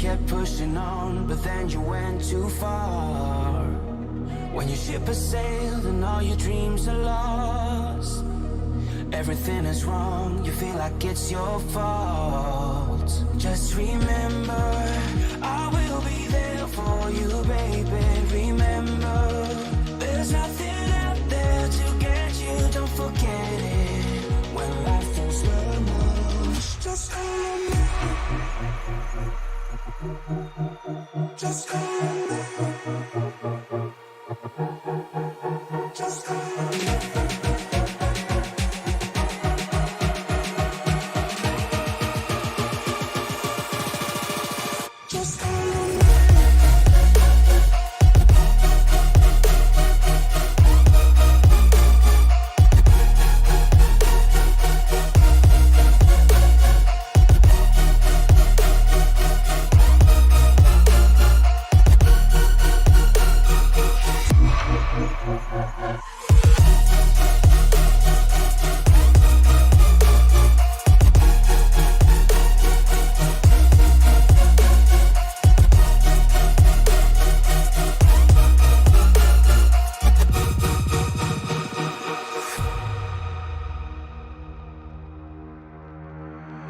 kept pushing on, but then you went too far. When your ship has sailed and all your dreams are lost, everything is wrong, you feel like it's your fault. Just remember, I will be there for you, baby. Remember, there's nothing out there to get you, don't forget it. When life feels lemons, just hold me. Just hold me. Just hold me.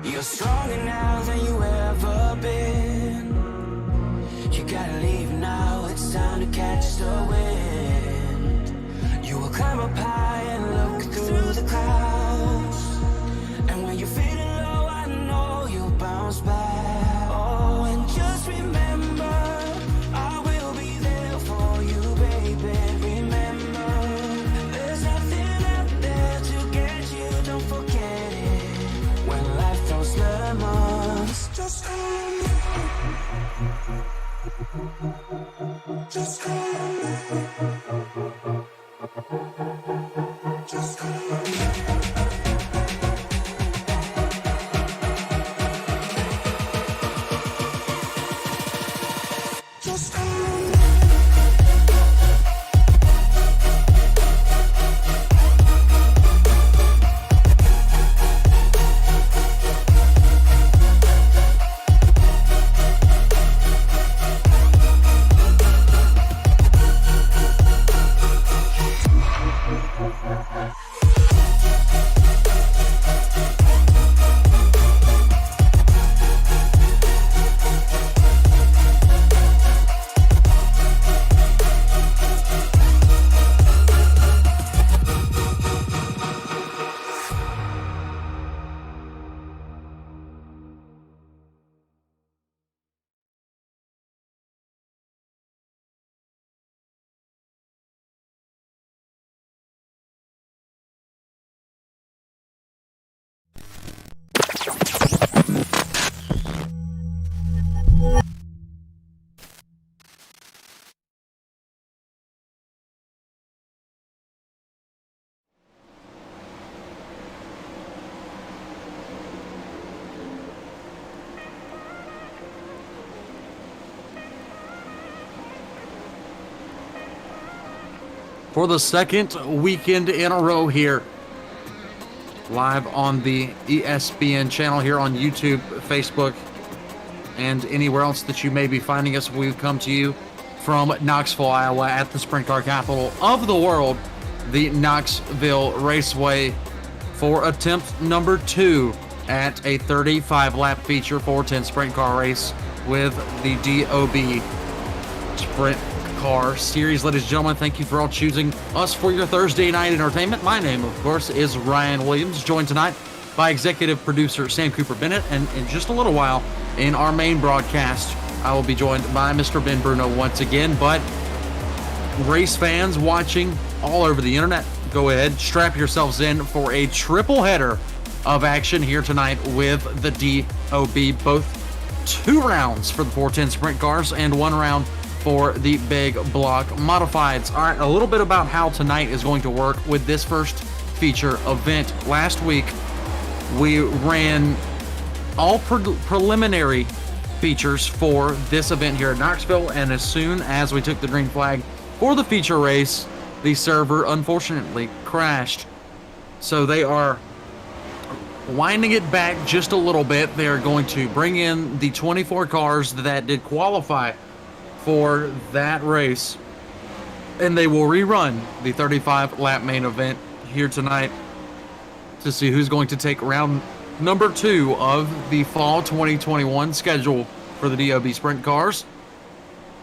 You're stronger now than you ever been. You gotta leave now, it's time to catch the wind. You will climb up high and look through the clouds, and when you're feeling low, I know you'll bounce back. Oh, and just remember, I will be there for you, baby. Remember, there's nothing out there to get you, don't forget it. When life throws lemons, just hold me. Just hold me. Just hold me. Just hold me. For the second weekend in a row here, live on the ESPN channel here on YouTube, Facebook, and anywhere else that you may be finding us. We've come to you from Knoxville, Iowa, at the sprint car capital of the world, the Knoxville Raceway, for attempt number 2 at a 35-lap feature 410 sprint car race with the DOB Sprint Car Series. Ladies and gentlemen, thank you for all choosing us for your Thursday night entertainment. My name, of course, is Ryan Williams, joined tonight by executive producer Sam Cooper Bennett, and in just a little while in our main broadcast, I will be joined by Mr. Ben Bruno once again. But race fans watching all over the internet, go ahead, strap yourselves in for a triple header of action here tonight with the DOB, both 2 rounds for the 410 sprint cars and 1 round for the big block modifieds. All right, a little bit about how tonight is going to work with this first feature event. Last week, we ran all preliminary features for this event here at Knoxville, and as soon as we took the green flag for the feature race, the server unfortunately crashed. So they are winding it back just a little bit. They're going to bring in the 24 cars that did qualify for that race, and they will rerun the 35-lap main event here tonight to see who's going to take round number 2 of the fall 2021 schedule for the DOB Sprint cars.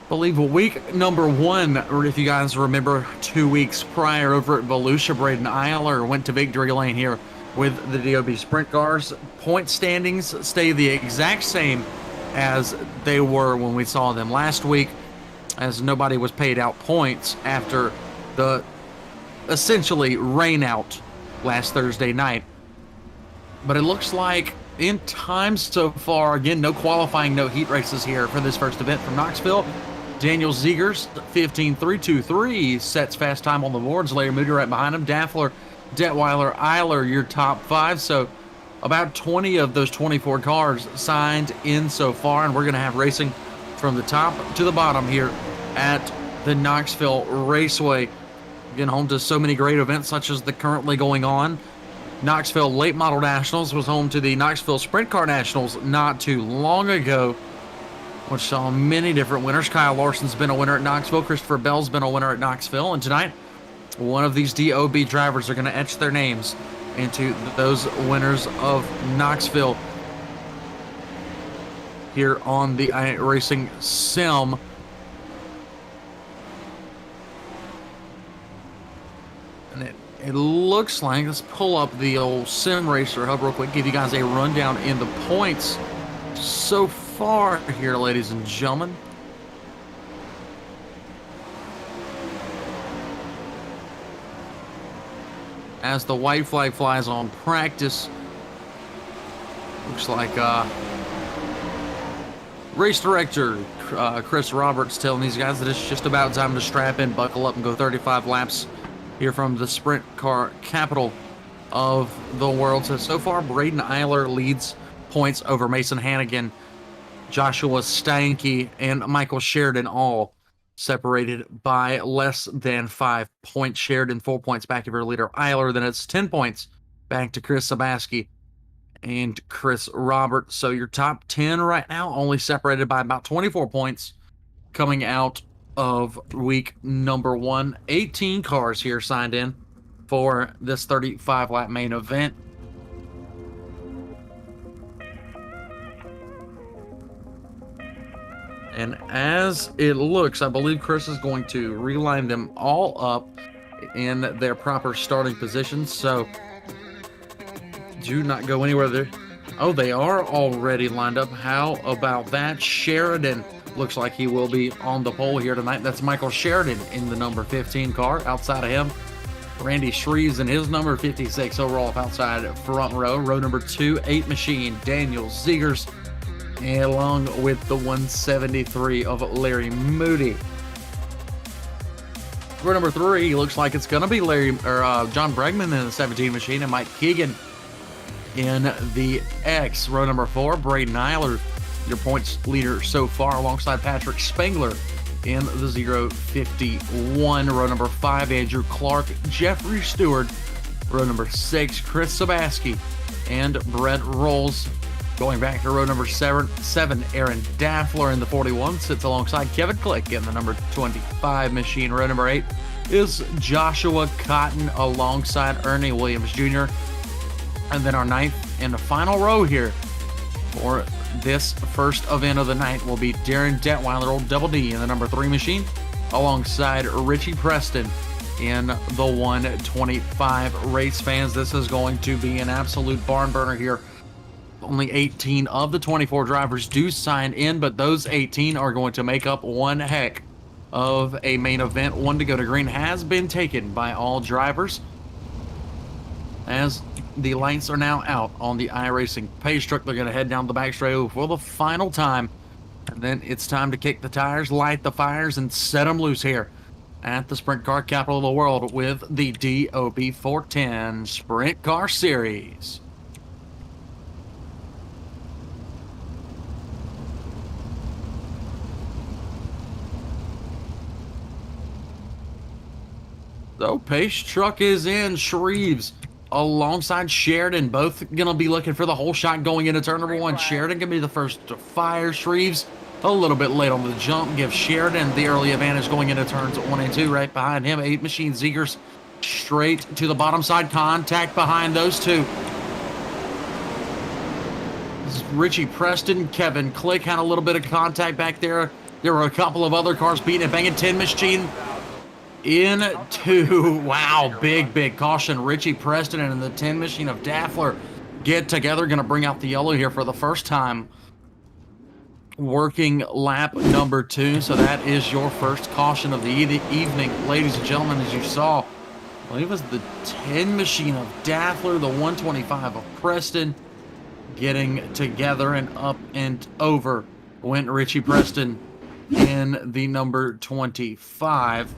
I believe week number 1, or if you guys remember 2 weeks prior over at Volusia, Braden Eyler went to victory lane here with the DOB Sprint cars. Point standings stay the exact same as they were when we saw them last week, as nobody was paid out points after the essentially rain out last Thursday night. But it looks like in time so far, again, no qualifying, no heat races here for this first event from Knoxville. Daniel Ziegers, 15.323, sets fast time on the boards. Larry Moody right behind him. Daffler, Detweiler, Eyler, your top 5. So about 20 of those 24 cars signed in so far, and we're going to have racing from the top to the bottom here at the Knoxville Raceway. Again, home to so many great events such as the currently going on Knoxville Late Model Nationals, was home to the Knoxville Sprint Car Nationals not too long ago, which saw many different winners. Kyle Larson's been a winner at Knoxville. Christopher Bell's been a winner at Knoxville. And tonight, one of these DOB drivers are going to etch their names into those winners of Knoxville here on the iRacing Sim. And it looks like, let's pull up the old Sim Racer Hub real quick, give you guys a rundown in the points so far here, ladies and gentlemen. As the white flag flies on practice, looks like race director Chris Roberts telling these guys that it's just about time to strap in, buckle up, and go 35 laps here from the sprint car capital of the world. So far, Braden Eyler leads points over Mason Hannigan, Joshua Steinke, and Michael Sheridan, all separated by less than 5 points. Sheridan 4 points back of your leader Eyler. Then it's 10 points back to Chris Sabaski and Chris Roberts. So your top 10 right now only separated by about 24 points coming out of week number 1. 18 cars here signed in for this 35-lap main event. And as it looks, I believe Chris is going to reline them all up in their proper starting positions. So do not go anywhere there. Oh, they are already lined up. How about that? Sheridan looks like he will be on the pole here tonight. That's Michael Sheridan in the number 15 car. Outside of him, Randy Shreves in his number 56 overall outside front row. Row number 2, 8 machine, Daniel Ziegers, along with the 173 of Larry Moody. Row number 3 looks like it's going to be John Bregman in the 17 machine, and Mike Keegan in the X. Row number 4, Braden Eyler, your points leader so far, alongside Patrick Spengler in the 051. Row number 5, Andrew Clark, Jeffrey Stewart. Row number 6, Chris Sabaski and Brett Rolls. Going back to row number 7, Aaron Daffler in the 41 sits alongside Kevin Click in the number 25 machine. Row number 8 is Joshua Cotton alongside Ernie Williams Jr. And then our 9th and the final row here for this first event of the night will be Darren Detweiler, old Double D, in the number 3 machine, alongside Richie Preston in the 125. Race fans, this is going to be an absolute barn burner here. Only 18 of the 24 drivers do sign in, but those 18 are going to make up one heck of a main event. One to go to green has been taken by all drivers, as the lights are now out on the iRacing pace truck. They're going to head down the back straight for the final time, and then it's time to kick the tires, light the fires, and set them loose here at the Sprint Car Capital of the World with the DOB 410 Sprint Car Series. So pace truck is in. Shreves alongside Sheridan. Both going to be looking for the whole shot going into turn number 1. Sheridan going to be the first to fire. Shreves a little bit late on the jump. Give Sheridan the early advantage going into turns 1 and 2. Right behind him, 8 Machine Zegers straight to the bottom side. Contact behind those two. Richie Preston, Kevin Click had a little bit of contact back there. There were a couple of other cars beating and banging. 10 Machine into, wow, big caution. Richie Preston and the 10 Machine of Detweiler get together. Going to bring out the yellow here for the first time. Working lap number 2. So that is your first caution of the evening, ladies and gentlemen. As you saw, I believe it was the 10 Machine of Detweiler, the 125 of Preston, getting together, and up and over went Richie Preston in the number 25.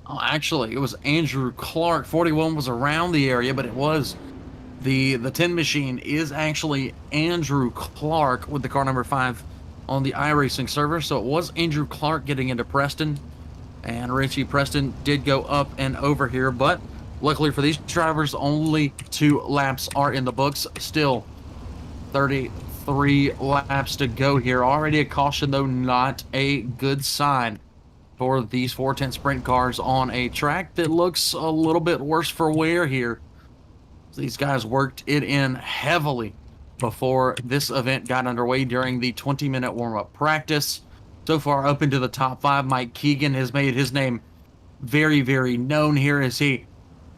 Oh, actually, it was Andrew Clark. 41 was around the area, but it was the 10 Machine is actually Andrew Clark with the car number 5 on the iRacing server. So it was Andrew Clark getting into Preston, and Richie Preston did go up and over here, but luckily for these drivers, only 2 laps are in the books. Still 33 laps to go here. Already a caution, though, not a good sign for these 410 sprint cars on a track that looks a little bit worse for wear here. These guys worked it in heavily before this event got underway during the 20-minute warm-up practice. So far, up into the top 5, Mike Keegan has made his name very known here, as he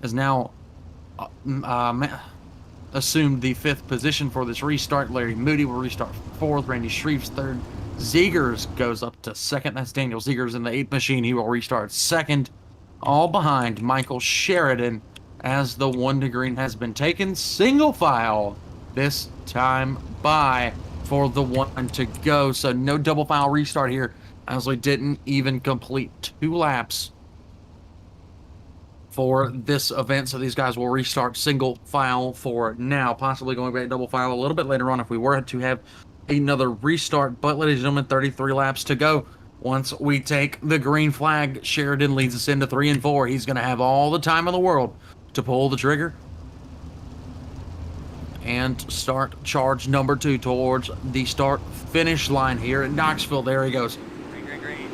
has now assumed the 5th position for this restart. Larry Moody will restart 4th, Randy Shreves 3rd. Zegers goes up to 2nd. That's Daniel Zegers in the 8 Machine. He will restart 2nd, all behind Michael Sheridan, as the 1 to green has been taken. Single file this time by for the 1 to go. So no double file restart here, as we didn't even complete 2 laps for this event. So these guys will restart single file for now, possibly going back to double file a little bit later on if we were to have another restart. But ladies and gentlemen, 33 laps to go. Once we take the green flag, Sheridan leads us into 3 and 4. He's going to have all the time in the world to pull the trigger and start charge number 2 towards the start finish line here at Knoxville. There he goes. Green.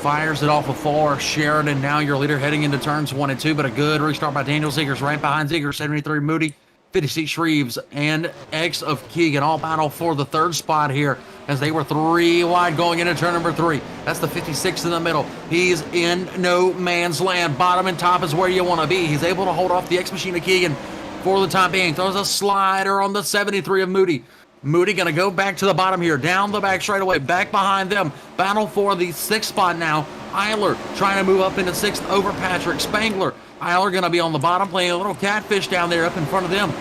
Fires it off of 4. Sheridan, now your leader heading into turns 1 and 2, but a good restart by Daniel Zegers. Right behind Zegers, 73 Moody, 56 Shreves, and X of Keegan all battle for the 3rd spot here, as they were 3 wide going into turn number 3. That's the 56 in the middle. He's in no man's land. Bottom and top is where you want to be. He's able to hold off the X Machine of Keegan for the time being. Throws a slider on the 73 of Moody. Moody going to go back to the bottom here, down the back straightaway, back behind them. Battle for the 6th spot now. Eyler trying to move up into 6th over Patrick Spangler. Eyler going to be on the bottom, playing a little catfish down there up in front of them.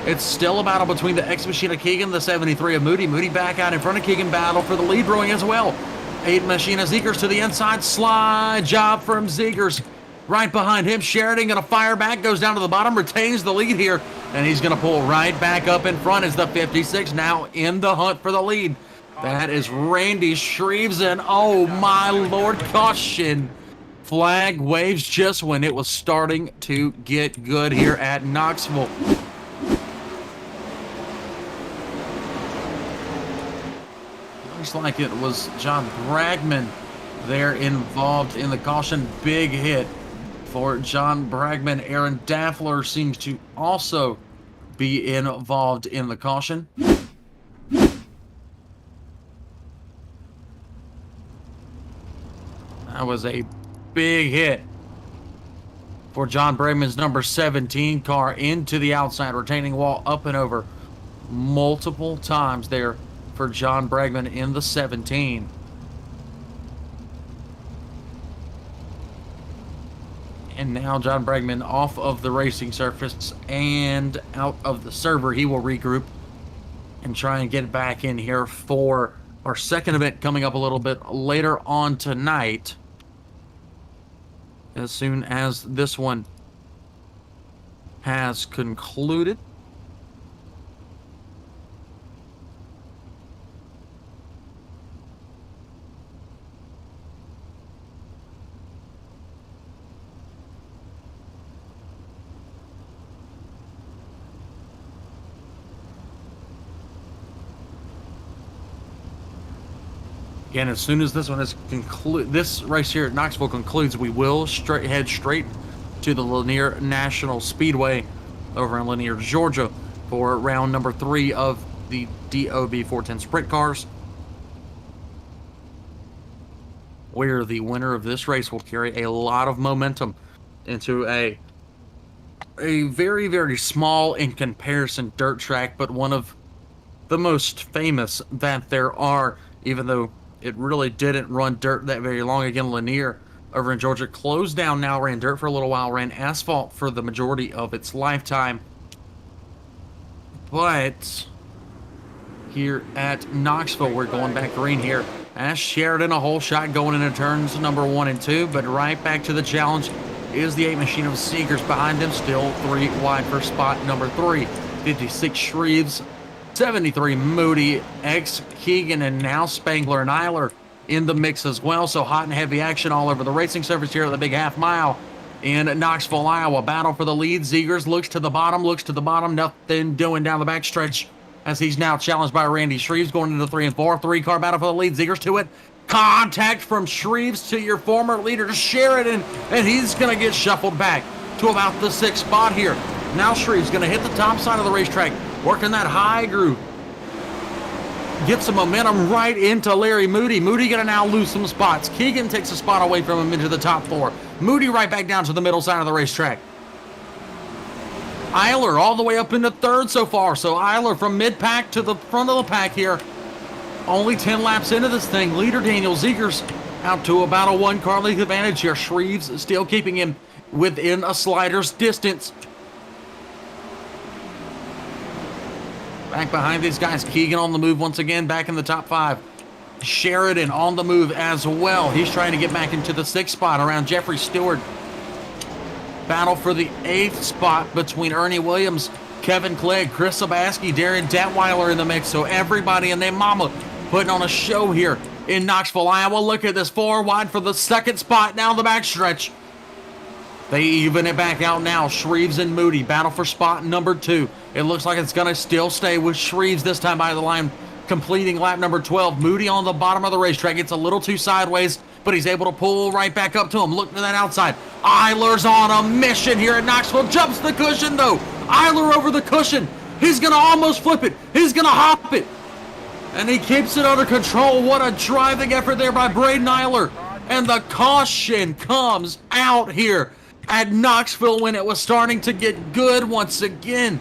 It's still a battle between the X Machine of Keegan, the 73 of Moody. Moody back out in front of Keegan, battle for the lead brewing as well. 8 Machine of Zegers to the inside, slide job from Zegers. Right behind him, Sheridan going to fire back, goes down to the bottom, retains the lead here, and he's going to pull right back up in front as the 56 now in the hunt for the lead. That is Randy Shreves, and oh my lord, caution. Flag waves just when it was starting to get good here at Knoxville. Looks like it was John Bragman there involved in the caution. Big hit for John Bragman. Aaron Detweiler seems to also be involved in the caution. That was a big hit for John Bragman's number 17 car into the outside retaining wall, up and over multiple times there for John Bragman in the 17. And now John Bragman off of the racing surface and out of the server. He will regroup and try and get back in here for our second event coming up a little bit later on tonight, as soon as this one has concluded. Again, as soon as this one is this race here at Knoxville concludes, we will head straight to the Lanier National Speedway over in Lanier, Georgia, for round number 3 of the DOB 410 Sprint Cars, where the winner of this race will carry a lot of momentum into a very, very small in comparison dirt track, but one of the most famous that there are, even though it really didn't run dirt that very long. Again, Lanier over in Georgia closed down now, ran dirt for a little while, ran asphalt for the majority of its lifetime. But here at Knoxville, we're going back green here. As Sheridan, a whole shot going into turns number 1 and 2, but right back to the challenge is the 8 machine of Seegers behind him, still 3 wide for spot number 3. 56 Shreves, 73 Moody, X Keegan, and now Spangler and Eyler in the mix as well. So hot and heavy action all over the racing surface here at the big half mile in Knoxville, Iowa. Battle for the lead. Zegers looks to the bottom, nothing doing down the backstretch as he's now challenged by Randy Shreves going into 3 and 4. 3-car battle for the lead. Zegers to it. Contact from Shreves to your former leader, Sheridan, and he's going to get shuffled back to about the 6th spot here. Now Shreves going to hit the top side of the racetrack, working that high groove. Get some momentum right into Larry Moody. Moody going to now lose some spots. Keegan takes a spot away from him into the top 4. Moody right back down to the middle side of the racetrack. Eyler all the way up into 3rd so far. So Eyler from mid-pack to the front of the pack here. Only 10 laps into this thing. Leader Daniel Zegers out to about a 1-car length advantage here. Shreves still keeping him within a slider's distance. Back behind these guys, Keegan on the move once again, back in the top 5. Sheridan on the move as well. He's trying to get back into the 6th spot around Jeffrey Stewart. Battle for the 8th spot between Ernie Williams, Kevin Clegg, Chris Sabaski, Darren Detweiler in the mix. So everybody and their mama putting on a show here in Knoxville, Iowa. Look at this, 4 wide for the 2nd spot down the backstretch. They even it back out now. Shreves and Moody battle for spot number 2. It looks like it's going to still stay with Shreves this time by the line, completing lap number 12. Moody on the bottom of the racetrack. It's a little too sideways, but he's able to pull right back up to him. Look to that outside. Eyler's on a mission here at Knoxville. Jumps the cushion, though. Eyler over the cushion. He's going to almost flip it. He's going to hop it. And he keeps it under control. What a driving effort there by Braden Eyler. And the caution comes out here at Knoxville when it was starting to get good once again.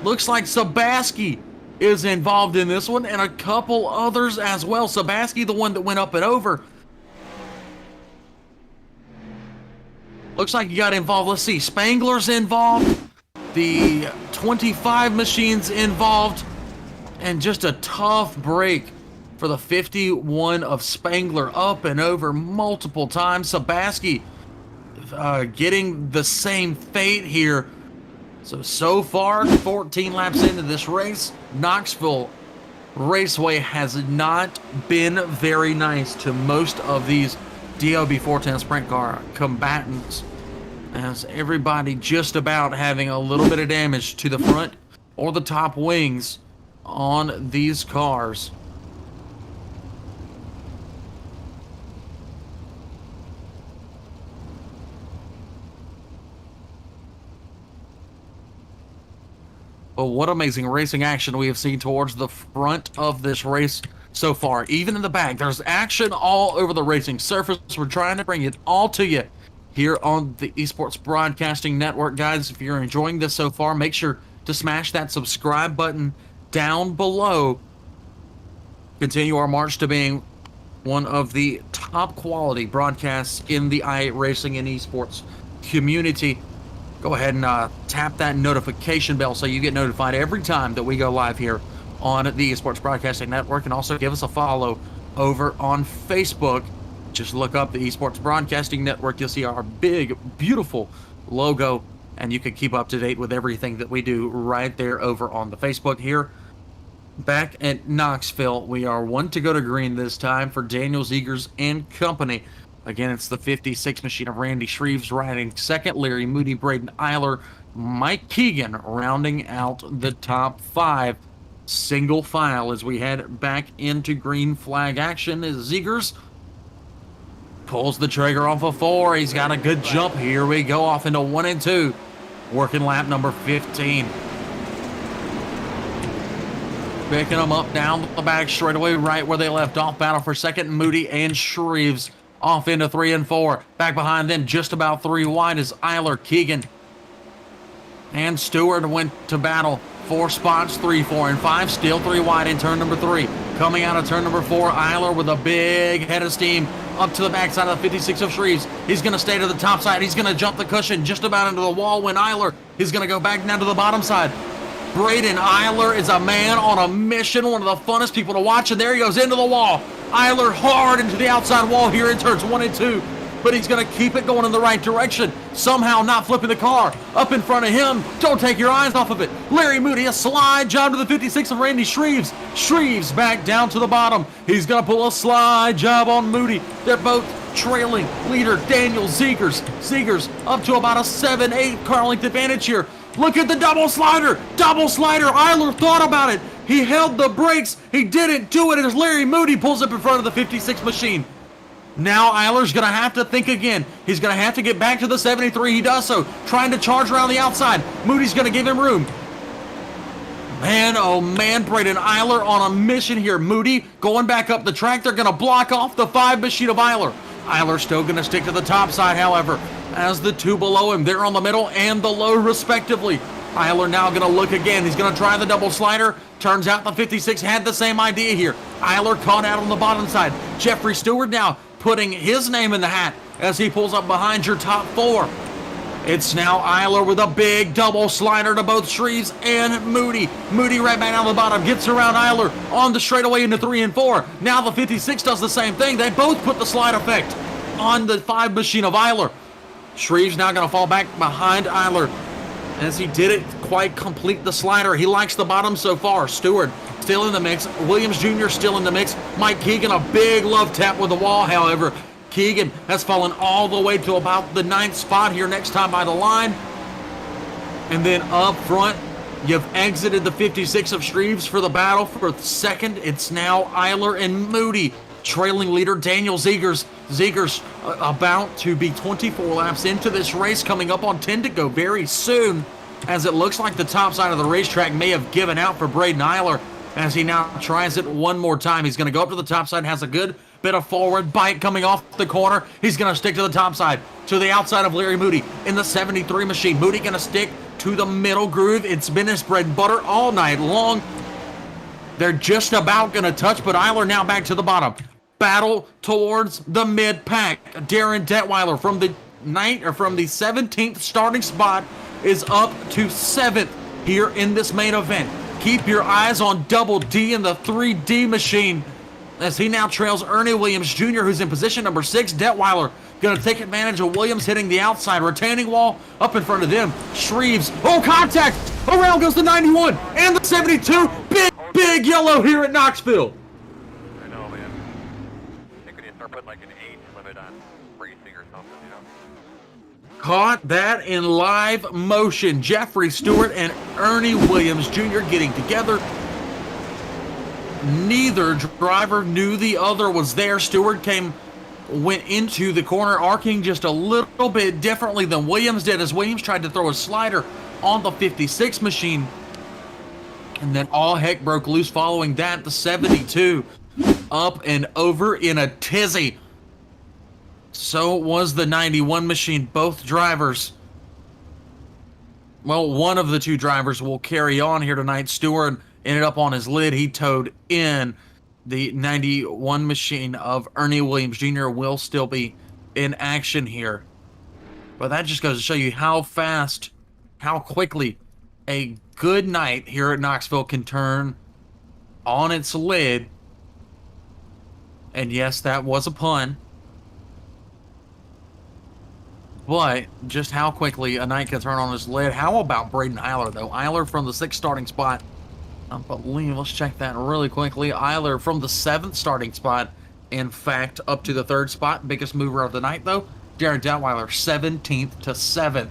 Looks like Sabaski is involved in this one and a couple others as well. Sabaski, the one that went up and over. Looks like you got involved. Let's see. Spangler's involved. The 25 machine's involved. And just a tough break for the 51 of Spangler, up and over multiple times. Sabaski getting the same fate here. So far, 14 laps into this race, Knoxville Raceway has not been very nice to most of these DOB 410 Sprint Car combatants, as everybody just about having a little bit of damage to the front or the top wings on these cars. But what amazing racing action we have seen towards the front of this race so far. Even in the back, there's action all over the racing surface. We're trying to bring it all to you here on the Esports Broadcasting Network. Guys, if you're enjoying this so far, make sure to smash that subscribe button down below. Continue our march to being one of the top quality broadcasts in the iRacing and esports community. Go ahead and tap that notification bell so you get notified every time that we go live here on the Esports Broadcasting Network. And also give us a follow over on Facebook. Just look up the Esports Broadcasting Network. You'll see our big, beautiful logo, and you can keep up to date with everything that we do right there over on the Facebook here. Back at Knoxville, we are 1 to go to green this time for Daniel Zegers and company. Again, it's the 56 machine of Randy Shreves riding 2nd, Larry Moody, Braden Eyler, Mike Keegan rounding out the top 5. single file as we head back into green flag action. As Zegers pulls the trigger off of 4. He's got a good jump. Here we go off into 1 and 2. Working lap number 15. Picking them up down the back straightaway, right where they left off. Battle for second. Moody and Shreves off into 3 and 4. Back behind them, just about 3 wide, is Eyler, Keegan, and Stewart went to battle. 4 spots, 3, 4, and 5. Still 3 wide in turn number 3. Coming out of turn number 4, Eyler with a big head of steam up to the backside of the 56 of Shreves. He's going to stay to the top side. He's going to jump the cushion just about into the wall when Eyler is going to go back down to the bottom side. Braden Eyler is a man on a mission, one of the funnest people to watch, and there he goes into the wall. Eyler hard into the outside wall here in turns 1 and 2, but he's going to keep it going in the right direction, somehow not flipping the car. Up in front of him, don't take your eyes off of it. Larry Moody, a slide job to the 56 of Randy Shreves. Shreves back down to the bottom. He's going to pull a slide job on Moody. They're both trailing leader Daniel Zegers. Zegers up to about a 7-8 car length advantage here. Look at the double slider. Double slider. Eyler thought about it. He held the brakes. He didn't do it as Larry Moody pulls up in front of the 56 machine. Now Eyler's going to have to think again. He's going to have to get back to the 73. He does so, trying to charge around the outside. Moody's going to give him room. Man, oh man, Braden Eyler on a mission here. Moody going back up the track. They're going to block off the 5 machine of Eyler. Eyler still going to stick to the top side, however, as the 2 below him. They're on the middle and the low, respectively. Eyler now going to look again. He's going to try the double slider. Turns out the 56 had the same idea here. Eyler caught out on the bottom side. Jeffrey Stewart now putting his name in the hat as he pulls up behind your top 4. It's now Eyler with a big double slider to both Shreves and Moody. Moody right back down the bottom, gets around Eyler on the straightaway into 3 and 4. Now the 56 does the same thing. They both put the slide effect on the 5 machine of Eyler. Shreves now going to fall back behind Eyler as he didn't quite complete the slider. He likes the bottom so far. Stewart still in the mix. Williams Jr. still in the mix. Mike Keegan a big love tap with the wall, however. Keegan has fallen all the way to about the 9th spot here next time by the line. And then up front, you've exited the 56 of Shreves for the battle for second. It's now Eyler and Moody trailing leader Daniel Zegers. Zegers about to be 24 laps into this race, coming up on 10 to go very soon, as it looks like the top side of the racetrack may have given out for Braden Eyler as he now tries it one more time. He's going to go up to the top side, has a good bit of forward bite coming off the corner. He's going to stick to the top side, to the outside of Larry Moody in the 73 machine. Moody going to stick to the middle groove. It's been his bread and butter all night long. They're just about going to touch, but Eyler now back to the bottom. Battle towards the mid-pack. Darren Detweiler from the 17th starting spot is up to 7th here in this main event. Keep your eyes on Double D in the 3D machine as he now trails Ernie Williams Jr., who's in position number 6. Detweiler going to take advantage of Williams hitting the outside retaining wall up in front of them. Shreves, oh, contact! Around goes the 91 and the 72. Big yellow here at Knoxville. I know, man. I think we need to start putting like an age limit on racing or something, you know? Caught that in live motion. Jeffrey Stewart and Ernie Williams Jr. getting together. Neither driver knew the other was there. Stewart went into the corner arcing just a little bit differently than Williams did, as Williams tried to throw a slider on the 56 machine. And then all heck broke loose following that. The 72 up and over in a tizzy. So was the 91 machine. Both drivers, well, one of the 2 drivers will carry on here tonight. Stewart ended up on his lid. He towed in. The 91 machine of Ernie Williams Jr. will still be in action here. But that just goes to show you how fast, how quickly a good night here at Knoxville can turn on its lid. And yes, that was a pun. But just how quickly a night can turn on its lid. How about Braden Eyler, though? Eyler from the 6th starting spot. I believe, let's check that really quickly. Eyler from the 7th starting spot, in fact, up to the 3rd spot. Biggest mover of the night, though. Darren Detweiler, 17th to 7th.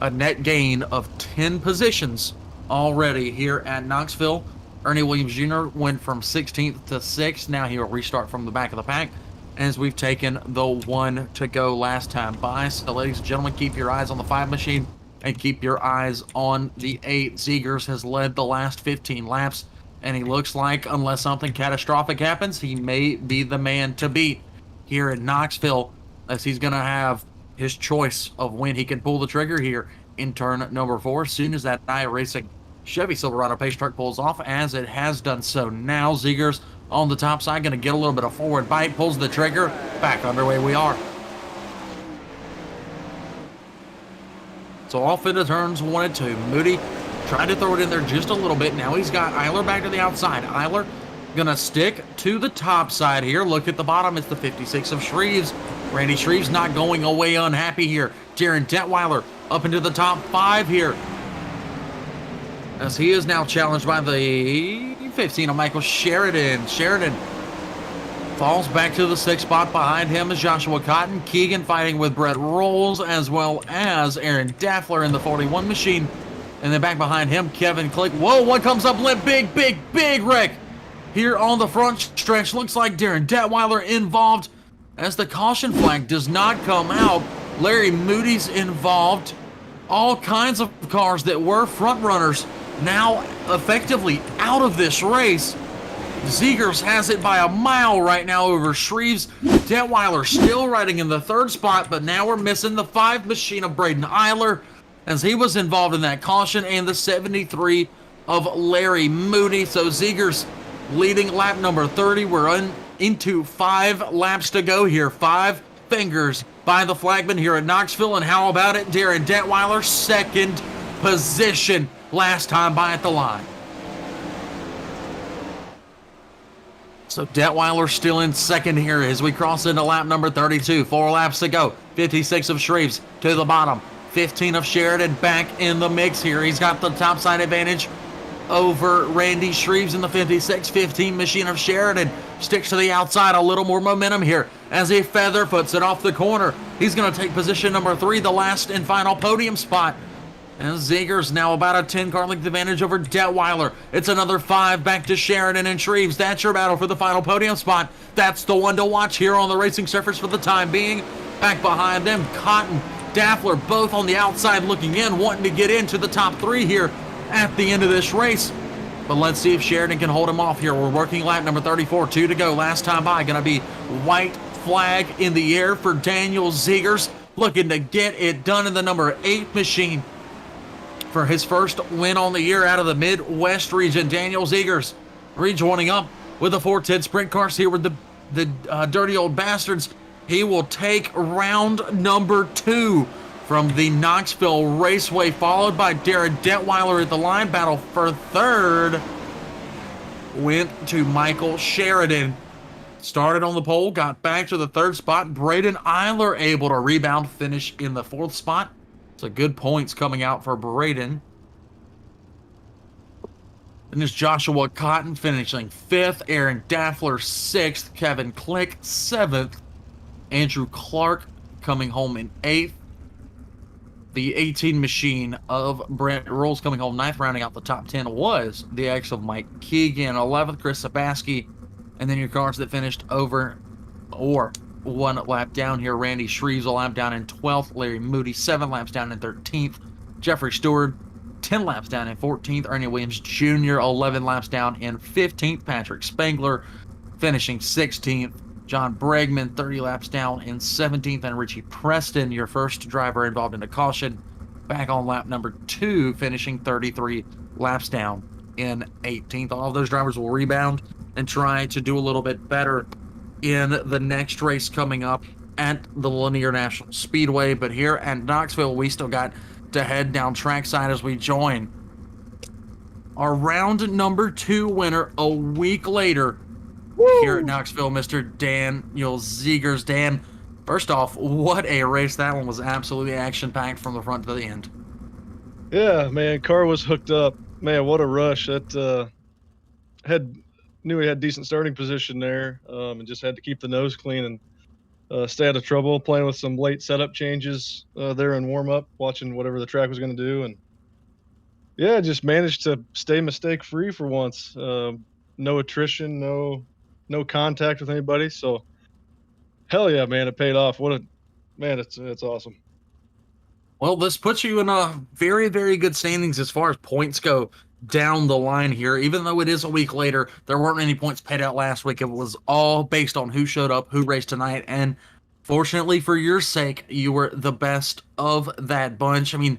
A net gain of 10 positions already here at Knoxville. Ernie Williams Jr. went from 16th to 6th. Now he will restart from the back of the pack as we've taken the 1 to go last time by. So, ladies and gentlemen, keep your eyes on the 5 machine and keep your eyes on the 8. Zegers has led the last 15 laps, and he looks like, unless something catastrophic happens, he may be the man to beat here in Knoxville, as he's going to have his choice of when he can pull the trigger here in turn number 4. As soon as that iRacing Chevy Silverado pace truck pulls off, as it has done so now. Zegers on the top side, going to get a little bit of forward bite, pulls the trigger, back underway we are. So off into turns 1 and 2. Moody tried to throw it in there just a little bit. Now he's got Eyler back to the outside. Eyler gonna stick to the top side here. Look at the bottom. It's the 56 of Shreves. Randy Shreves not going away unhappy here. Darren Detweiler up into the top 5 here, as he is now challenged by the 15 of Michael Sheridan. Sheridan falls back to the 6th spot. Behind him is Joshua Cotton. Keegan fighting with Brett Rolls, as well as Aaron Daffler in the 41 machine. And then back behind him, Kevin Click. Whoa, one comes up limp. Big wreck here on the front stretch. Looks like Darren Detweiler involved, as the caution flag does not come out. Larry Moody's involved. All kinds of cars that were front runners now effectively out of this race. Zegers has it by a mile right now over Shreves. Detweiler still riding in the 3rd spot, but now we're missing the 5 machine of Braden Eyler, as he was involved in that caution, and the 73 of Larry Moody. So Zegers leading lap number 30. We're into 5 laps to go here. 5 fingers by the flagman here at Knoxville. And how about it? Darren Detweiler, 2nd position last time by at the line. So Detweiler still in 2nd here as we cross into lap number 32. 4 laps to go. 56 of Shreves to the bottom. 15 of Sheridan back in the mix here. He's got the top side advantage over Randy Shreves in the 56. 15 machine of Sheridan sticks to the outside. A little more momentum here as he feather puts it off the corner. He's going to take position number 3, the last and final podium spot. And Zegers now about a 10-car length advantage over Detweiler. It's another 5 back to Sheridan and Shreves. That's your battle for the final podium spot. That's the one to watch here on the racing surface for the time being. Back behind them, Cotton, Daffler, both on the outside looking in, wanting to get into the top 3 here at the end of this race. But let's see if Sheridan can hold him off here. We're working lap number 34, 2 to go. Last time by, going to be white flag in the air for Daniel Zegers, looking to get it done in the number 8 machine for his first win on the year out of the Midwest region. Daniel Zegers rejoining up with the 410 sprint cars here with the Dirty Old Bastards. He will take round number 2 from the Knoxville Raceway, followed by Darren Detweiler at the line. Battle for 3rd went to Michael Sheridan. Started on the pole, got back to the 3rd spot. Braden Eyler able to rebound, finish in the 4th spot. So good points coming out for Braden. And there's Joshua Cotton finishing 5th. Aaron Daffler 6th. Kevin Click 7th. Andrew Clark coming home in 8th. The 18 machine of Brent Rolls coming home 9th. Rounding out the top 10 was the X of Mike Keegan. 11th, Chris Sabaski. And then your cars that finished over or 1 lap down here. Randy Shreves a lap down in 12th. Larry Moody 7 laps down in 13th. Jeffrey Stewart 10 laps down in 14th. Ernie Williams Jr. 11 laps down in 15th. Patrick Spangler finishing 16th. John Bregman 30 laps down in 17th. And Richie Preston, your first driver involved in a caution, back on lap number 2, finishing 33 laps down in 18th. All of those drivers will rebound and try to do a little bit better in the next race coming up at the Lanier National Speedway. But here at Knoxville, we still got to head down trackside as we join our round number 2 winner a week later. Woo! Here at Knoxville, Mr. Daniel Zegers. Dan, first off, what a race. That one was absolutely action-packed from the front to the end. Yeah, man, car was hooked up. Man, what a rush. That knew he had decent starting position there, and just had to keep the nose clean and stay out of trouble, playing with some late setup changes there in warm-up, watching whatever the track was going to do. And yeah, just managed to stay mistake free for once. No attrition, no contact with anybody. So hell yeah, man, it paid off. What a man, it's awesome. Well, this puts you in a very, very good standings as far as points go down the line here. Even though it is a week later, there weren't any points paid out last week. It was all based on who showed up, who raced tonight, and fortunately for your sake, you were the best of that bunch. I mean,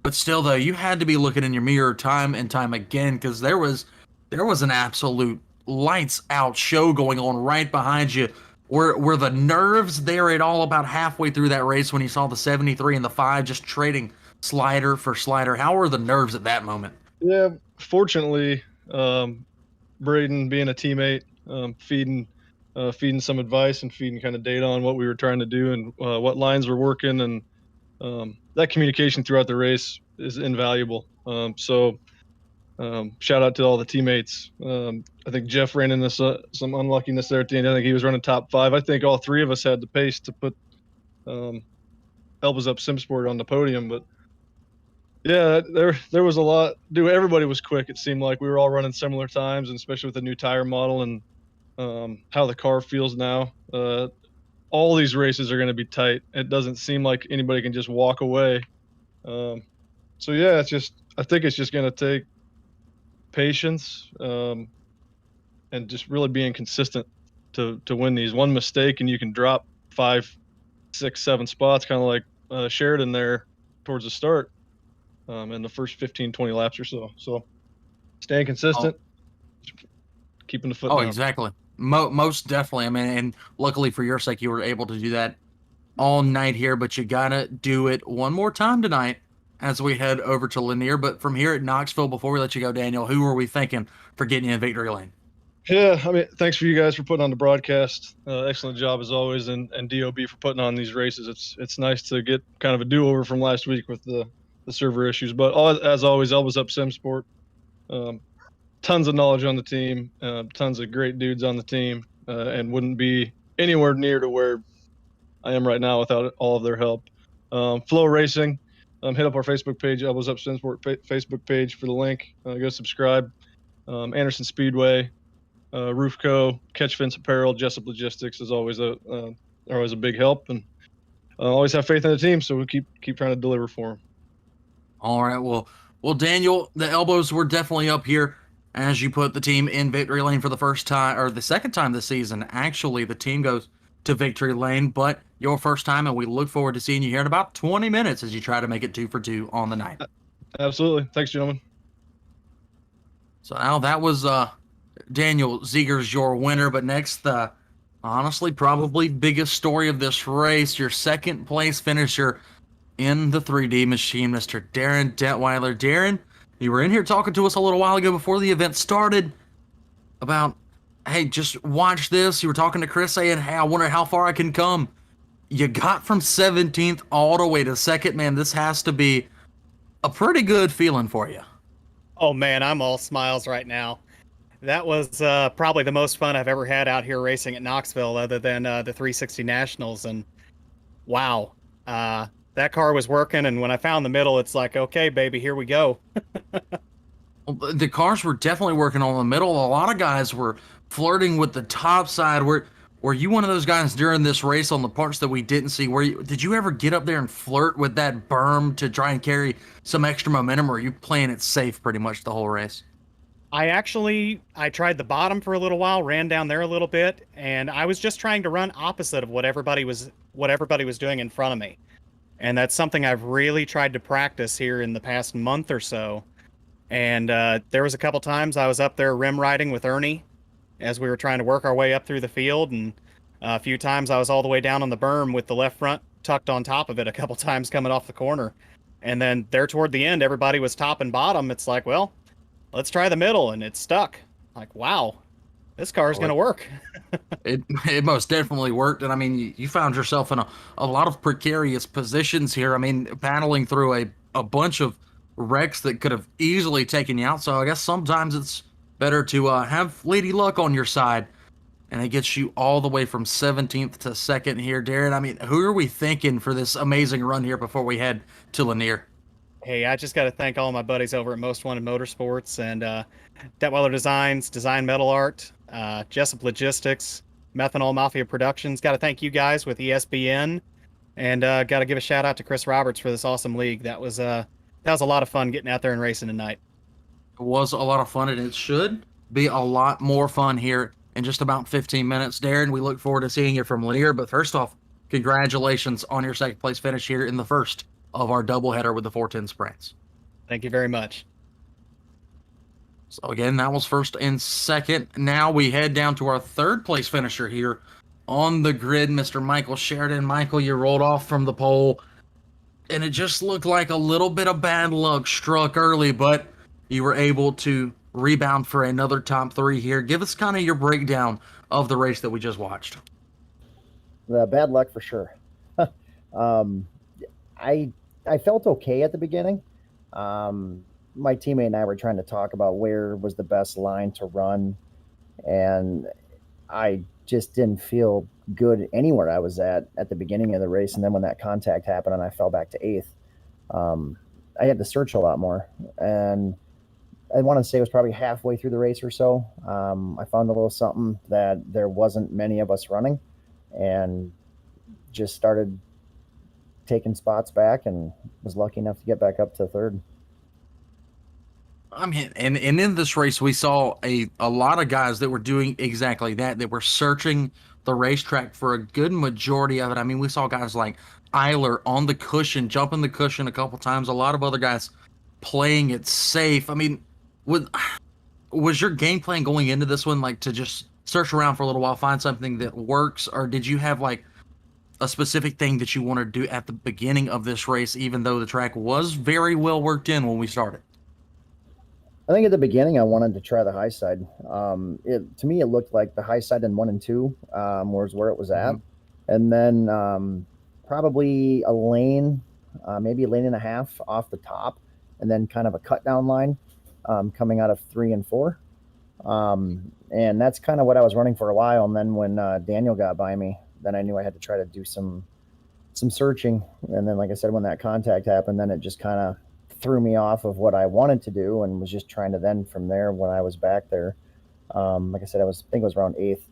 but still, though, you had to be looking in your mirror time and time again because there was an absolute lights out show going on right behind you. Were the nerves there at all about halfway through that race when you saw the 73 and the 5 just trading slider for slider? How were the nerves at that moment? Yeah, fortunately, Braden being a teammate, feeding some advice and feeding kind of data on what we were trying to do and what lines were working, and that communication throughout the race is invaluable. Shout out to all the teammates. I think Jeff ran into some unluckiness there at the end. I think he was running top 5. I think all 3 of us had the pace to put Elbows Up SimSport on the podium, but yeah, there was a lot. Dude, everybody was quick. It seemed like we were all running similar times, and especially with the new tire model and how the car feels now. All these races are going to be tight. It doesn't seem like anybody can just walk away. So yeah, I think it's just going to take patience and just really being consistent to win these. One mistake and you can drop 5, 6, 7 spots, kind of like Sheridan there towards the start. In the first 15, 20 laps or so. So staying consistent, keeping the foot down. Exactly. Most definitely. I mean, and luckily for your sake, you were able to do that all night here, but you got to do it one more time tonight as we head over to Lanier. But from here at Knoxville, before we let you go, Daniel, who are we thinking for getting you in victory lane? Yeah, I mean, thanks for you guys for putting on the broadcast. Excellent job as always, and DOB for putting on these races. It's nice to get kind of a do-over from last week with the server issues. But as always, Elbows Up SimSport. Tons of knowledge on the team, tons of great dudes on the team, and wouldn't be anywhere near to where I am right now without all of their help. Flow Racing, hit up our Facebook page, Elbows Up SimSport Facebook page for the link. Go subscribe. Anderson Speedway, Roofco, Catch Fence Apparel, Jessup Logistics is always a big help, and always have faith in the team. So we keep trying to deliver for them. All right. Well, Daniel, the elbows were definitely up here as you put the team in victory lane for the first time, or the second time this season. Actually, the team goes to victory lane, but your first time, and we look forward to seeing you here in about 20 minutes as you try to make it 2 for 2 on the night. Absolutely. Thanks, gentlemen. So now that was Daniel Ziegers, your winner, but next, honestly, probably biggest story of this race, your second place finisher in the 3D machine, Mr. Darren Detweiler. Darren, you were in here talking to us a little while ago before the event started about, hey, just watch this. You were talking to Chris saying, hey, I wonder how far I can come. You got from 17th all the way to second. Man, this has to be a pretty good feeling for you. Oh, man, I'm all smiles right now. That was probably the most fun I've ever had out here racing at Knoxville other than the 360 Nationals. And wow, that car was working. And when I found the middle, it's like, okay, baby, here we go. Well, the cars were definitely working on the middle. A lot of guys were flirting with the top side. Were you one of those guys during this race on the parts that we didn't see? Did you ever get up there and flirt with that berm to try and carry some extra momentum, or are you playing it safe pretty much the whole race? I tried the bottom for a little while, ran down there a little bit, and I was just trying to run opposite of what everybody was doing in front of me. And that's something I've really tried to practice here in the past month or so. And there was a couple times I was up there rim riding with Ernie as we were trying to work our way up through the field, and a few times I was all the way down on the berm with the left front tucked on top of it a couple times coming off the corner. And then there toward the end, everybody was top and bottom. It's like, well, let's try the middle, and it's stuck. Like, wow, this car is going to work. It most definitely worked. And I mean, you found yourself in a lot of precarious positions here. I mean, paddling through a bunch of wrecks that could have easily taken you out. So I guess sometimes it's better to have Lady Luck on your side. And it gets you all the way from 17th to 2nd here, Darren. I mean, who are we thinking for this amazing run here before we head to Lanier? Hey, I just got to thank all my buddies over at Most Wanted Motorsports and Detweiler Designs, Design Metal Art, Jessup Logistics, Methanol Mafia Productions. Got to thank you guys with ESPN, and got to give a shout out to Chris Roberts for this awesome league. That was a lot of fun getting out there and racing tonight. It was a lot of fun, and it should be a lot more fun here in just about 15 minutes. Darren, we look forward to seeing you from Lanier. But first off, congratulations on your second place finish here in the first of our doubleheader with the 410 sprints. Thank you very much. So again, that was first and second. Now we head down to our third place finisher here on the grid, Mr. Michael Sheridan. Michael, you rolled off from the pole, and it just looked like a little bit of bad luck struck early, but you were able to rebound for another top three here. Give us kind of your breakdown of the race that we just watched. The bad luck for sure. I felt okay at the beginning. My teammate and I were trying to talk about where was the best line to run, and I just didn't feel good anywhere I was at the beginning of the race. And then when that contact happened and I fell back to eighth, I had to search a lot more. And I want to say it was probably halfway through the race or so. I found a little something that there wasn't many of us running, and just started taking spots back and was lucky enough to get back up to third. I mean, and in this race, we saw a lot of guys that were doing exactly that. They were searching the racetrack for a good majority of it. I mean, we saw guys like Eyler on the cushion, jumping the cushion a couple times. A lot of other guys playing it safe. I mean, was your game plan going into this one like to just search around for a little while, find something that works, or did you have like a specific thing that you want to do at the beginning of this race, even though the track was very well worked in when we started? I think at the beginning I wanted to try the high side. To me, it looked like the high side in 1 and 2 was where it was at. Mm-hmm. And then probably a lane, maybe a lane and a half off the top, and then kind of a cut down line coming out of 3 and 4. And that's kind of what I was running for a while. And then when Daniel got by me, then I knew I had to try to do some searching. And then, like I said, when that contact happened, then it just kind of threw me off of what I wanted to do, and was just trying to then from there, when I was back there, like I said, I think it was around 8th,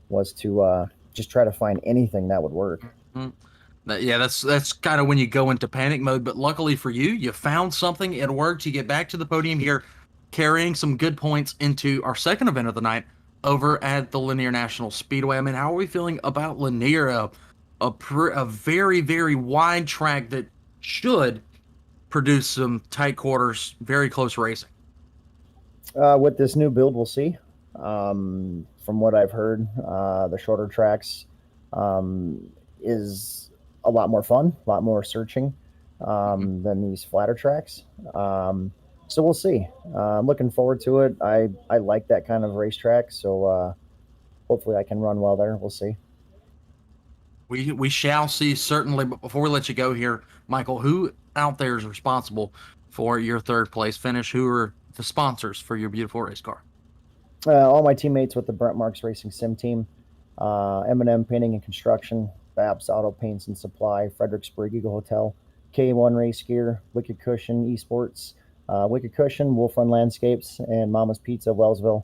was to just try to find anything that would work. Mm-hmm. Yeah, that's kind of when you go into panic mode. But luckily for you, you found something. It worked. You get back to the podium here, carrying some good points into our second event of the night over at the Lanier National Speedway. I mean, how are we feeling about Lanier? A very, very wide track that should produce some tight quarters, very close racing. With this new build, we'll see. From what I've heard, the shorter tracks is a lot more fun, a lot more searching than these flatter tracks. So we'll see. I'm looking forward to it. I like that kind of racetrack, so hopefully I can run well there. We'll see. We shall see, certainly. But before we let you go here, Michael, who out there is responsible for your third place finish? Who are the sponsors for your beautiful race car? All my teammates with the Brent Marks Racing Sim team, M&M Painting and Construction, Babs Auto Paints and Supply, Fredericksburg Eagle Hotel, K1 Race Gear, Wicked Cushion Esports, Wicked Cushion, Wolf Run Landscapes, and Mama's Pizza, Wellsville.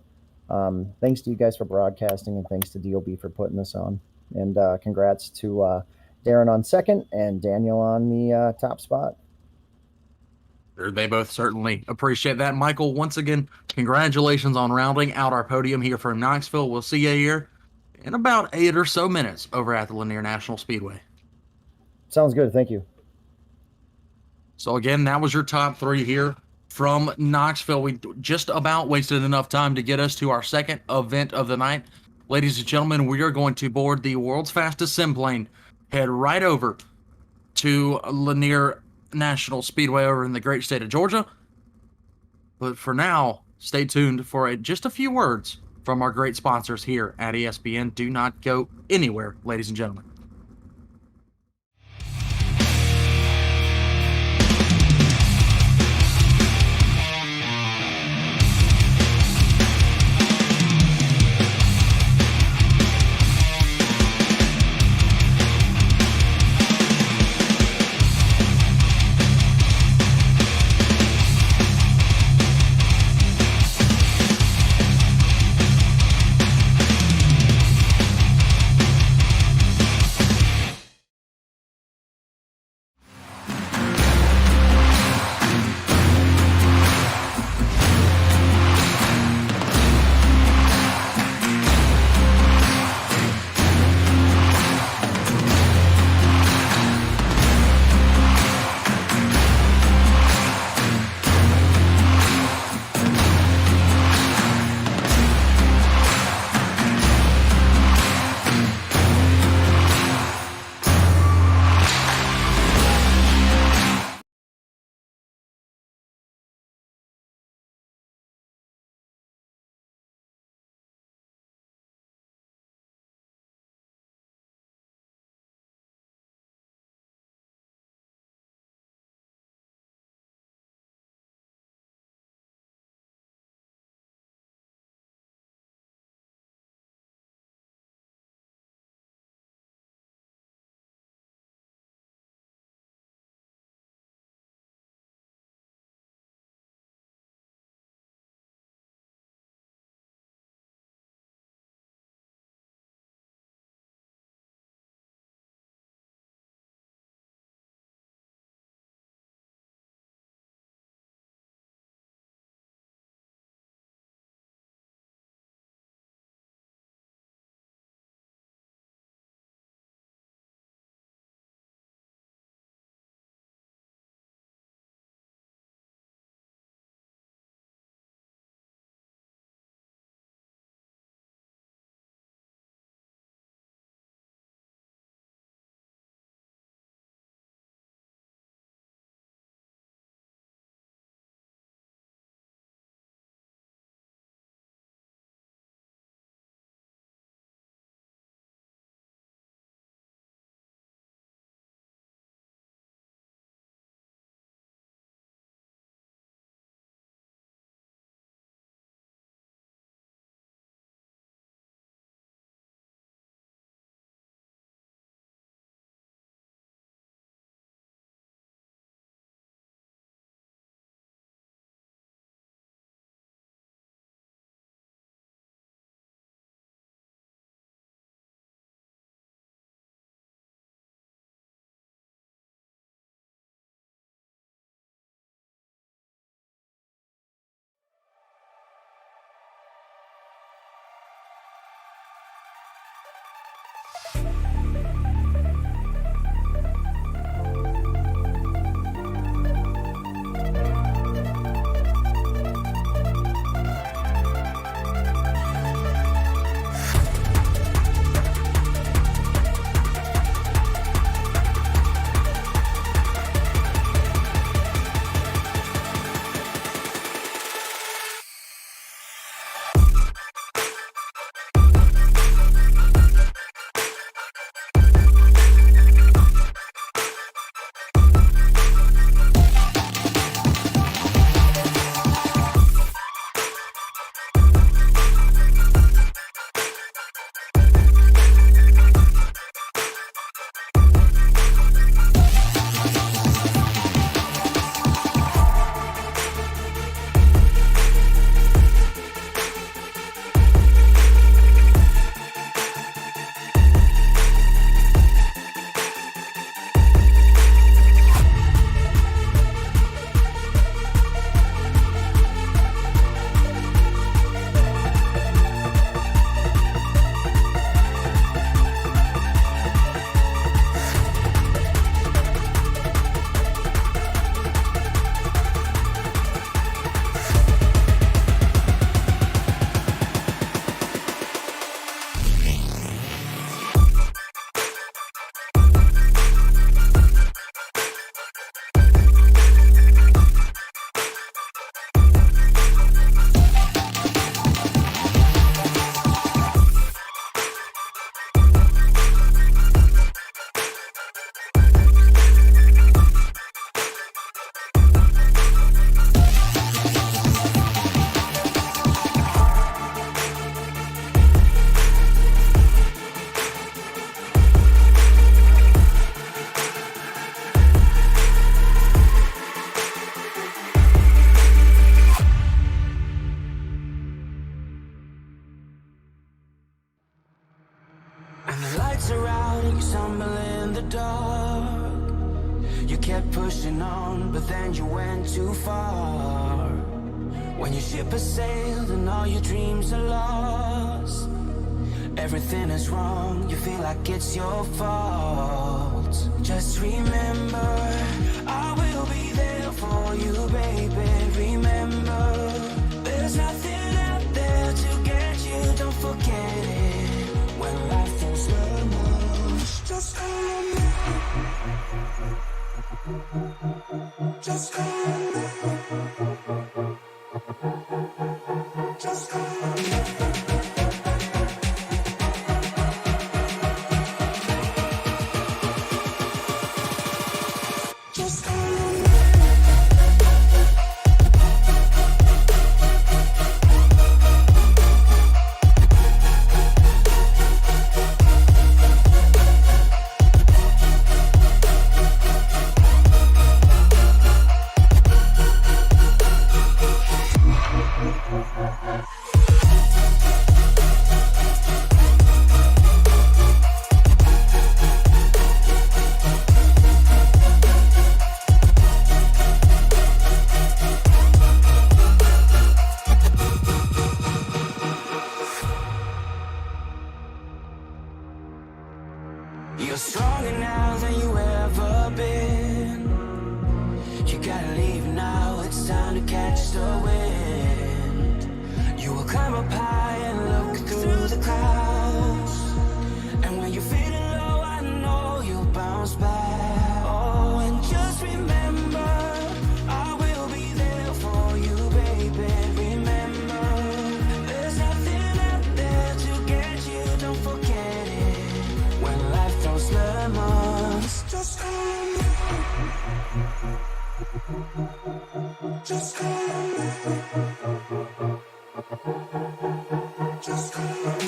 Thanks to you guys for broadcasting, and thanks to DOB for putting this on. And congrats to Darren on second and Daniel on the top spot. They both certainly appreciate that. Michael, once again, congratulations on rounding out our podium here from Knoxville. We'll see you here in about 8 or so minutes over at the Lanier National Speedway. Sounds good. Thank you. So again, that was your top three here from Knoxville. We just about wasted enough time to get us to our second event of the night. Ladies and gentlemen, we are going to board the world's fastest sim plane, head right over to Lanier National Speedway over in the great state of Georgia. But for now, stay tuned for just a few words from our great sponsors here at ESPN. Do not go anywhere, ladies and gentlemen. You kept pushing on, but then you went too far. When your ship has sailed and all your dreams are lost, everything is wrong, you feel like it's your fault. Just remember, I will be there for you, baby. Remember, there's nothing out there to get you, don't forget it. When life throws lemons, just remember. Just remember. Just remember. You're stronger now than you ever been. You gotta leave now, it's time to catch the wind. You will climb up high and look through the clouds. And when you're feeling low, I know you'll bounce back. Oh, and just remember, I will be there for you, baby. Remember, there's nothing out there to get you, don't forget it. When life throws lemons, just remember. Just remember. Just remember.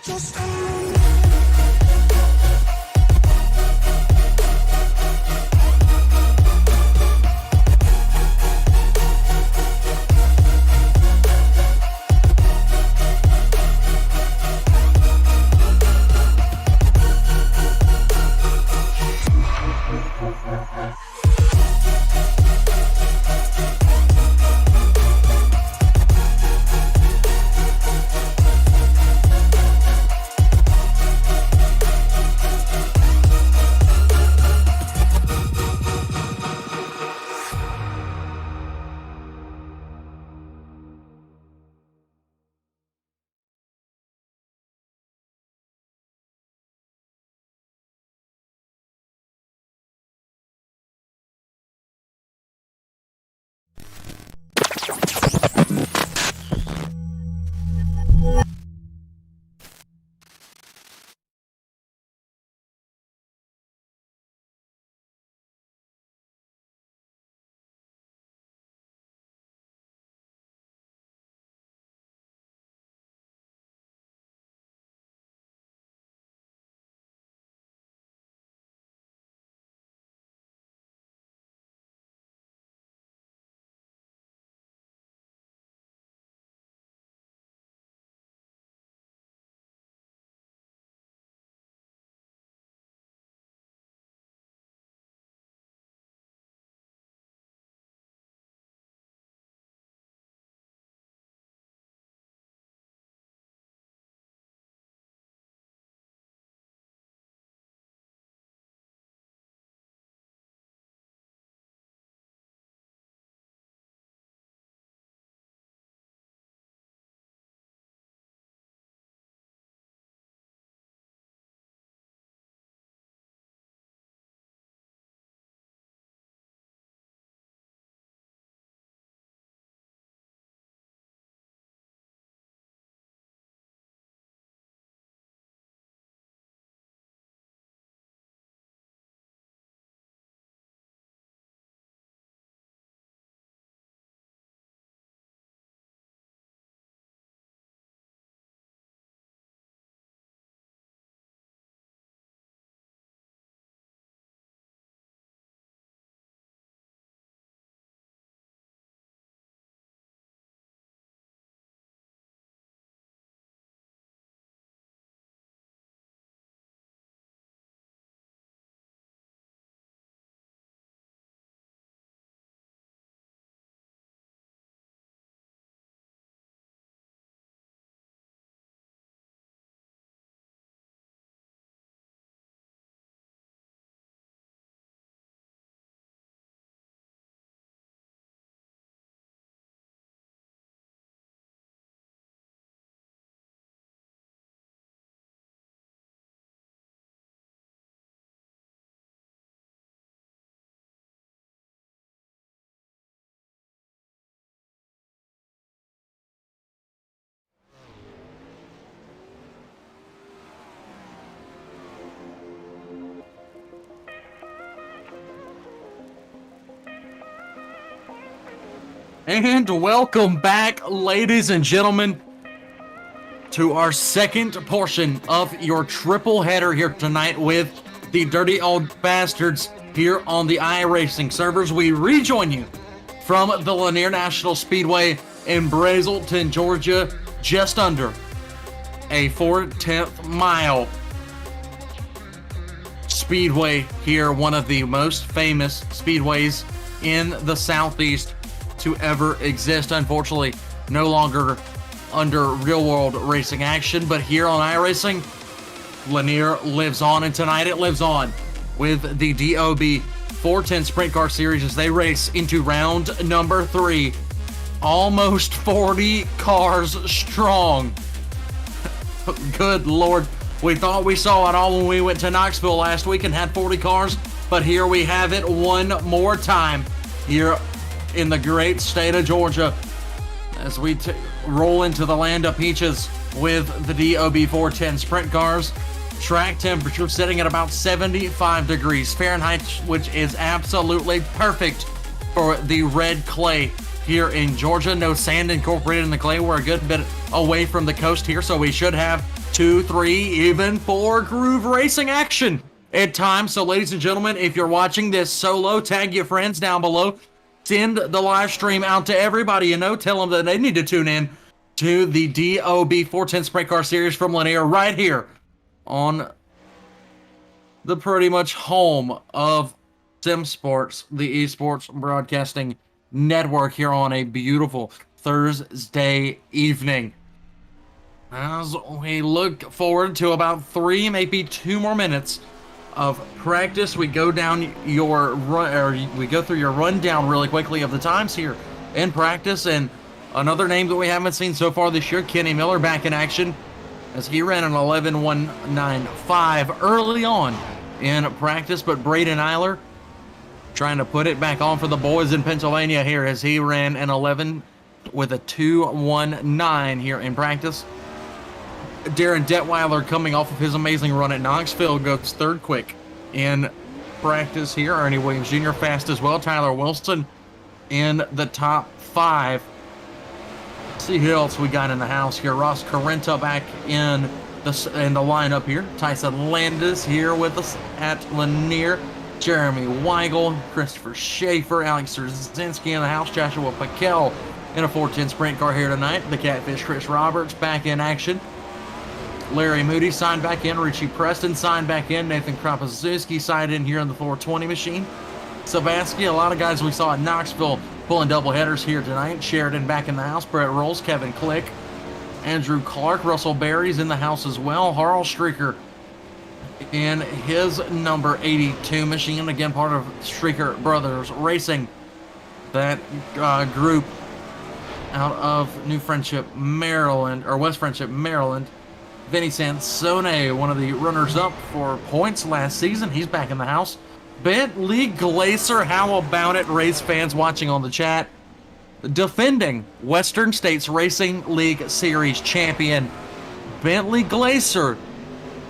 Just remember. And welcome back, ladies and gentlemen, to our second portion of your triple header here tonight with the Dirty Old Bastards here on the iRacing servers. We rejoin you from the Lanier National Speedway in Brazelton, Georgia, just under a 4/10 mile speedway here, one of the most famous speedways in the Southeast to ever exist. Unfortunately, no longer under real-world racing action, but here on iRacing, Lanier lives on, and tonight it lives on with the DOB 410 Sprint Car Series as they race into round number 3. Almost 40 cars strong. Good Lord. We thought we saw it all when we went to Knoxville last week and had 40 cars, but here we have it one more time here in the great state of Georgia as we roll into the land of peaches with the DOB 410 Sprint cars. Track temperature sitting at about 75 degrees Fahrenheit, which is absolutely perfect for the red clay here in Georgia. No sand incorporated in the clay. We're a good bit away from the coast here, so we should have 2, 3, even 4 groove racing action at times. So ladies and gentlemen, if you're watching this solo, tag your friends down below. Send the live stream out to everybody you know. Tell them that they need to tune in to the DOB 410 Sprint Car Series from Lanier right here on the pretty much home of Sim Sports, the esports broadcasting network, here on a beautiful Thursday evening. As we look forward to about 3, maybe 2 more minutes of practice, we go down your run, or we go through your rundown really quickly of the times here in practice. And another name that we haven't seen so far this year, Kenny Miller, back in action as he ran an 11.195 early on in practice, but Braden Eyler trying to put it back on for the boys in Pennsylvania here as he ran an 11 with a 2.19 here in practice. Darren Detweiler, coming off of his amazing run at Knoxville, goes third quick in practice here. Ernie Williams Jr. fast as well. Tyler Wilson in the top 5. Let's see who else we got in the house here. Ross Carrenta back in the lineup here. Tyson Landis here with us at Lanier. Jeremy Weigel, Christopher Schaefer, Alex Szerzynski in the house. Joshua Paquel in a 410 sprint car here tonight. The Catfish Chris Roberts back in action. Larry Moody signed back in. Richie Preston signed back in. Nathan Kropaszewski signed in here in the 420 machine. Sabaski, a lot of guys we saw at Knoxville pulling double headers here tonight. Sheridan back in the house. Brett Rolls, Kevin Click, Andrew Clark, Russell Berry's in the house as well. Harl Streaker in his number 82 machine. Again, part of Streaker Brothers Racing. That group out of New Friendship, Maryland, or West Friendship, Maryland. Vinny Sansone, one of the runners-up for points last season. He's back in the house. Bentley Glacier, how about it, race fans watching on the chat? Defending Western States Racing League Series champion, Bentley Glacier,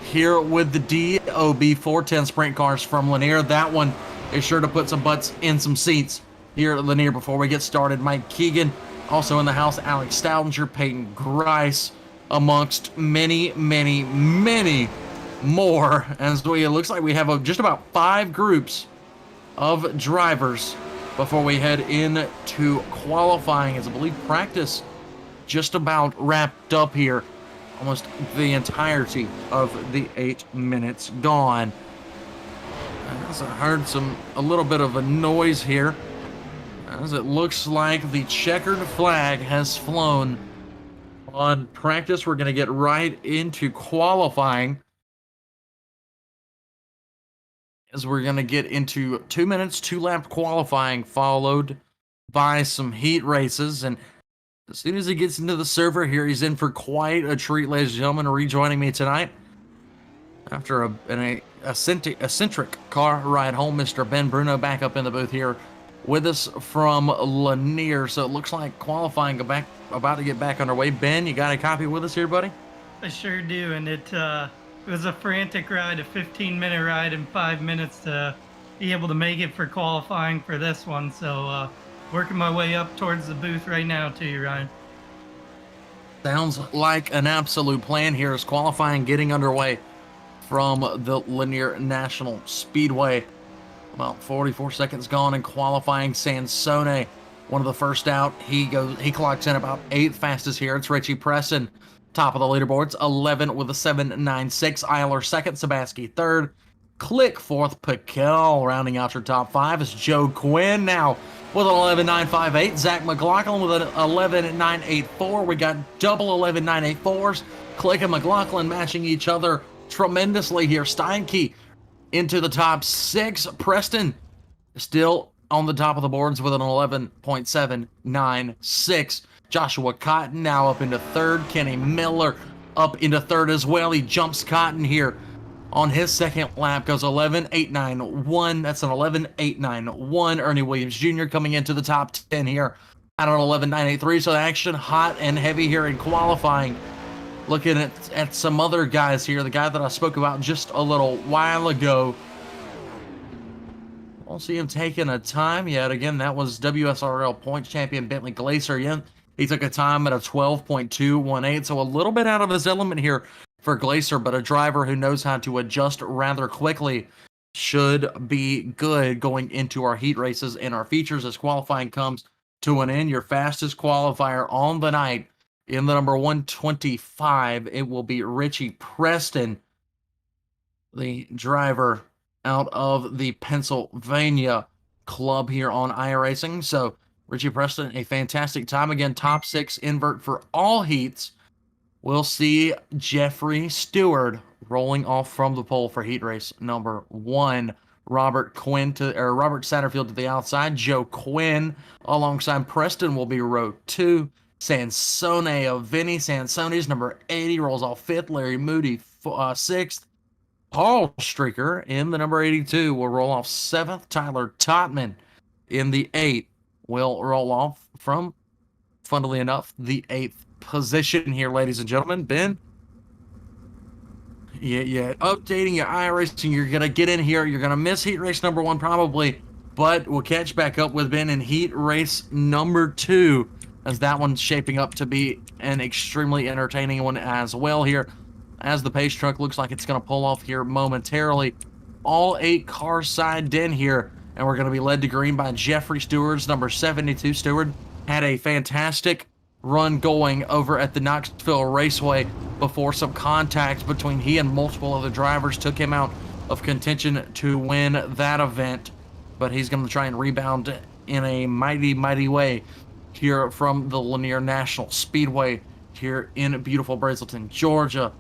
here with the DOB 410 Sprint cars from Lanier. That one is sure to put some butts in some seats here at Lanier before we get started. Mike Keegan, also in the house. Alex Stoudinger, Peyton Grice, amongst many, many, many more. As it looks like we have just about 5 groups of drivers before we head into qualifying, as I believe practice just about wrapped up here. Almost the entirety of the 8 minutes gone. As I heard a little bit of a noise here, as it looks like the checkered flag has flown on practice. We're going to get right into qualifying, as we're going to get into 2 minutes, 2-lap qualifying, followed by some heat races. And as soon as he gets into the server here, he's in for quite a treat, ladies and gentlemen. Rejoining me tonight after an eccentric car ride home, Mr. Ben Bruno back up in the booth here with us from Lanier. So it looks like qualifying about to get back underway. Ben, you got a copy with us here, buddy? I sure do, and it was a frantic ride, a 15-minute ride in 5 minutes to be able to make it for qualifying for this one. So working my way up towards the booth right now to you, Ryan. Sounds like an absolute plan here as qualifying getting underway from the Lanier National Speedway. About 44 seconds gone in qualifying. Sansone, one of the first out. He clocks in about 8th fastest here. It's Richie Preston, top of the leaderboards, 11 with a 7.96. Eyler second, Sabaski third. Click 4th, Piquel rounding out your top 5 is Joe Quinn now with an 11.958. Zach McLaughlin with an 11.984. We got double 11.984s. Click and McLaughlin matching each other tremendously here. Steinke into the top 6. Preston still on the top of the boards with an 11.796. Joshua Cotton now up into 3rd. Kenny Miller up into 3rd as well. He jumps Cotton here on his second lap, goes 11.891. That's an 11.891. Ernie Williams Jr. coming into the top 10 here at an 11.983. So the action hot and heavy here in qualifying. Looking at some other guys here. The guy that I spoke about just a little while ago. Won't see him taking a time yet. Again, that was WSRL points champion Bentley Glacier. Yeah, he took a time at a 12.218. So a little bit out of his element here for Glacier, but a driver who knows how to adjust rather quickly should be good going into our heat races and our features as qualifying comes to an end. Your fastest qualifier on the night in the number 125, it will be Richie Preston, the driver out of the Pennsylvania club here on iRacing. So Richie Preston, a fantastic time. Again, top 6 invert for all heats. We'll see Jeffrey Stewart rolling off from the pole for heat race number 1. Robert Satterfield to the outside. Joe Quinn alongside Preston will be row 2. Sansone of Vinny. Sansone's number 80 rolls off 5th. Larry Moody 6th. Paul Streaker in the number 82 will roll off 7th. Tyler Totman in the 8 will roll off from, funnily enough, the 8th position here, ladies and gentlemen. Ben, yeah, updating your iRacing. You're going to get in here. You're going to miss heat race number 1 probably, but we'll catch back up with Ben in heat race number 2 as that one's shaping up to be an extremely entertaining one as well here, as the pace truck looks like it's going to pull off here momentarily. All 8 cars signed in here, and we're going to be led to green by Jeffrey Stewart's number 72. Stewart had a fantastic run going over at the Knoxville Raceway before some contact between he and multiple other drivers took him out of contention to win that event. But he's going to try and rebound in a mighty way here from the Lanier National Speedway here in beautiful Brazelton, Georgia.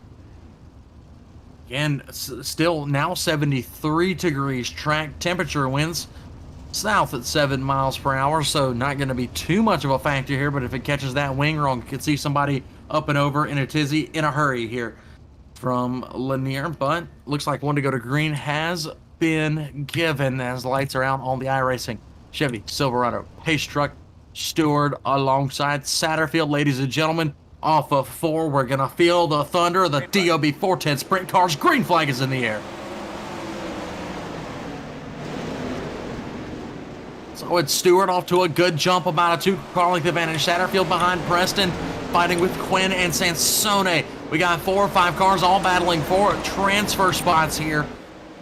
Again, still now 73 degrees. Track temperature winds south at 7 miles per hour, so not going to be too much of a factor here, but if it catches that wing wrong, you could see somebody up and over in a tizzy in a hurry here from Lanier. But looks like one to go to green has been given as lights are out on the iRacing Chevy Silverado pace truck. Stewart alongside Satterfield, ladies and gentlemen. Off of 4, we're going to feel the thunder of the DOB 410 sprint cars. Green flag is in the air. So it's Stewart off to a good jump, about a 2-car length advantage. Satterfield behind Preston, fighting with Quinn and Sansone. We got 4 or 5 cars all battling for transfer spots here.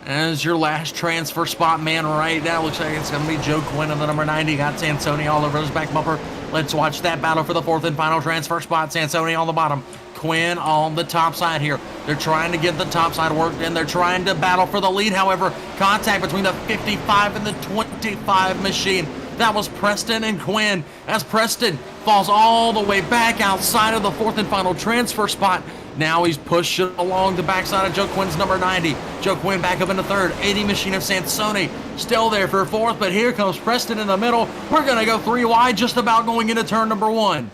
As your last transfer spot man right now, looks like it's going to be Joe Quinn in the number 90. Got Sansone all over his back bumper. Let's watch that battle for the 4th and final transfer spot. Sansone on the bottom, Quinn on the top side here. They're trying to get the top side worked in. They're trying to battle for the lead. However, contact between the 55 and the 25 machine. That was Preston and Quinn, as Preston falls all the way back outside of the 4th and final transfer spot. Now he's pushing along the backside of Joe Quinn's number 90. Joe Quinn back up into 3rd. 80 machine of Sansone still there for 4th, but here comes Preston in the middle. We're going to go 3 wide, just about going into turn number 1.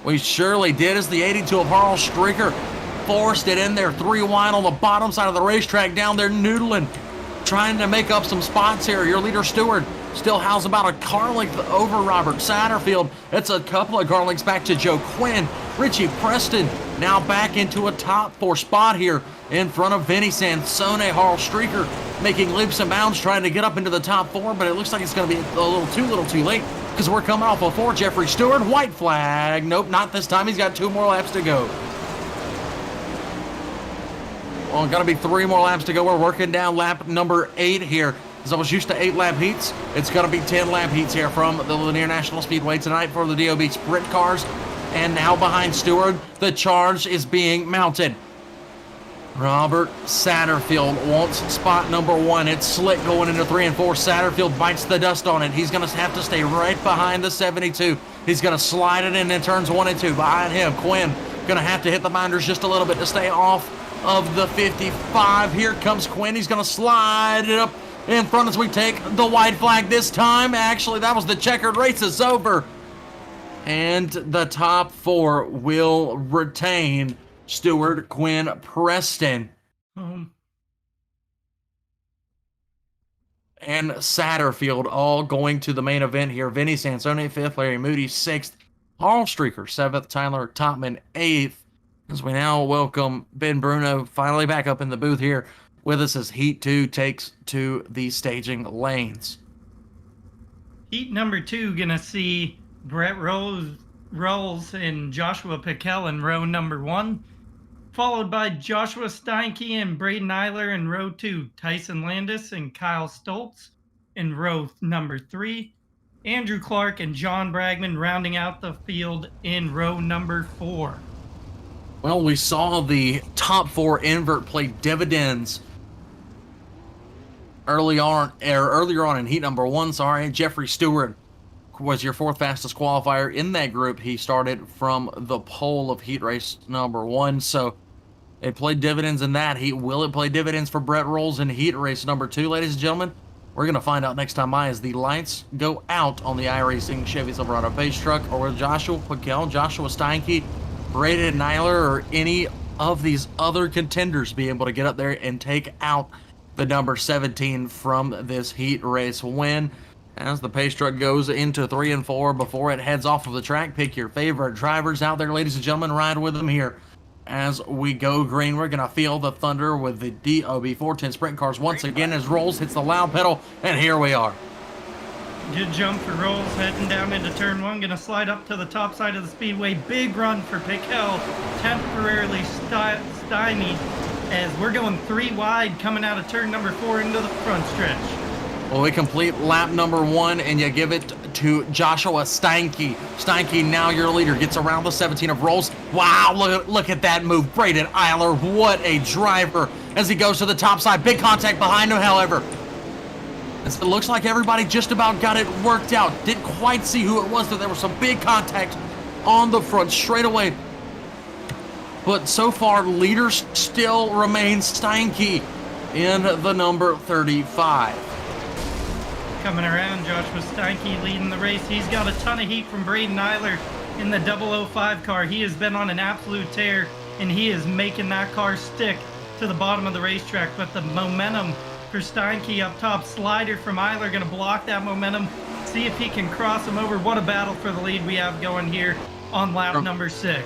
We surely did, as the 82 of Harl Streaker forced it in there 3 wide on the bottom side of the racetrack, down there noodling, trying to make up some spots here. Your leader Stewart still has about a car length over Robert Satterfield. It's a couple of car lengths back to Joe Quinn. Richie Preston now back into a top 4 spot here in front of Vinny Sansone. Harl Streaker making leaps and bounds trying to get up into the top 4, but it looks like it's going to be a little too late because we're coming off of 4. Jeffrey Stewart, white flag. Nope, not this time. He's got 2 more laps to go. Well, got to be 3 more laps to go. We're working down lap number 8 here. As I was used to 8 lap heats, it's going to be 10 lap heats here from the Lanier National Speedway tonight for the DOB sprint cars. And now behind Stewart, the charge is being mounted. Robert Satterfield wants spot number 1. It's slick going into 3 and 4. Satterfield bites the dust on it. He's going to have to stay right behind the 72. He's going to slide it in turns 1 and 2. Behind him, Quinn going to have to hit the binders just a little bit to stay off of the 55. Here comes Quinn. He's going to slide it up in front as we take the white flag this time. Actually, that was the checkered. Race is over. And the top 4 will retain Stewart, Quinn, Preston, and Satterfield all going to the main event here. Vinny Sansone 5th, Larry Moody 6th, Harl Streaker 7th, Tyler Topman 8th. As we now welcome Ben Bruno finally back up in the booth here with us as Heat 2 takes to the staging lanes. Heat number 2 gonna see Brett Rolls and Joshua Piquel in row number 1, followed by Joshua Steinke and Braden Eyler in row 2, Tyson Landis and Kyle Stoltz in row number 3, Andrew Clark and John Bragman rounding out the field in row number 4. Well, we saw the top 4 invert play dividends earlier on in heat number 1. Jeffrey Stewart was your 4th fastest qualifier in that group. He started from the pole of heat race number 1, so it played dividends in that heat. Will it play dividends for Brett Rolls in heat race number 2, ladies and gentlemen? We're going to find out next time by as the lights go out on the iRacing Chevy Silverado Pace Truck, or will Joshua Piquel, Joshua Steinke, Braden Eyler, or any of these other contenders be able to get up there and take out the number 17 from this heat race win? As the pace truck goes into 3 and 4 before it heads off of the track, pick your favorite drivers out there, ladies and gentlemen, ride with them here. As we go green, we're going to feel the thunder with the DOB 410 sprint cars once again as Rolls hits the loud pedal, and here we are. Good jump for Rolls, heading down into turn 1, gonna slide up to the top side of the speedway. Big run for Piquel, temporarily stymied as we're going 3 wide coming out of turn number 4 into the front stretch. Well, we complete lap number 1, and you give it to Joshua Steinke. Steinke, now your leader, gets around the 17 of Rolls. Wow, look at that move. Braden Eyler, what a driver as he goes to the top side. Big contact behind him, however. It looks like everybody just about got it worked out. Didn't quite see who it was, but there was some big contact on the front straightaway. But so far, leader still remains Steinke in the number 35. Coming around, Joshua Steinke leading the race. He's got a ton of heat from Braden Eyler in the 005 car. He has been on an absolute tear, and he is making that car stick to the bottom of the racetrack. But the momentum for Steinke up top, slider from Eyler going to block that momentum, see if he can cross him over. What a battle for the lead we have going here on lap number 6.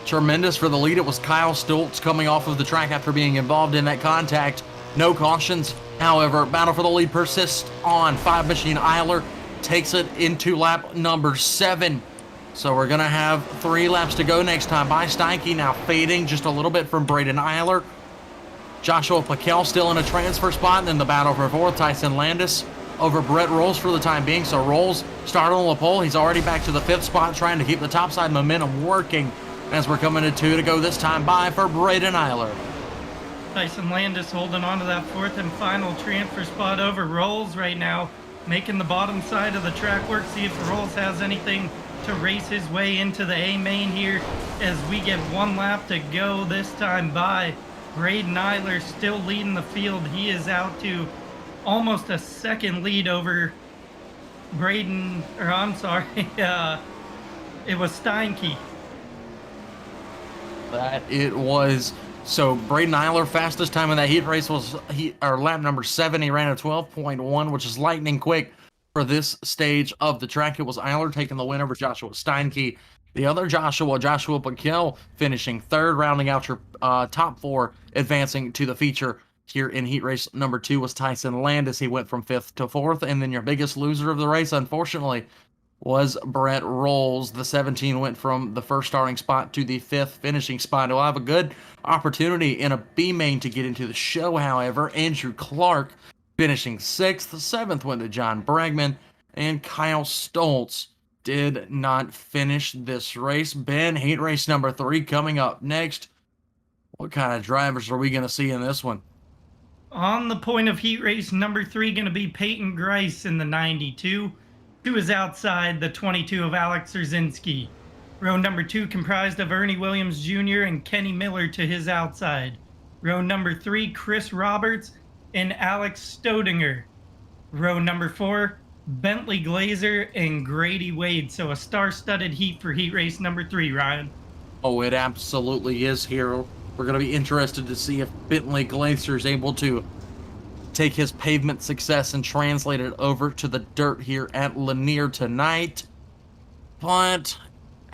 Tremendous for the lead. It was Kyle Stoltz coming off of the track after being involved in that contact. No cautions. However, battle for the lead persists on. 5 Machine Eyler takes it into lap number 7. So we're going to have 3 laps to go next time by. Steinke now fading just a little bit from Braden Eyler. Joshua Piquel still in a transfer spot, and then the battle for 4th, Tyson Landis over Brett Rolls for the time being. So Rolls started on the pole. He's already back to the 5th spot, trying to keep the topside momentum working as we're coming to 2 to go this time by for Braden Eyler. Tyson Landis holding on to that 4th and final transfer spot over Rolls right now, making the bottom side of the track work. See if Rolls has anything to race his way into the A main here as we get 1 lap to go this time by. Braden Eyler still leading the field. He is out to almost a second lead over Braden, or I'm sorry, it was Steinke. That it was. So Braden Eyler, fastest time in that heat race was lap number 7. He ran a 12.1, which is lightning quick for this stage of the track. It was Eyler taking the win over Joshua Steinke The other Joshua Paquel, finishing third, rounding out your top four, advancing to the feature here in heat race number 2 was Tyson Landis. He went from 5th to 4th, and then your biggest loser of the race, unfortunately, was Brett Rolls. The 17 went from the first starting spot to the 5th finishing spot. He'll have a good opportunity in a B main to get into the show, however. Andrew Clark finishing 6th. The 7th went to John Bregman, and Kyle Stoltz did not finish this race. Ben, heat race number 3 coming up next. What kind of drivers are we going to see in this one? On the point of heat race number 3, going to be Peyton Grice in the 92, to his outside, the 22 of Alex Rzinski. Row number 2 comprised of Ernie Williams Jr. and Kenny Miller to his outside. Row number 3, Chris Roberts and Alex Stodinger. Row number 4, Bentley Glazer and Grady Wade. So a star-studded heat for heat race number 3, Ryan. Oh, it absolutely is here. We're going to be interested to see if Bentley Glazer is able to take his pavement success and translate it over to the dirt here at Lanier tonight. But,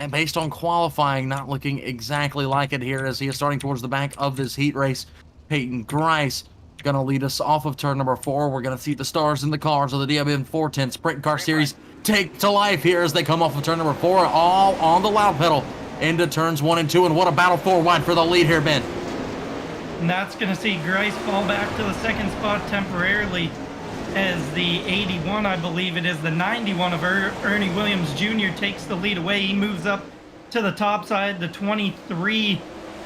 and based on qualifying, not looking exactly like it here as he is starting towards the back of this heat race. Peyton Grice going to lead us off of turn number 4. We're going to see the stars in the cars of the DMN 410 Sprint Car Series take to life here as they come off of turn number 4, all on the loud pedal into turns 1 and 2. And what a battle 4 wide for the lead here, Ben. And that's going to see Grice fall back to the second spot temporarily as the 81, I believe it is, the 91 of Ernie Williams Jr. takes the lead away. He moves up to the top side. The 23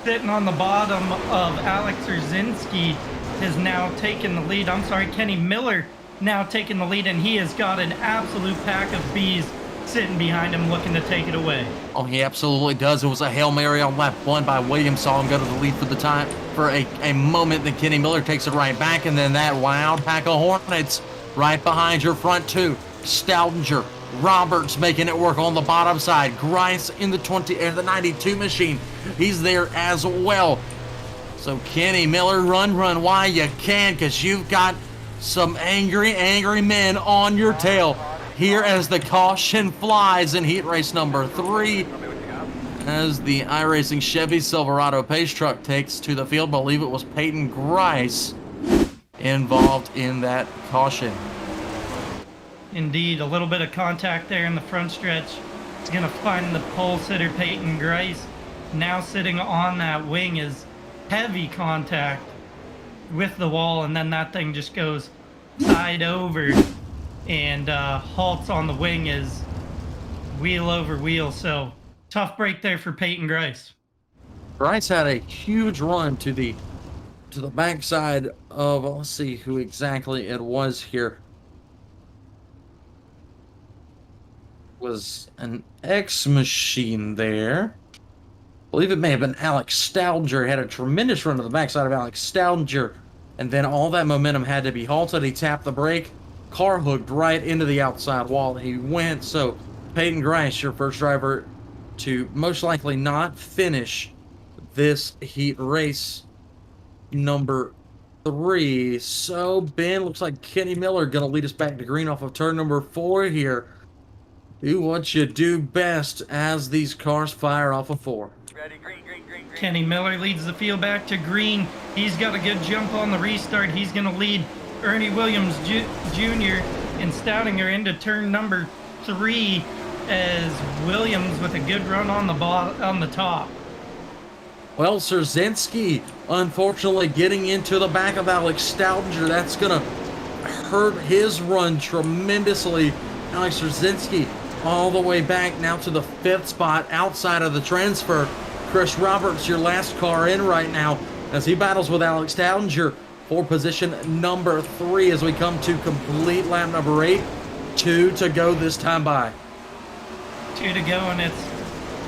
sitting on the bottom of Alex Rzinski has now taken the lead. I'm sorry, Kenny Miller now taking the lead, and he has got an absolute pack of bees sitting behind him looking to take it away. Oh, he absolutely does. It was a Hail Mary on lap 1 by Williams. Saw him go to the lead for the time for a moment. Then Kenny Miller takes it right back, and then that wild pack of Hornets right behind your front 2. Stoudinger, Roberts making it work on the bottom side. Grice in the 92 machine. He's there as well. So Kenny Miller, run while you can, because you've got some angry men on your tail here as the caution flies in heat race number 3 as the iRacing Chevy Silverado pace truck takes to the field. I believe it was Peyton Grice involved in that caution. Indeed, a little bit of contact there in the front stretch. It's going to find the pole sitter Peyton Grice. Now sitting on that wing is heavy contact with the wall, and then that thing just goes side over and halts on the wing is wheel over wheel. So tough break there for Peyton Grice. Grice had a huge run to the backside of, let's see who exactly it was here. Was an X machine there. I believe it may have been Alex Stoudinger. Had a tremendous run to the backside of Alex Stoudinger, and then all that momentum had to be halted. He tapped the brake. Car hooked right into the outside wall. He went. So Peyton Grice, your first driver to most likely not finish this heat race number 3. So Ben, looks like Kenny Miller gonna lead us back to green off of turn number 4 here. Do what you do best as these cars fire off of 4. Ready, green. Kenny Miller leads the field back to green. He's got a good jump on the restart. He's going to lead Ernie Williams Jr. and Stoudinger into turn number 3 as Williams with a good run on the top. Well, Rzinski, unfortunately, getting into the back of Alex Stoudinger. That's going to hurt his run tremendously. Alex Rzinski all the way back now to the 5th spot outside of the transfer. Chris Roberts, your last car in right now, as he battles with Alex Stoudinger for position number 3 as we come to complete lap number 8. 2 to go this time by. 2 to go, and it's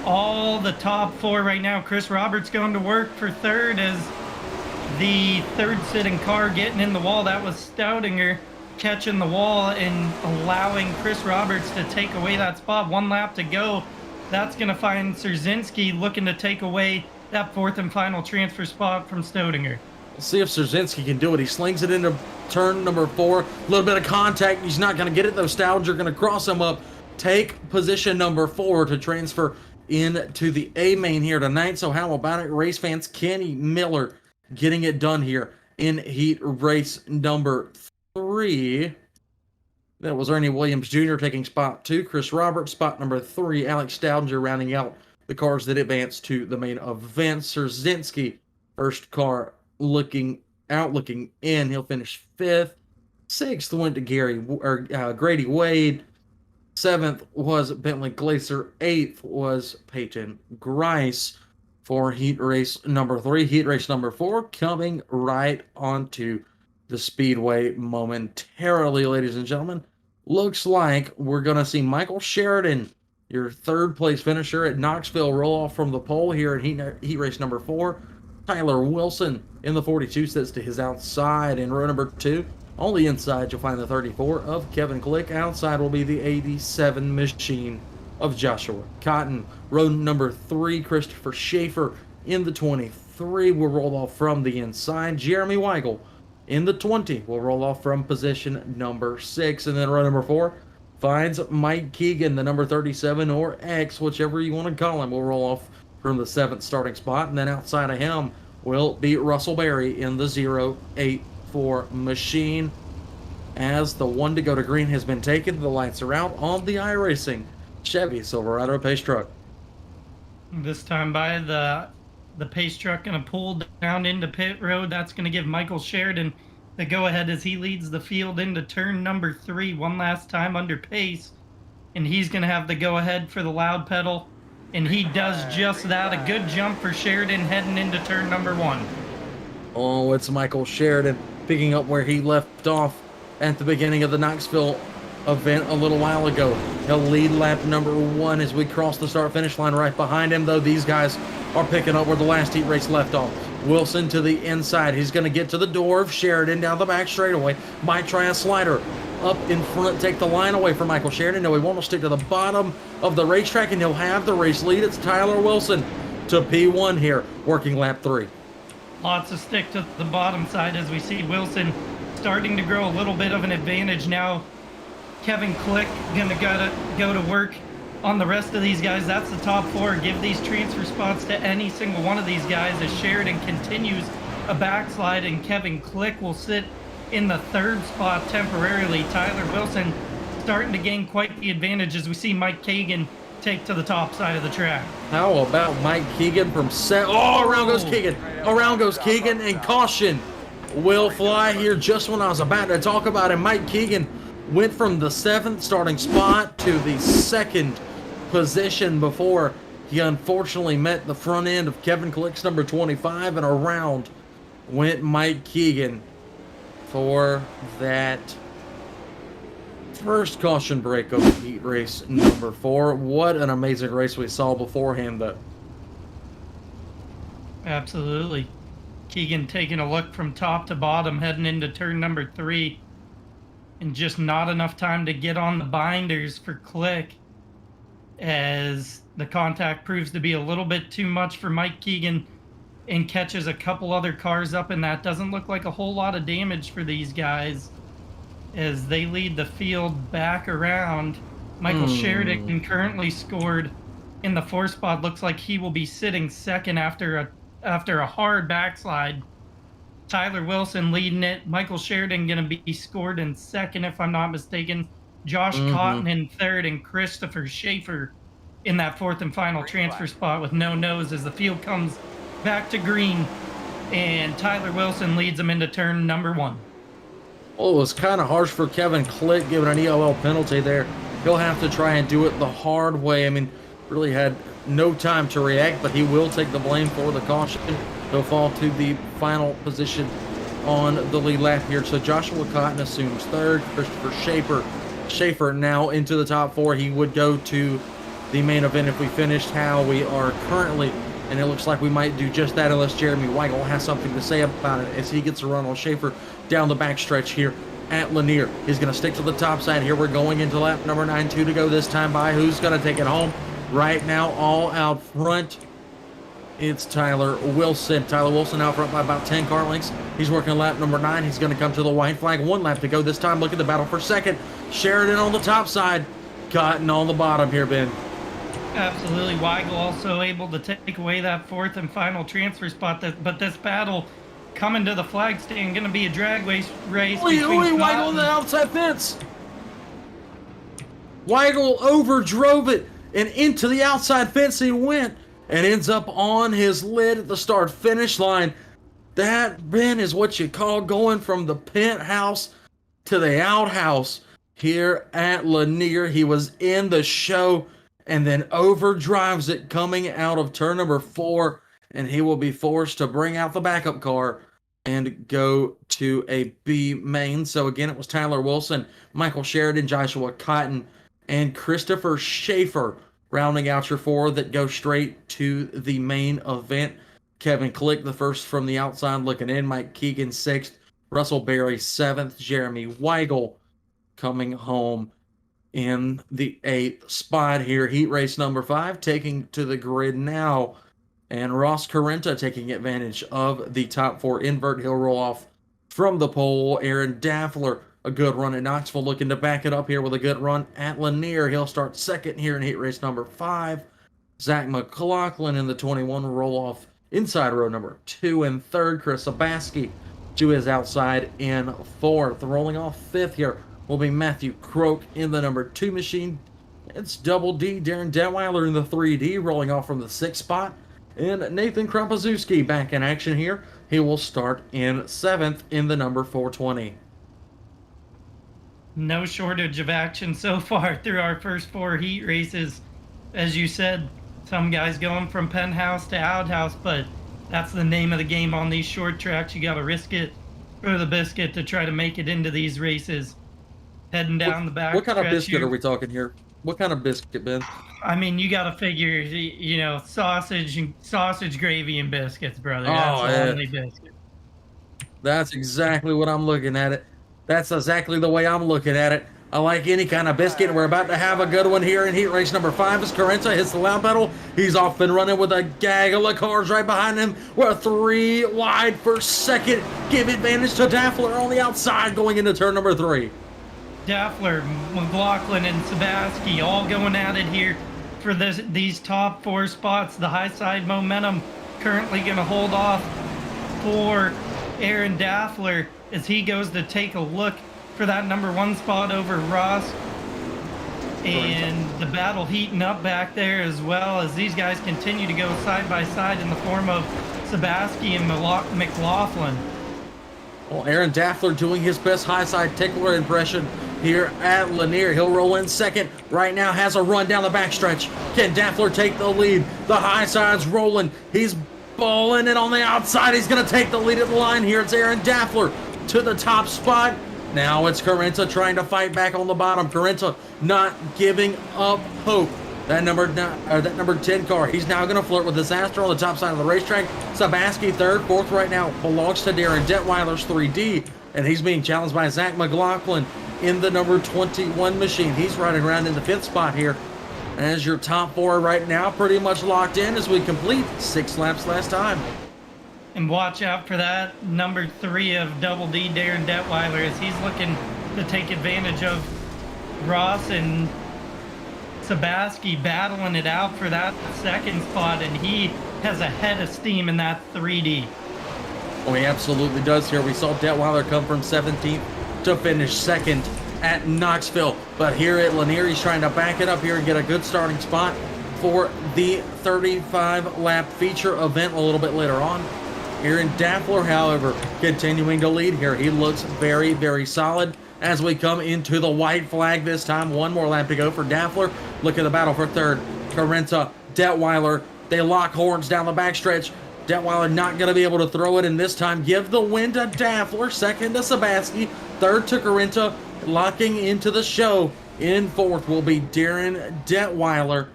all the top 4 right now. Chris Roberts going to work for 3rd as the 3rd sitting car getting in the wall. That was Stoudinger catching the wall and allowing Chris Roberts to take away that spot. 1 lap to go. That's going to find Rzinski looking to take away that 4th and final transfer spot from Stoudinger. We'll see if Rzinski can do it. He slings it into turn number 4. A little bit of contact. He's not going to get it, though. Stoudinger going to cross him up, take position number 4 to transfer into the A main here tonight. So how about it, race fans? Kenny Miller getting it done here in heat race number 3. That was Ernie Williams Jr. taking spot 2. Chris Roberts, spot number 3. Alex Staudinger rounding out the cars that advanced to the main event. Szerszynski, first car looking in. He'll finish 5th. 6th went to Grady Wade. 7th was Bentley Glacier. 8th was Peyton Grice for heat race number 3. Heat race number 4 coming right onto the Speedway momentarily, ladies and gentlemen. Looks like we're going to see Michael Sheridan, your 3rd place finisher at Knoxville, roll off from the pole here at heat race number 4. Tyler Wilson in the 42 sits to his outside in row number 2. On the inside, you'll find the 34 of Kevin Click. Outside will be the 87 machine of Joshua Cotton. Row number 3, Christopher Schaefer in the 23 will roll off from the inside. Jeremy Weigel in the 20 will roll off from position number 6. And then row number 4 finds Mike Keegan, the number 37 or X, whichever you want to call him, will roll off from the 7th starting spot. And then outside of him will be Russell Berry in the 084 machine. As the 1 to go to green has been taken, the lights are out on the iRacing Chevy Silverado pace truck. This time by the pace truck going to pull down into pit road. That's going to give Michael Sheridan the go-ahead as he leads the field into turn number 3 one last time under pace. And he's going to have the go-ahead for the loud pedal. And he does just that. A good jump for Sheridan heading into turn number 1. Oh, it's Michael Sheridan picking up where he left off at the beginning of the Knoxville event a little while ago. He'll lead lap number 1 as we cross the start-finish line. Right behind him, though, these guys are picking up where the last heat race left off. Wilson to the inside. He's going to get to the door of Sheridan down the back straightaway. Might try a slider up in front, take the line away from Michael Sheridan. No, he won't stick to the bottom of the racetrack, and he'll have the race lead. It's Tyler Wilson to P1 here, working lap 3. Lots of stick to the bottom side as we see Wilson starting to grow a little bit of an advantage now. Kevin Click gonna go to work on the rest of these guys. That's the top 4. Give these transfer spots to any single one of these guys as Sheridan continues a backslide, and Kevin Click will sit in the 3rd spot temporarily. Tyler Wilson starting to gain quite the advantage as we see Mike Keegan take to the top side of the track. How about Mike Keegan from around goes Keegan. Around goes Keegan, and caution will fly here just when I was about to talk about him. Mike Keegan went from the 7th starting spot to the 2nd position before he unfortunately met the front end of Kevin Click's number 25, and around went Mike Keegan for that first caution break of heat race number 4. What an amazing race we saw beforehand, though. Absolutely. Keegan taking a look from top to bottom heading into turn number 3, and just not enough time to get on the binders for Click as the contact proves to be a little bit too much for Mike Keegan and catches a couple other cars up, and that doesn't look like a whole lot of damage for these guys as they lead the field back around. Michael Sheridan currently scored in the 4th spot. Looks like he will be sitting 2nd after a hard backslide. Tyler Wilson leading it. Michael Sheridan going to be scored in 2nd, if I'm not mistaken. Josh Cotton in 3rd, and Christopher Schaefer in that 4th and final transfer spot with no nose as the field comes back to green, and Tyler Wilson leads them into turn number 1. Well, it was kind of harsh for Kevin Click, giving an EOL penalty there. He'll have to try and do it the hard way. I mean, really had no time to react, but he will take the blame for the caution. He'll fall to the final position on the lead lap here. So Joshua Cotton assumes 3rd. Christopher Schaefer now into the top 4. He would go to the main event if we finished how we are currently, and it looks like we might do just that unless Jeremy Weigel has something to say about it as he gets a run on Schaefer down the backstretch here at Lanier. He's going to stick to the top side here. We're going into lap number 9, 2 to go this time by. Who's going to take it home? Right now, all out front, it's Tyler Wilson. Tyler Wilson out front by about 10 car lengths. He's working lap number 9. He's going to come to the white flag. 1 lap to go this time. Look at the battle for 2nd. Sheridan on the top side. Cotton on the bottom here, Ben. Absolutely. Weigel also able to take away that fourth and final transfer spot. But this battle coming to the flag stand, going to be a drag race between Weigel Scott on the outside fence. Weigel overdrove it and into the outside fence he went and ends up on his lid at the start finish line. That, Ben, is what you call going from the penthouse to the outhouse here at Lanier. He was in the show and then overdrives it coming out of turn number 4, and he will be forced to bring out the backup car and go to a B main. So again, it was Tyler Wilson, Michael Sheridan, Joshua Cotton, and Christopher Schaefer rounding out your 4 that go straight to the main event. Kevin Click, the first from the outside looking in. Mike Keegan, 6th. Russell Berry, 7th. Jeremy Weigel coming home in the 8th spot here. Heat race number 5 taking to the grid now. And Ross Carenta taking advantage of the top 4 invert. He'll roll off from the pole. Aaron Daffler, a good run at Knoxville, looking to back it up here with a good run at Lanier. He'll start 2nd here in heat race number 5. Zach McLaughlin in the 21 roll off inside row number 2 and 3rd. Chris Sabaski to his outside in 4th. Rolling off 5th here will be Matthew Croak in the number 2 machine. It's Double D, Darren Detweiler in the 3D, rolling off from the 6th spot. And Nathan Kropozewski back in action here. He will start in 7th in the number 420. No shortage of action so far through our first 4 heat races. As you said, some guys going from penthouse to outhouse, but that's the name of the game on these short tracks. You got to risk it for the biscuit to try to make it into these races. Heading down the back. What kind of biscuit are we talking here? What kind of biscuit, Ben? I mean, you got to figure, sausage, gravy, and biscuits, brother. That's the only biscuit. That's exactly what I'm looking at it. That's exactly the way I'm looking at it. I like any kind of biscuit. We're about to have a good one here in heat race number 5 as Carenta hits the loud pedal. He's off and running with a gaggle of cars right behind him. We're 3 wide for 2nd. Give advantage to Daffler on the outside going into turn number 3. Daffler, McLaughlin, and Sabaski all going at it here for these top 4 spots. The high side momentum currently going to hold off for Aaron Daffler as he goes to take a look for that number 1 spot over Ross. And the battle heating up back there as well as these guys continue to go side by side in the form of Sabaski and McLaughlin. Well, Aaron Daffler doing his best high side tickler impression here at Lanier. He'll roll in 2nd. Right now has a run down the backstretch. Can Daffler take the lead? The high side's rolling. He's balling it on the outside. He's going to take the lead at the line here. It's Aaron Daffler to the top spot. Now it's Carenta trying to fight back on the bottom. Carenta not giving up hope. That number 10 car, he's now going to flirt with disaster on the top side of the racetrack. Sabaski 3rd, 4th right now belongs to Darren Detweiler's 3D, and he's being challenged by Zach McLaughlin in the number 21 machine. He's riding around in the 5th spot here. As your top 4 right now pretty much locked in as we complete 6 laps last time. And watch out for that number 3 of Double D, Darren Detweiler, as he's looking to take advantage of Ross and Sabaski battling it out for that 2nd spot, and he has a head of steam in that 3D. Oh, he absolutely does here. We saw Detweiler come from 17th to finish 2nd at Knoxville. But here at Lanier, he's trying to back it up here and get a good starting spot for the 35-lap feature event a little bit later on. Aaron Daffler, however, continuing to lead here. He looks very, very solid as we come into the white flag this time. 1 more lap to go for Daffler. Look at the battle for 3rd. Carenta, Detweiler. They lock horns down the backstretch. Detweiler not going to be able to throw it, and this time give the win to Daffler. 2nd to Sabaski. 3rd to Carenta. Locking into the show in 4th will be Darren Detweiler.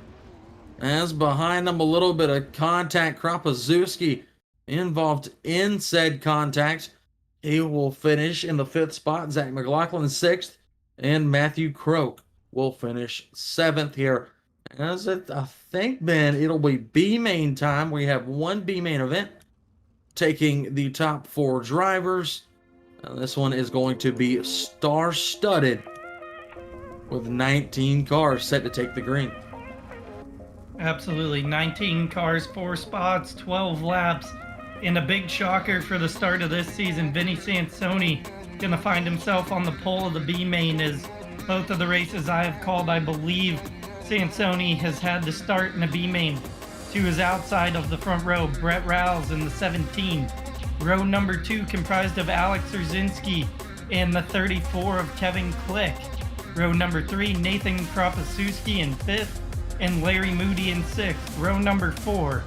As behind them, a little bit of contact. Kropozewski involved in said contact. He will finish in the 5th spot. Zach McLaughlin 6th, and Matthew Croak will finish 7th here. As it, I think, Ben, it'll be B main time. We have 1 B main event taking the top 4 drivers. This one is going to be star-studded with 19 cars set to take the green. Absolutely. 19 cars, 4 spots, 12 laps. And a big shocker for the start of this season, Vinny Sansoni gonna find himself on the pole of the B main, as both of the races I have called, I believe Sansoni has had to start in the B main. To his outside of the front row, Brett Rouse in the 17. Row number 2 comprised of Alex Rzinski and the 34 of Kevin Click. Row number 3, Nathan Kropaszewski in 5th and Larry Moody in 6th. Row number 4,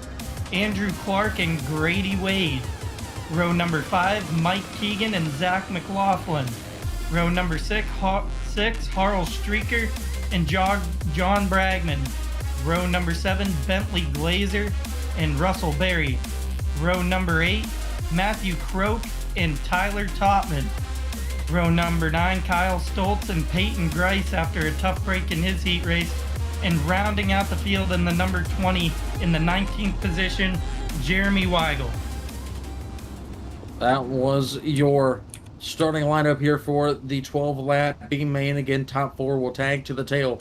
Andrew Clark and Grady Wade. Row number 5, Mike Keegan and Zach McLaughlin. Row number 6, Harl Streaker and John Bragman. Row number 7, Bentley Glazer and Russell Berry. Row number 8, Matthew Croak and Tyler Topman. Row number 9, Kyle Stoltz and Peyton Grice after a tough break in his heat race. And rounding out the field in the number 20 in the 19th position, Jeremy Weigel. That was your starting lineup here for the 12-lap B main. Again, top 4 will tag to the tail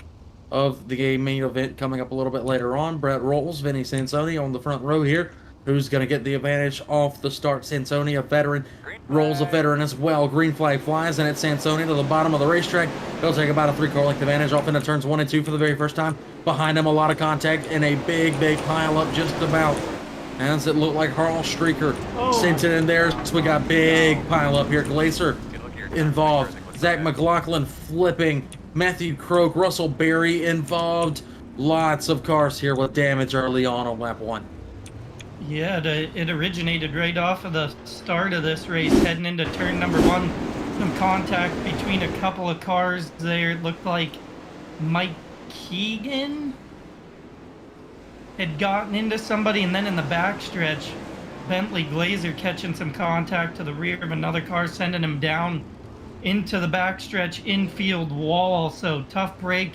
of the main event coming up a little bit later on. Brett Rolls, Vinny Sansoni on the front row here. Who's going to get the advantage off the start? Sansoni, a veteran. Rolls, a veteran as well. Green flag flies, and it's Sansoni to the bottom of the racetrack. He'll take about a 3-car length advantage off into turns 1 and 2 for the very first time. Behind him, a lot of contact and a big pile up just about. As it looked like Harl Streaker sent it in there. So we got big pile up here. Glazer involved. Zach McLaughlin flipping. Matthew Croak, Russell Berry involved. Lots of cars here with damage early on lap 1. Yeah, it originated right off of the start of this race, heading into turn number 1. Some contact between a couple of cars there. It looked like Mike Keegan had gotten into somebody, and then in the backstretch, Bentley Glazer catching some contact to the rear of another car, sending him down into the backstretch infield wall. So tough break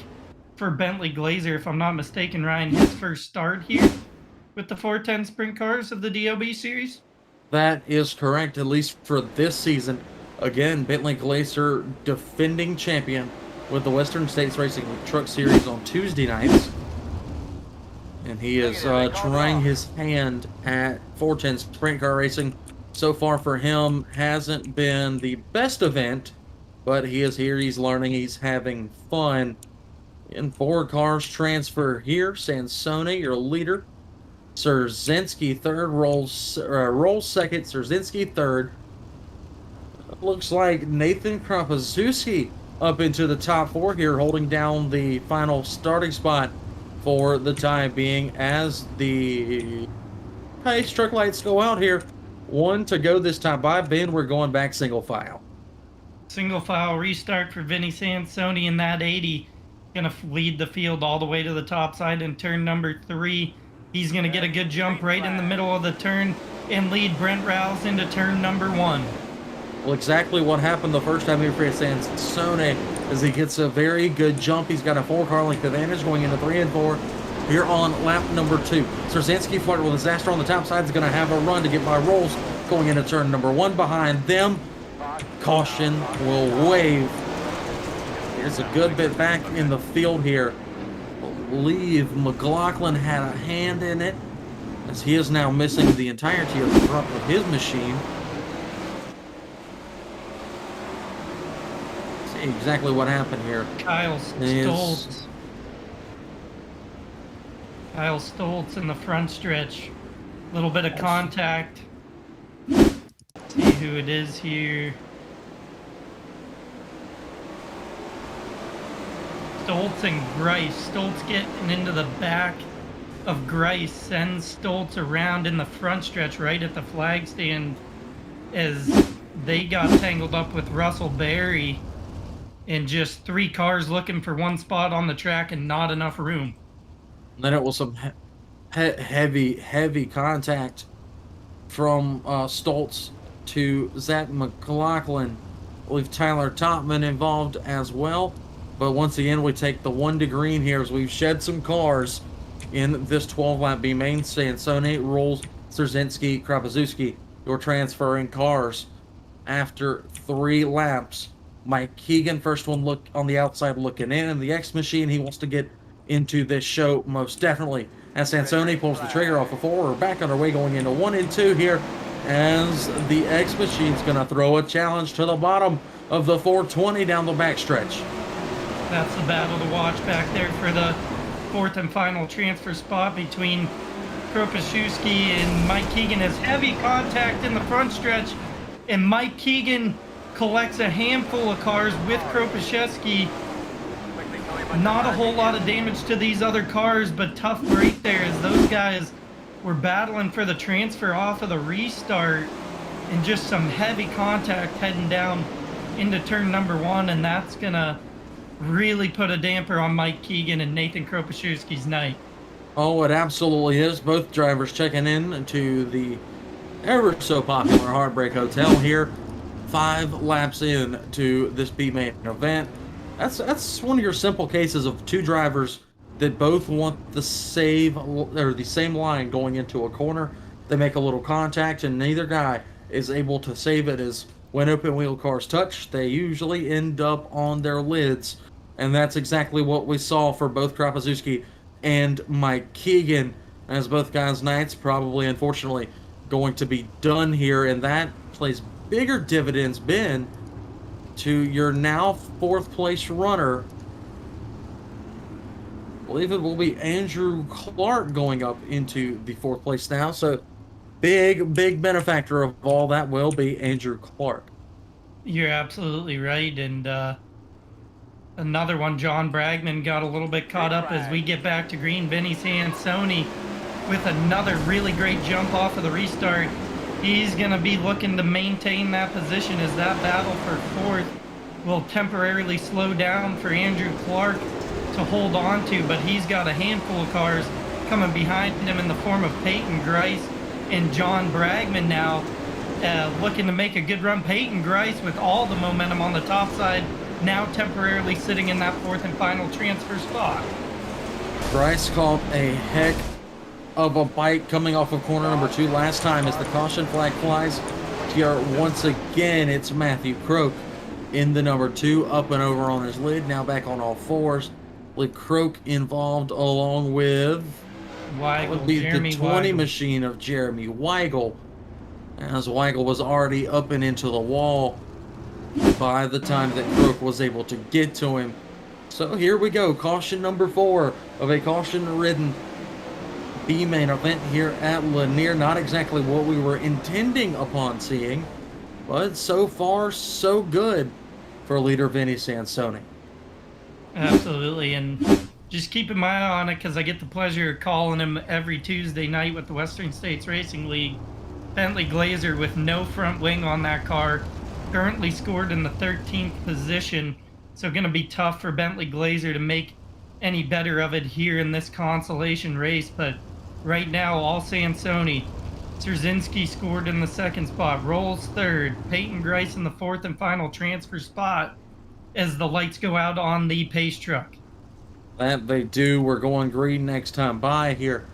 for Bentley Glazer, if I'm not mistaken, Ryan, his first start here with the 410 sprint cars of the DOB series. That is correct, at least for this season. Again, Bentley Glazer, defending champion with the Western States Racing Truck Series on Tuesday nights. And he is trying his hand at 410 sprint car racing. So far for him, hasn't been the best event, but he is here, he's learning, he's having fun. In 4 cars transfer here. Sansoni, your leader. Szerzynski third, rolls second. Szerzynski third. Looks like Nathan Kropaszewski up into the top 4 here, holding down the final starting spot for the time being as the pace truck lights go out here. 1 to go this time by. Ben, we're going back single file. Single file restart for Vinny Sansoni in that 80. Gonna lead the field all the way to the top side in turn number 3. He's gonna get a good jump right in the middle of the turn and lead Brent Rouse into turn number 1. Well, exactly what happened the first time here for Sansoni as he gets a very good jump. He's got a 4-car length advantage going into 3 and 4 here on lap number 2. Szerzynski flirted with disaster on the top side, is going to have a run to get by Rolls going into turn number 1. Behind them, caution will wave. There's a good bit back in the field here. I believe McLaughlin had a hand in it, as he is now missing the entirety of the front of his machine. See exactly what happened here. Kyle Stoltz. Kyle Stoltz in the front stretch. A little bit of contact. See who it is here. Stoltz and Grice. Stoltz getting into the back of Grice sends Stoltz around in the front stretch right at the flag stand as they got tangled up with Russell Berry and just 3 cars looking for 1 spot on the track and not enough room. And then it was some heavy contact from Stoltz to Zach McLaughlin. I believe Tyler Topman involved as well. But once again, we take the 1 to green here as we've shed some cars in this 12-lap B main. Sansoni, Rolls, Szerzynski, Kropaszewski, your transferring cars after 3 laps. Mike Keegan, first one look on the outside looking in. And the X Machine, he wants to get into this show most definitely. as Sansoni pulls the trigger off of 4. We're back underway going into 1 and 2 here as the X Machine's going to throw a challenge to the bottom of the 420 down the backstretch. That's the battle to watch back there for the fourth and final transfer spot between Kropaszewski and Mike Keegan. Has heavy contact in the front stretch, and Mike Keegan collects a handful of cars with Kropaszewski. Not a whole lot of damage to these other cars, but tough break there as those guys were battling for the transfer off of the restart, and just some heavy contact heading down into turn number 1, and that's gonna really put a damper on Mike Keegan and Nathan Kropaszewski's night. Oh, it absolutely is. Both drivers checking in to the ever so popular Heartbreak Hotel here, 5 laps in to this B main event. That's one of your simple cases of 2 drivers that both want the same line going into a corner. They make a little contact, and neither guy is able to save it, as when open wheel cars touch, they usually end up on their lids. And that's exactly what we saw for both Kropaszewski and Mike Keegan, as both guys' nights probably, unfortunately, going to be done here. And that plays bigger dividends, Ben, to your now 4th place runner. I believe it will be Andrew Clark going up into the 4th place now. So big benefactor of all that will be Andrew Clark. You're absolutely right. And another one, John Bragman, got a little bit caught up as we get back to green. Vinny Sansoni with another really great jump off of the restart. He's going to be looking to maintain that position as that battle for 4th will temporarily slow down for Andrew Clark to hold on to, but he's got a handful of cars coming behind him in the form of Peyton Grice and John Bragman now looking to make a good run. Peyton Grice with all the momentum on the top side, now temporarily sitting in that 4th and final transfer spot. Grice called a heck of a bite coming off of corner number 2 last time as the caution flag flies here once again. It's Matthew Croak in the number 2, up and over on his lid, now back on all 4s. With Croak involved along with Weigel, would be Jeremy the 20 Weigel. machine of Jeremy Weigel, as Weigel was already up and into the wall by the time that Croak was able to get to him. So here we go, caution number 4 of a caution-ridden B main event here at Lanier. Not exactly what we were intending upon seeing, but so far so good for leader Vinny Sansoni. Absolutely, and just keep my eye on it because I get the pleasure of calling him every Tuesday night with the Western States Racing League. Bentley Glazer with no front wing on that car, currently scored in the 13th position, so going to be tough for Bentley Glazer to make any better of it here in this consolation race. But right now, all Sansoni. Trzynski scored in the 2nd spot, Rolls 3rd, Peyton Grice in the 4th and final transfer spot as the lights go out on the pace truck. That they do. We're going green next time by here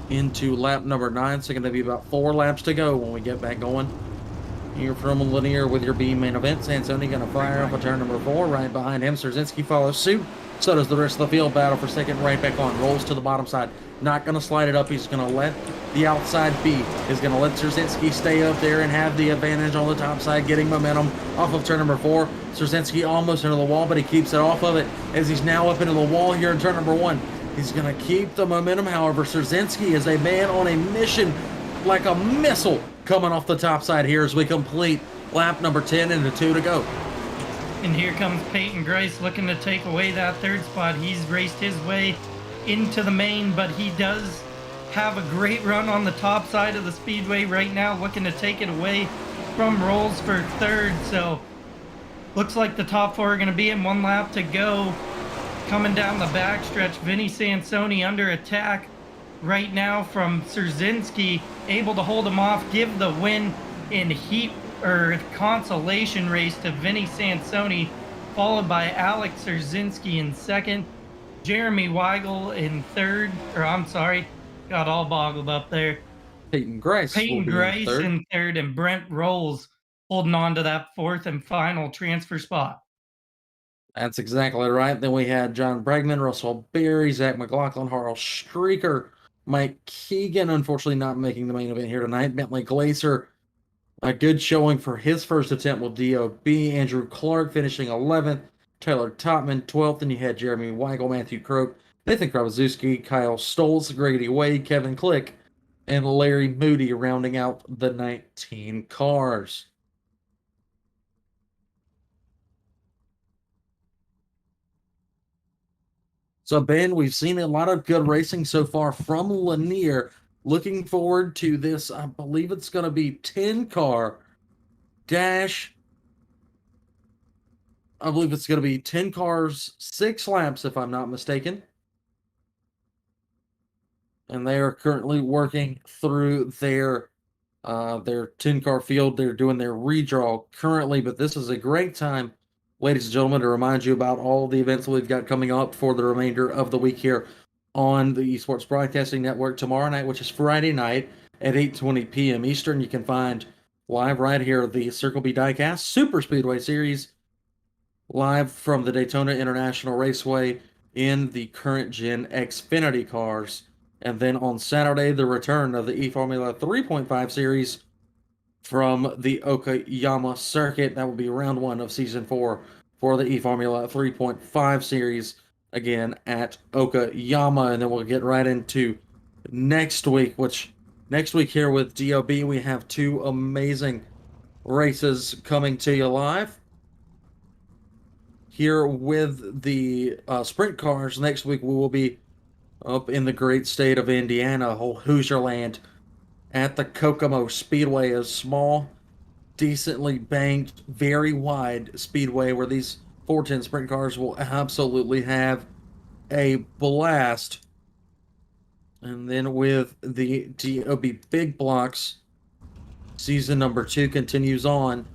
into lap number 9. So going to be about 4 laps to go when we get back going here from Lanier with your B main event. Sansoni going to fire up a turn number 4. Right behind him, Trzynski follows suit. So does the rest of the field. Battle for 2nd, right back on. Rolls to the bottom side. Not going to slide it up. He's going to let the outside be. He's going to let Trzynski stay up there and have the advantage on the top side, getting momentum off of turn number 4. Trzynski almost into the wall, but he keeps it off of it as he's now up into the wall here in turn number 1. He's going to keep the momentum. However, Trzynski is a man on a mission like a missile coming off the top side here as we complete lap number 10 and 2 to go. And here comes Peyton Grice looking to take away that 3rd spot. He's raced his way into the main, but he does have a great run on the top side of the Speedway right now, looking to take it away from Rolls for 3rd. So looks like the top 4 are going to be in 1 lap to go. Coming down the backstretch, Vinny Sansoni under attack right now from Trzynski, able to hold him off, give the win in heat or consolation race to Vinny Sansoni, followed by Alex Trzynski in 2nd, Jeremy Weigel in 3rd, or I'm sorry, got all boggled up there. Peyton Grice In 3rd, and Brent Rolls holding on to that 4th and final transfer spot. That's exactly right. Then we had John Bregman, Russell Berry, Zach McLaughlin, Harl Streaker, Mike Keegan, unfortunately not making the main event here tonight. Bentley Glaser, a good showing for his first attempt with DOB. Andrew Clark finishing 11th. Taylor Topman 12th. And you had Jeremy Weigel, Matthew Croak, Nathan Krabowski, Kyle Stoltz, Grady Wade, Kevin Click, and Larry Moody rounding out the 19 cars. So, Ben, we've seen a lot of good racing so far from Lanier. Looking forward to this, I believe it's going to be 10-car dash. I believe it's going to be 10 cars, 6 laps, if I'm not mistaken. And they are currently working through their 10-car field. They're doing their redraw currently, but this is a great time, ladies and gentlemen, to remind you about all the events we've got coming up for the remainder of the week here on the Esports Broadcasting Network tomorrow night, which is Friday night at 8:20 p.m. Eastern. You can find live right here the Circle B Diecast Super Speedway Series live from the Daytona International Raceway in the current gen Xfinity cars. And then on Saturday, the return of the eFormula 3.5 Series from the Okayama circuit. That will be round 1 of Season 4 for the eFormula 3.5 Series, again at Okayama. And then we'll get right into next week, which next week here with DOB, we have 2 amazing races coming to you live. Here with the sprint cars, next week we will be up in the great state of Indiana, Hoosierland, at the Kokomo Speedway, a small, decently banked, very wide speedway where these 410 sprint cars will absolutely have a blast. And then with the DOB Big Blocks, season number 2 continues on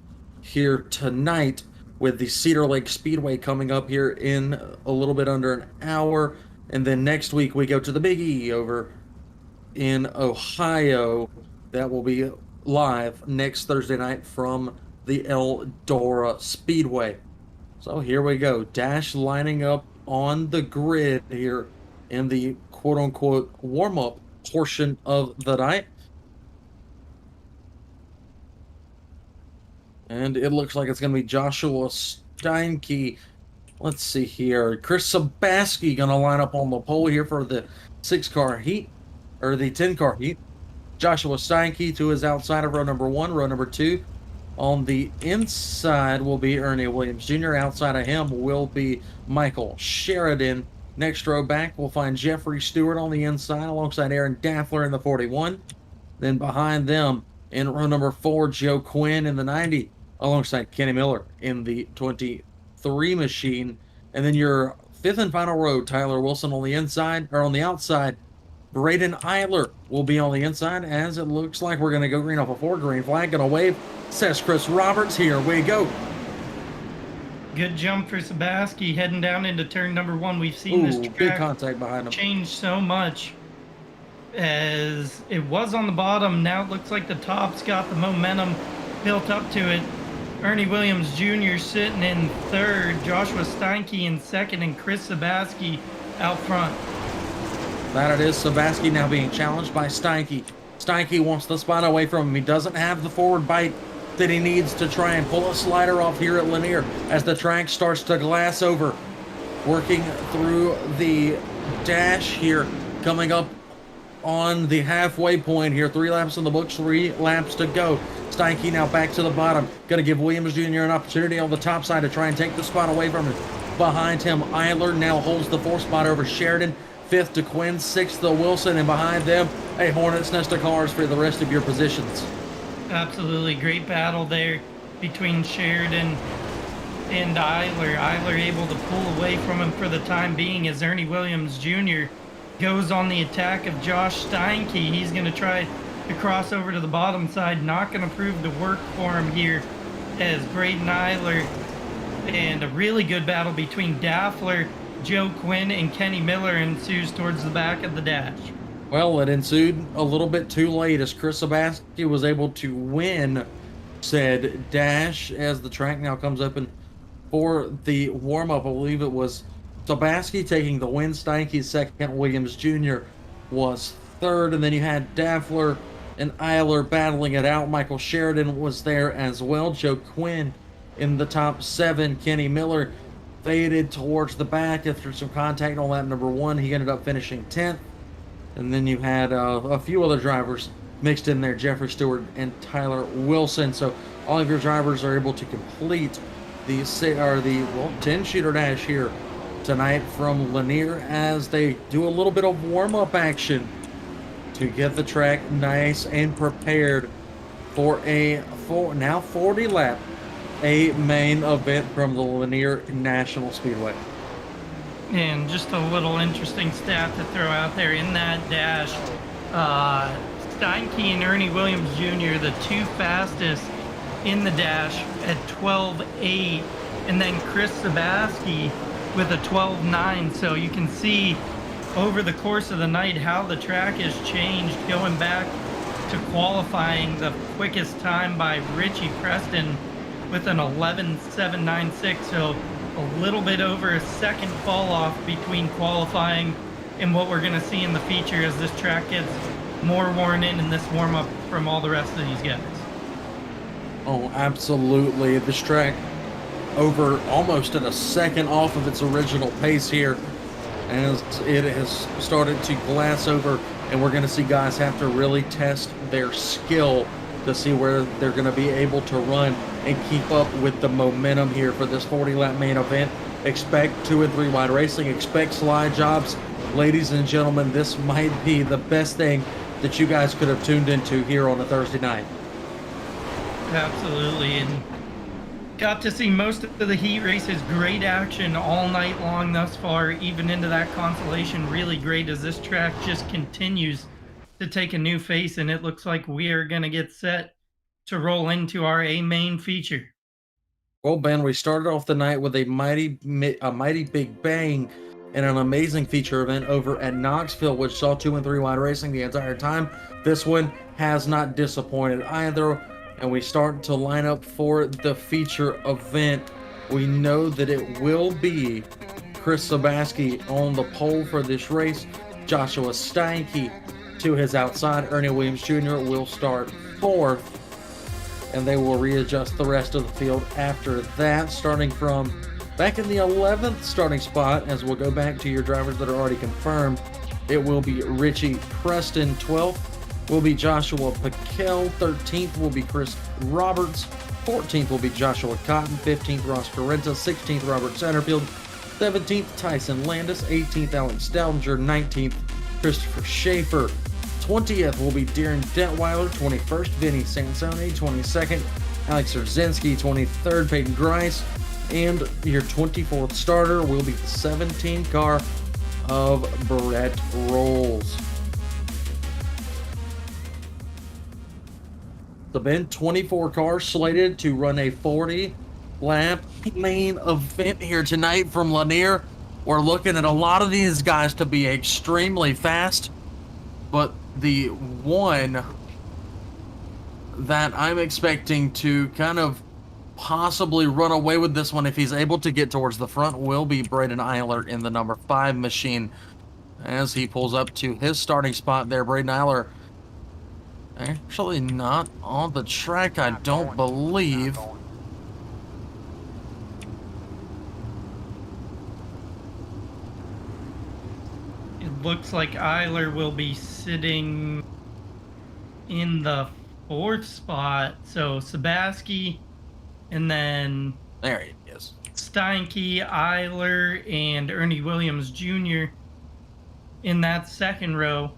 here tonight with the Cedar Lake Speedway coming up here in a little bit under an hour. And then next week we go to the Big E over in Ohio. That will be live next Thursday night from the Eldora Speedway. So here we go. Dash lining up on the grid here in the quote-unquote warm-up portion of the night. And it looks like it's going to be Joshua Steinke. Let's see here. Chris Sabaski going to line up on the pole here for the 6-car heat, or the 10-car heat. Joshua Steinke to his outside of row number 1. Row number 2 on the inside will be Ernie Williams Jr. Outside of him will be Michael Sheridan. Next row back, we'll find Jeffrey Stewart on the inside alongside Aaron Daffler in the 41. Then behind them in row number 4, Joe Quinn in the 90 alongside Kenny Miller in the 23 machine. And then your 5th and final row, Tyler Wilson on the inside, or on the outside. Braden Eyler will be on the inside, as it looks like we're going to go green off a 4 green flag. Going to wave, says Chris Roberts. Here we go. Good jump for Sabaski heading down into turn number 1. We've seen this track big contact behind him. Change so much, as it was on the bottom. Now it looks like the top's got the momentum built up to it. Ernie Williams Jr. sitting in 3rd, Joshua Steinke in 2nd, and Chris Sabaski out front. That it is. Sabaski now being challenged by Steinke. Steinke wants the spot away from him. He doesn't have the forward bite that he needs to try and pull a slider off here at Lanier as the track starts to glass over. Working through the dash here, coming up on the halfway point here. 3 laps in the books, 3 laps to go. Steinke now back to the bottom. Going to give Williams Jr. an opportunity on the top side to try and take the spot away from him. Behind him, Eyler now holds the 4th spot over Sheridan. 5th to Quinn, 6th to Wilson, and behind them, a hornet's nest of cars for the rest of your positions. Absolutely great battle there between Sheridan and Eyler. Eyler able to pull away from him for the time being as Ernie Williams Jr. goes on the attack of Josh Steinke. He's going to try to cross over to the bottom side. Not going to prove the work for him here as Braden Eyler, and a really good battle between Daffler, Joe Quinn, and Kenny Miller ensues towards the back of the dash. Well, it ensued a little bit too late as Chris Sabaski was able to win said dash as the track now comes up in for the warm-up. I believe it was Sebaski taking the win, Steinke second, Williams Jr. was third, and then you had Detweiler and Eyler battling it out. Michael Sheridan was there as well. Joe Quinn in the top 7. Kenny Miller faded towards the back after some contact on lap number 1. He ended up finishing 10th. And then you had a few other drivers mixed in there, Jeffrey Stewart and Tyler Wilson. So all of your drivers are able to complete the 10-shooter dash here tonight from Lanier as they do a little bit of warm-up action to get the track nice and prepared for a now 40 lap main event from the Lanier National Speedway. And just a little interesting stat to throw out there in that dash, Steinke and Ernie Williams Jr., the two fastest in the dash at 12.8, and then Chris Sebaski with a 12.9. So you can see over the course of the night how the track has changed, going back to qualifying, the quickest time by Richie Preston with an 11.796. So a little bit over a second fall off between qualifying and what we're going to see in the feature as this track gets more worn in this warm up from all the rest of these guys. Oh, absolutely. This track over almost at a second off of its original pace here as it has started to glass over, and we're going to see guys have to really test their skill to see where they're going to be able to run and keep up with the momentum here for this 40-lap main event. Expect 2 and 3 wide racing. Expect slide jobs. Ladies and gentlemen, this might be the best thing that you guys could have tuned into here on a Thursday night. Absolutely, and got to see most of the heat races. Great action all night long thus far, even into that consolation. Really great as this track just continues to take a new face, and it looks like we are going to get set to roll into our main feature. Well, Ben, we started off the night with a mighty big bang and an amazing feature event over at Knoxville, which saw 2 and 3 wide racing the entire time. This one has not disappointed either, and we start to line up for the feature event. We know that it will be Chris Sebaski on the pole for this race. Joshua Steinke to his outside. Ernie Williams Jr. will start 4th, and they will readjust the rest of the field after that, starting from back in the 11th starting spot. As we'll go back to your drivers that are already confirmed, it will be Richie Preston. 12th will be Joshua Piquel. 13th will be Chris Roberts. 14th will be Joshua Cotton. 15th, Ross Carrenta. 16th, Robert Satterfield. 17th, Tyson Landis. 18th, Alex Stoudinger. 19th, Christopher Schaefer. 20th will be Darren Detweiler. 21st, Vinny Sansone. 22nd, Alex Rzinski. 23rd, Peyton Grice. And your 24th starter will be the 17 car of Brett Rolls. The Ben 24 cars slated to run a 40-lap main event here tonight from Lanier. We're looking at a lot of these guys to be extremely fast, but the one that I'm expecting to kind of possibly run away with this one if he's able to get towards the front will be Braden Eyler in the number 5 machine as he pulls up to his starting spot there. Braden Eyler actually not on the track, I don't believe. It looks like Eyler will be sitting in the 4th spot. So Sebaski, and then There he is. Steinke, Eyler, and Ernie Williams Jr. in that 2nd row.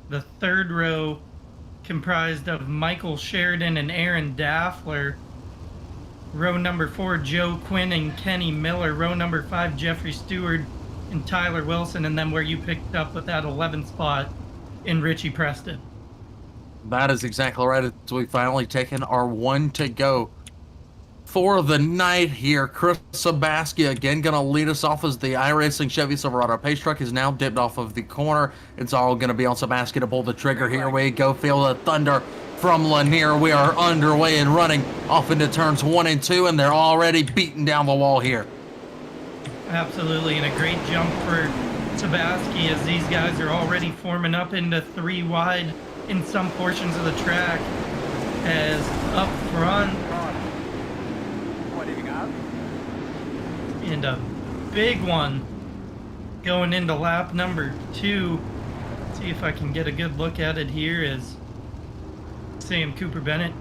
The 3rd row comprised of Michael Sheridan and Aaron Detweiler. Row number 4, Joe Quinn and Kenny Miller. Row number 5, Jeffrey Stewart and Tyler Wilson. And then where you picked up with that 11th spot in Richie Preston. That is exactly right. So we finally taken our one to go for the night here. Chris Sebaski again going to lead us off as the iRacing Chevy Silverado pace truck is now dipped off of the corner. It's all going to be on Sebaski to pull the trigger. Here we go. Feel the thunder from Lanier. We are underway and running off into turns 1 and 2, and they're already beating down the wall here. Absolutely, and a great jump for Sebaski as these guys are already forming up into 3 wide in some portions of the track. As up front, What do you got? and a big one going into lap number 2. See if I can get a good look at it here as Sam Cooper Bennett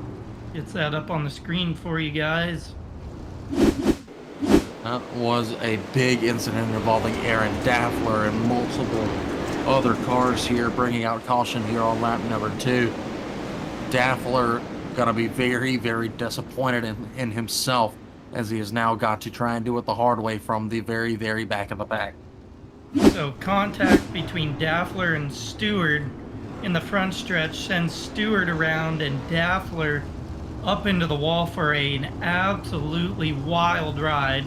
gets that up on the screen for you guys. That was a big incident involving Aaron Daffler and multiple other cars here, bringing out caution here on lap number 2. Daffler gonna be very, very disappointed in himself, as he has now got to try and do it the hard way from the very, very back of the pack. So contact between Daffler and Stewart in the front stretch sends Stewart around and Daffler up into the wall for an absolutely wild ride,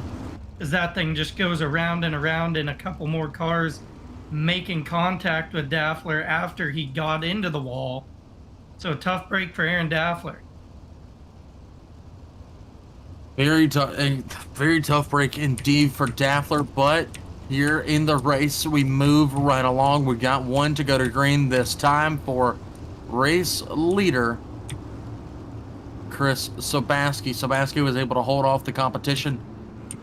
as that thing just goes around and around in a couple more cars making contact with Daffler after he got into the wall. So tough break for Aaron Daffler. Very tough break indeed for Daffler, but here in the race we move right along. We got one to go to green this time for race leader Chris Sebaski. Sebaski was able to hold off the competition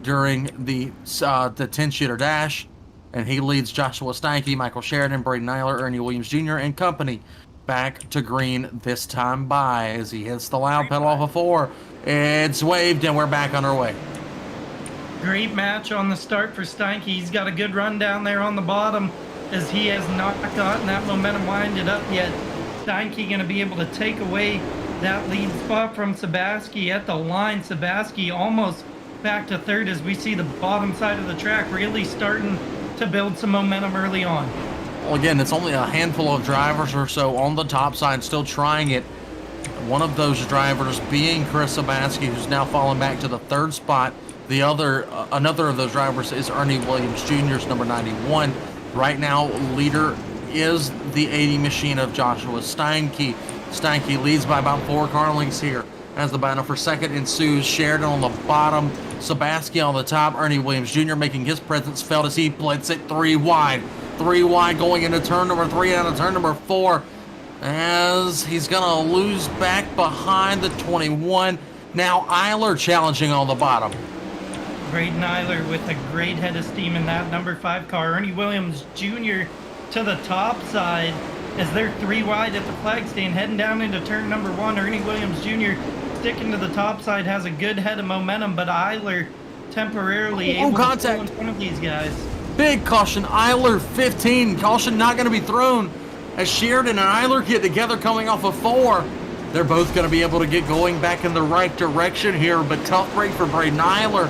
during the 10-shooter dash, and he leads Joshua Steinke, Michael Sheridan, Braden Eyler, Ernie Williams Jr. and company back to green this time by as he hits the loud pedal off of 4. It's waved and we're back on our way. Great match on the start for Steinke. He's got a good run down there on the bottom as he has not gotten that momentum winded up yet. Steinke going to be able to take away that lead spot from Sebaski at the line. Sebaski almost back to third as we see the bottom side of the track really starting to build some momentum early on. Well, again, it's only a handful of drivers or so on the top side still trying it. One of those drivers being Chris Sebaski, who's now fallen back to the 3rd spot. The other, another of those drivers is Ernie Williams Jr.'s number 91. Right now, leader is the 80 machine of Joshua Steinke. Steinke leads by about 4 car lengths here as the battle for second ensues. Sheridan on the bottom, Sebaski on the top. Ernie Williams Jr. making his presence felt as he blitz it 3 wide. 3 wide going into turn number 3 and out of turn number 4 as he's gonna lose back behind the 21. Now Eyler challenging on the bottom. Braden Eyler with a great head of steam in that number 5 car. Ernie Williams Jr. to the top side as they're 3 wide at the flag stand heading down into turn number 1. Ernie Williams Jr. sticking to the top side, has a good head of momentum, but Eyler temporarily able to pull in front of these guys. Big caution, Eyler 15. Caution not going to be thrown as Sheridan and Eyler get together coming off of 4. They're both going to be able to get going back in the right direction here, but tough break for Braden Eyler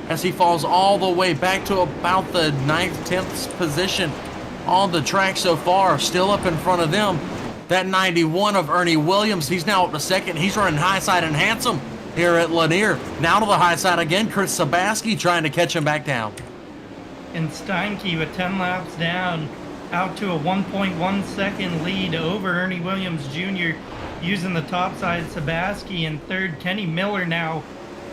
as he falls all the way back to about the 9th, 10th position on the track so far, still up in front of them. That 91 of Ernie Williams, he's now up to 2nd. He's running high side and handsome here at Lanier. Now to the high side again, Chris Sebaski trying to catch him back down. And Steinke with 10 laps down, out to a 1.1 second lead over Ernie Williams Jr. using the top side. Sebaski in 3rd. Kenny Miller now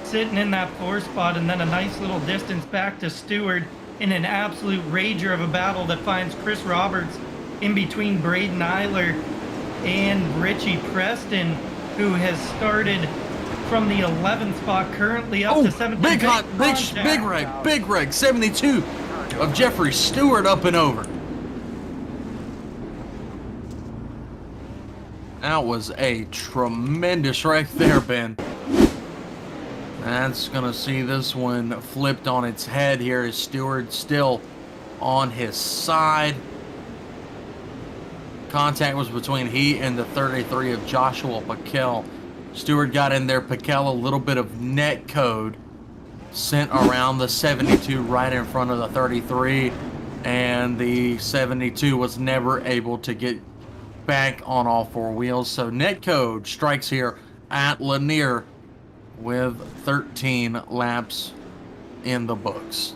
sitting in that 4th spot, and then a nice little distance back to Stewart in an absolute rager of a battle that finds Chris Roberts in between Braden Eyler and Richie Preston, who has started from the 11th spot, currently up to 17th. Big reg, 72 of Jeffrey Stewart up and over. That was a tremendous wreck there, Ben. That's gonna see this one flipped on its head here as Stewart still on his side. Contact was between he and the 33 of Joshua Piquel. Stewart got in there. Piquel a little bit of net code sent around the 72 right in front of the 33, and the 72 was never able to get back on all 4 wheels. So net code strikes here at Lanier with 13 laps in the books.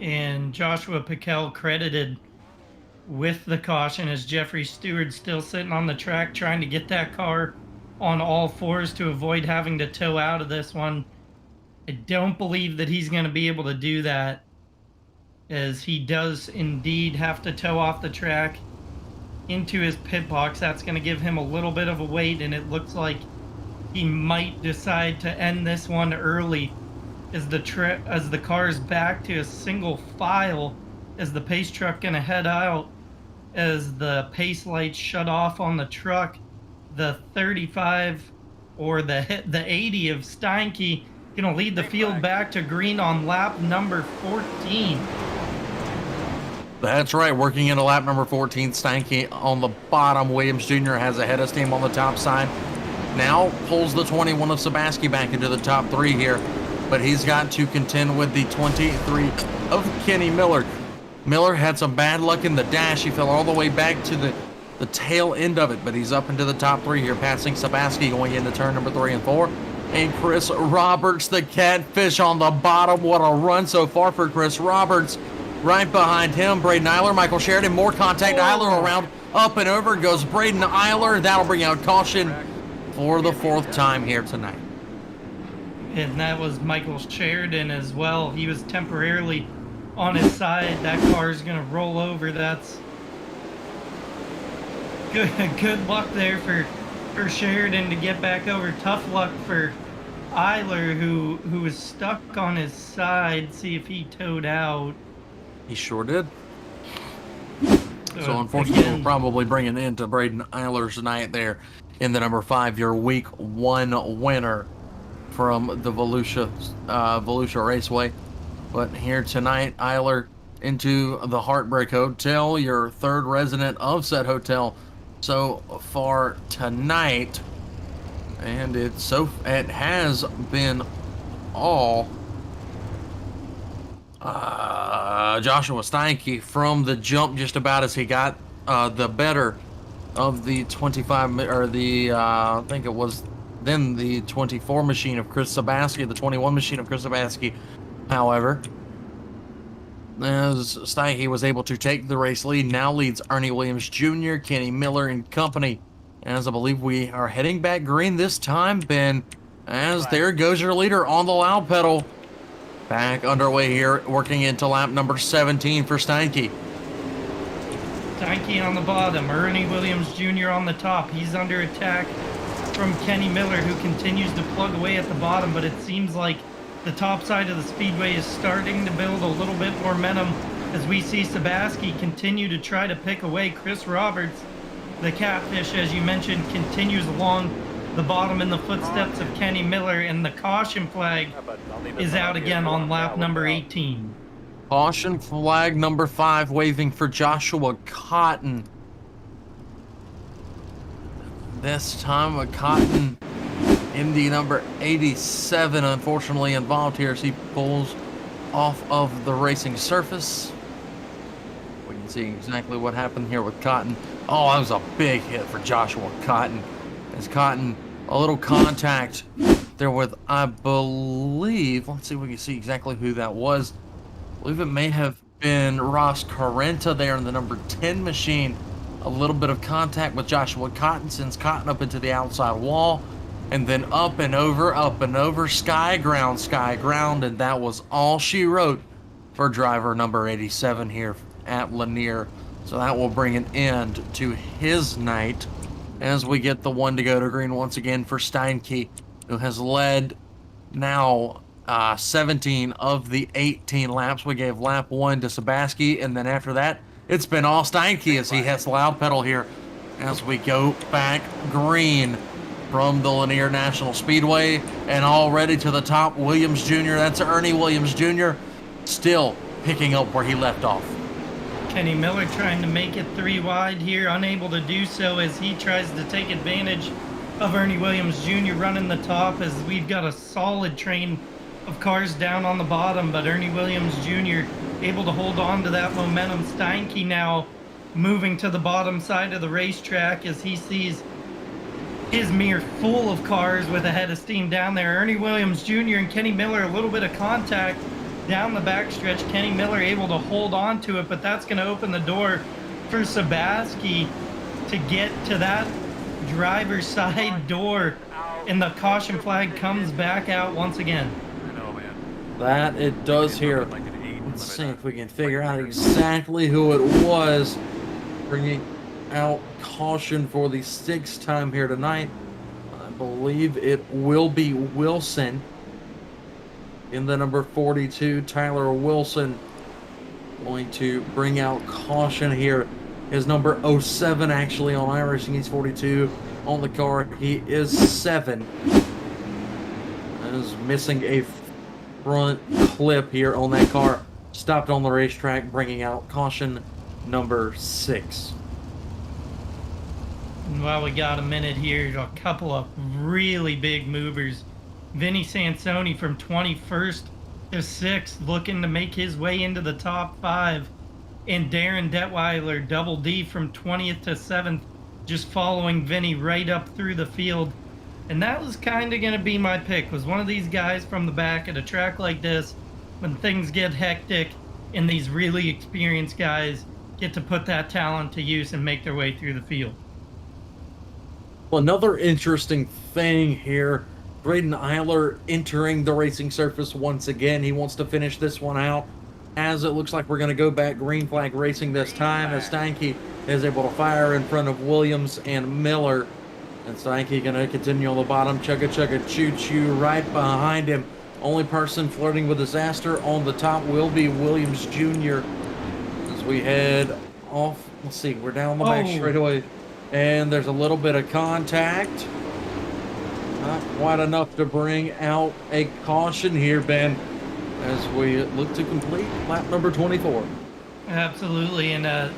And Joshua Piquel credited with the caution as Jeffrey Stewart's still sitting on the track trying to get that car on all fours to avoid having to tow out of this one. I don't believe that he's going to be able to do that, as he does indeed have to tow off the track into his pit box. That's going to give him a little bit of a wait, and it looks like he might decide to end this one early as the car's back to a single file, as the pace truck going to head out as the pace lights shut off on the truck. The 35 or the 80 of Steinke going to lead the field back to green on lap number 14. That's right, working into lap number 14. Steinke on the bottom. Williams Jr. has a head of steam on the top side. Now pulls the 21 of Sebaski back into the top three here, but he's got to contend with the 23 of Kenny Miller. Miller had some bad luck in the dash. He fell all the way back to the tail end of it, but he's up into the top three here, passing Sebaski going into turn number 3 and 4. And Chris Roberts, the catfish, on the bottom. What a run so far for Chris Roberts. Right behind him, Braden Eyler, Michael Sheridan, more contact. Eyler around, up and over goes Braden Eyler. That'll bring out caution for the 4th time here tonight. And that was Michael Sheridan as well. He was temporarily on his side. That car is going to roll over. That's good luck there for Sheridan to get back over. Tough luck for Eyler, who was stuck on his side. See if he towed out. He sure did. So unfortunately, we'll probably bring an end to Braden Eyler's night there in the number 5, your week 1 winner from the Volusia Raceway. But here tonight, Eyler into the Heartbreak Hotel, your 3rd resident of said hotel so far tonight. And it has been all Joshua Steinke from the jump, just about, as he got the better of the 25, or the I think it was then the 24 machine of Chris Sebaski, the 21 machine of Chris Sebaski. However, as Steinke was able to take the race lead, now leads Ernie Williams Jr., Kenny Miller and company. As I believe we are heading back green this time, Ben, as there goes your leader on the loud pedal. Back underway here, working into lap number 17 for Steinke. Steinke on the bottom, Ernie Williams Jr. on the top. He's under attack from Kenny Miller, who continues to plug away at the bottom, but it seems like the top side of the speedway is starting to build a little bit more momentum as we see Sebaski continue to try to pick away. Chris Roberts, the catfish, as you mentioned, continues along the bottom in the footsteps of Kenny Miller, and the caution flag is out again on lap number 18. Caution flag number 5 waving for Joshua Cotton. This time Cotton in the number 87, unfortunately involved here as he pulls off of the racing surface. We can see exactly what happened here with Cotton. Oh, that was a big hit for Joshua Cotton. As Cotton, a little contact there with, I believe, let's see if we can see exactly who that was. I believe it may have been Ross Carrenta there in the number 10 machine. A little bit of contact with Joshua Cotton, sends Cotton up into the outside wall, and then up and over, sky ground, and that was all she wrote for driver number 87 here at Lanier. So that will bring an end to his night as we get the 1 to go to green once again for Steinke, who has led now 17 of the 18 laps. We gave lap 1 to Sebaski, and then after that, it's been all Steinke as he hits the loud pedal here as we go back green from the Lanier National Speedway. And already to the top, Williams Jr., that's Ernie Williams Jr., still picking up where he left off. Kenny Miller trying to make it 3 wide here, unable to do so as he tries to take advantage of Ernie Williams Jr. running the top, as we've got a solid train of cars down on the bottom, but Ernie Williams Jr. able to hold on to that momentum. Steinke now moving to the bottom side of the racetrack as he sees his mirror full of cars with a head of steam down there. Ernie Williams Jr. and Kenny Miller, a little bit of contact down the backstretch. Kenny Miller able to hold on to it, but that's going to open the door for Sabaski to get to that driver's side door, and the caution flag comes back out once again. I know, man. That it does here. Like an 8 Let's see limit if we can figure out exactly who it was bringing out caution for the 6th time here tonight. I believe it will be Wilson in the number 42. Tyler Wilson going to bring out caution here. His number 07 actually on iRacing. He's 42 on the car. He is 7. Is missing a front clip here on that car. Stopped on the racetrack, bringing out caution number 6. While we got a minute here, a couple of really big movers. Vinny Sansoni from 21st to 6th, looking to make his way into the top 5. And Darren Detweiler, double D, from 20th to 7th, just following Vinny right up through the field. And that was kind of going to be my pick, was one of these guys from the back at a track like this, when things get hectic and these really experienced guys get to put that talent to use and make their way through the field. Well, another interesting thing here, Braden Eyler entering the racing surface once again. He wants to finish this one out, as it looks like we're going to go back green flag racing this time, as Steinke is able to fire in front of Williams and Miller. And Steinke going to continue on the bottom, chugga choo choo right behind him. Only person flirting with disaster on the top will be Williams Jr. As we head off, let's see, we're down the back straightaway, and there's a little bit of contact. Not quite enough to bring out a caution here, Ben, as we look to complete lap number 24. Absolutely, and a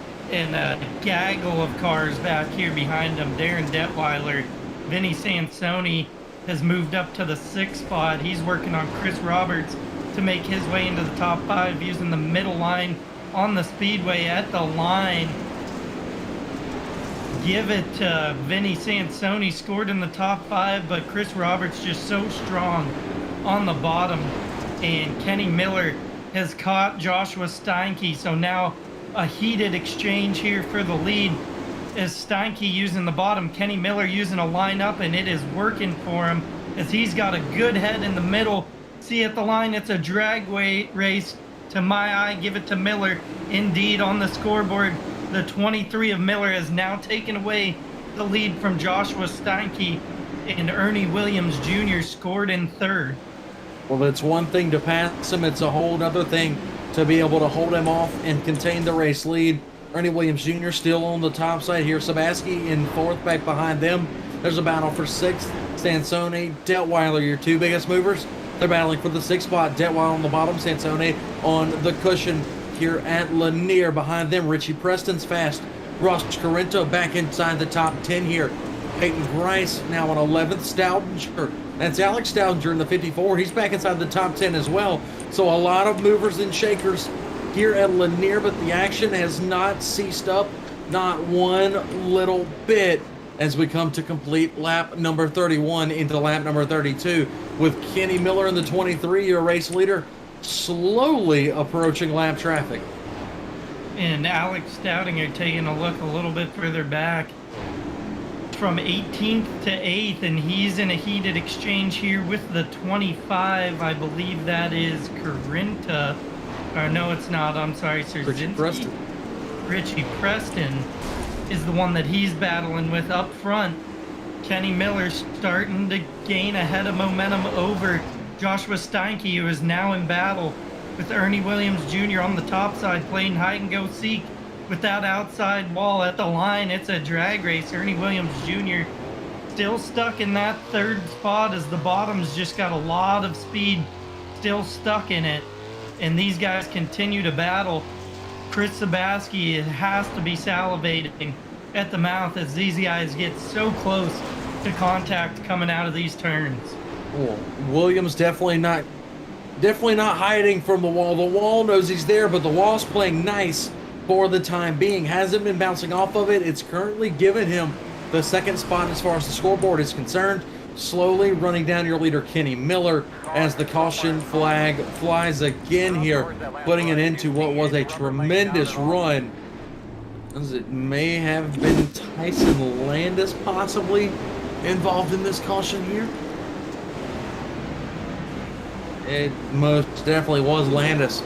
gaggle of cars back here behind him. Darren Detweiler, Vinny Sansoni has moved up to the 6th spot. He's working on Chris Roberts to make his way into the top 5 using the middle line on the Speedway at the line. Give it to Vinny Sansoni, scored in the top 5, but Chris Roberts just so strong on the bottom. And Kenny Miller has caught Joshua Steinke, so now a heated exchange here for the lead, as Steinke using the bottom, Kenny Miller using a lineup, and it is working for him as he's got a good head in the middle. See at the line, it's a drag race. To my eye, give it to Miller. Indeed, on the scoreboard, the 23 of Miller has now taken away the lead from Joshua Steinke, and Ernie Williams Jr. scored in 3rd. Well, it's one thing to pass him, it's a whole other thing to be able to hold him off and contain the race lead. Ernie Williams Jr. still on the top side here. Sabaski in 4th, back behind them. There's a battle for 6th. Sansoni, Detweiler, your 2 biggest movers. They're battling for the 6th spot. Detweiler on the bottom, Sansoni on the cushion here at Lanier. Behind them, Richie Preston's fast. Ross Carrento back inside the top 10 here. Peyton Grice now on 11th. Stoudinger, that's Alex Stoudinger in the 54. He's back inside the top 10 as well. So a lot of movers and shakers here at Lanier, but the action has not ceased up, not one little bit, as we come to complete lap number 31 into lap number 32, with Kenny Miller in the 23, your race leader, slowly approaching lap traffic. And Alex Stoudinger taking a look a little bit further back from 18th to 8th, and he's in a heated exchange here with the 25. I believe that is Carinta. Or no, it's not. I'm sorry, Richie Preston. Richie Preston is the one that he's battling with up front. Kenny Miller starting to gain a head of momentum over Joshua Steinke, who is now in battle with Ernie Williams Jr. on the top side, playing hide and go seek with that outside wall at the line. It's a drag race. Ernie Williams Jr. still stuck in that 3rd spot, as the bottom's just got a lot of speed still stuck in it. And these guys continue to battle. Chris Sabaski has to be salivating at the mouth as these guys get so close to contact coming out of these turns. Well, Williams definitely not hiding from the wall. The wall knows he's there, but the wall's playing nice for the time being. Hasn't been bouncing off of it. It's currently given him the 2nd spot as far as the scoreboard is concerned. Slowly running down your leader, Kenny Miller, as the caution flag flies again here, putting it into what was a tremendous run as it may have been Tyson Landis possibly involved in this caution here. It most definitely was Landis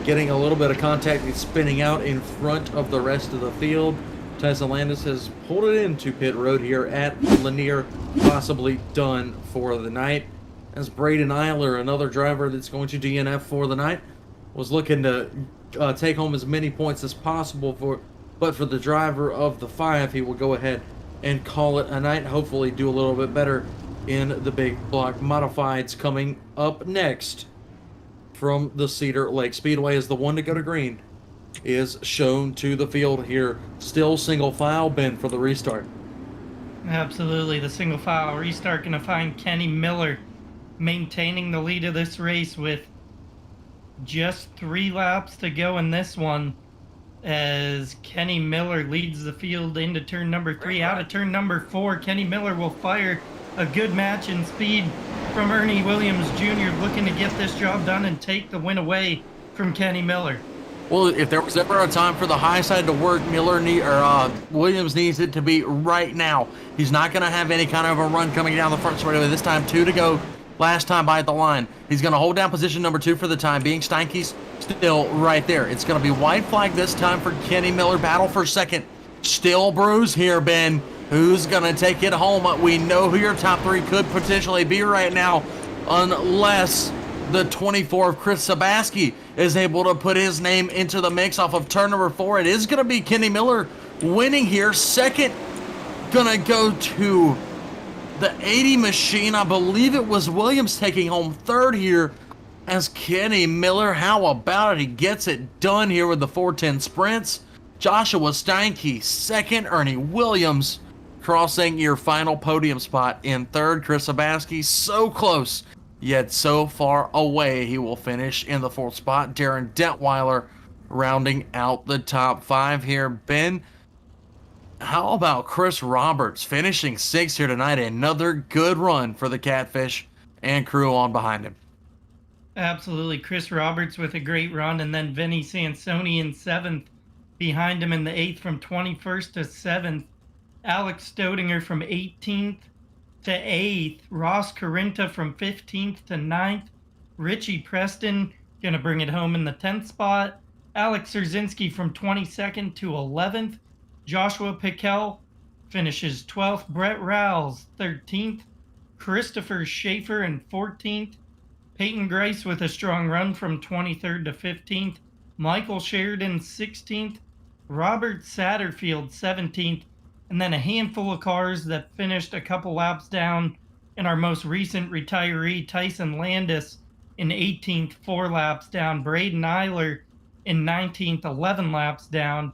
getting a little bit of contact and spinning out in front of the rest of the field. Tyson Landis has pulled it into pit road here at Lanier, possibly done for the night. As Braden Eyler, another driver that's going to DNF for the night, was looking to take home as many points as possible but for the driver of the 5, he will go ahead and call it a night. Hopefully do a little bit better in the big block modifieds coming up next from the Cedar Lake Speedway. Is the one to go to green is shown to the field here. Still single file, Ben, for the restart. Absolutely, the single file restart going to find Kenny Miller maintaining the lead of this race with just 3 laps to go in this one, as Kenny Miller leads the field into turn number 3. Out of turn number 4, Kenny Miller will fire a good match in speed from Ernie Williams Jr., looking to get this job done and take the win away from Kenny Miller. Well, if there was ever a time for the high side to work, Williams needs it to be right now. He's not going to have any kind of a run coming down the front straightaway this time. 2 to go. Last time by the line. He's going to hold down position number 2 for the time being. Steinke's still right there. It's going to be white flag this time for Kenny Miller. Battle for second. Still bruise here, Ben. Who's going to take it home? We know who your top 3 could potentially be right now, unless the 24 of Chris Sabaski is able to put his name into the mix off of turn number 4. It is going to be Kenny Miller winning here. Second going to go to the 80 machine. I believe it was Williams taking home 3rd here as Kenny Miller. How about it? He gets it done here with the 410 sprints. Joshua Steinke 2nd. Ernie Williams crossing your final podium spot in 3rd. Chris Sabaski so close, yet so far away. He will finish in the 4th spot. Darren Detweiler rounding out the top 5 here. Ben, how about Chris Roberts finishing 6th here tonight? Another good run for the Catfish and crew on behind him. Absolutely. Chris Roberts with a great run, and then Vinny Sansoni in 7th behind him in the 8th from 21st to 7th. Alex Stodinger from 18th to 8th. Ross Carinta from 15th to 9th. Richie Preston going to bring it home in the 10th spot. Alex Szerzynski from 22nd to 11th. Joshua Piquel finishes 12th. Brett Rowles 13th. Christopher Schaefer in 14th. Peyton Grace with a strong run from 23rd to 15th. Michael Sheridan 16th. Robert Satterfield 17th. And then a handful of cars that finished a couple laps down in our most recent retiree, Tyson Landis in 18th, 4 laps down. Braden Eyler in 19th, 11 laps down.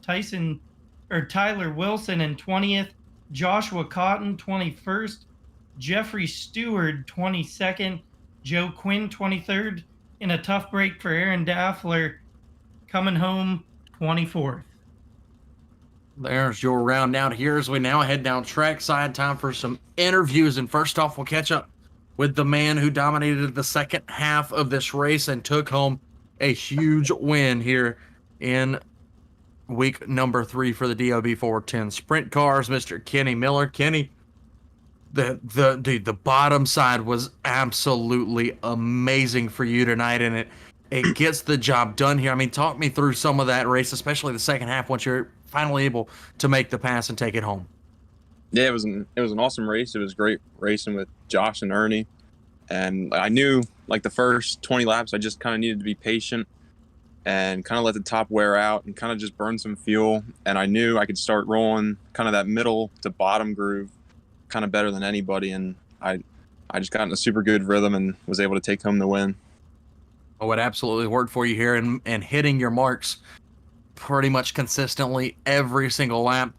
Tyler Wilson in 20th. Joshua Cotton 21st. Jeffrey Stewart 22nd. Joe Quinn 23rd. In a tough break for Aaron Daffler, coming home 24th. There's your round down here as we now head down trackside. Time for some interviews. And first off, we'll catch up with the man who dominated the second half of this race and took home a huge win here in week number 3 for the DOB 410 sprint cars, Mr. Kenny Miller. Kenny, the bottom side was absolutely amazing for you tonight, and it gets the job done here. I mean, talk me through some of that race, especially the second half once you're finally able to make the pass and take it home. Yeah, it was an awesome race. It was great racing with Josh and Ernie, and I knew like the first 20 laps I just kind of needed to be patient and kind of let the top wear out and kind of just burn some fuel, and I knew I could start rolling kind of that middle to bottom groove kind of better than anybody, and I just got in a super good rhythm and was able to take home the win. Oh, it absolutely worked for you here, and hitting your marks pretty much consistently every single lap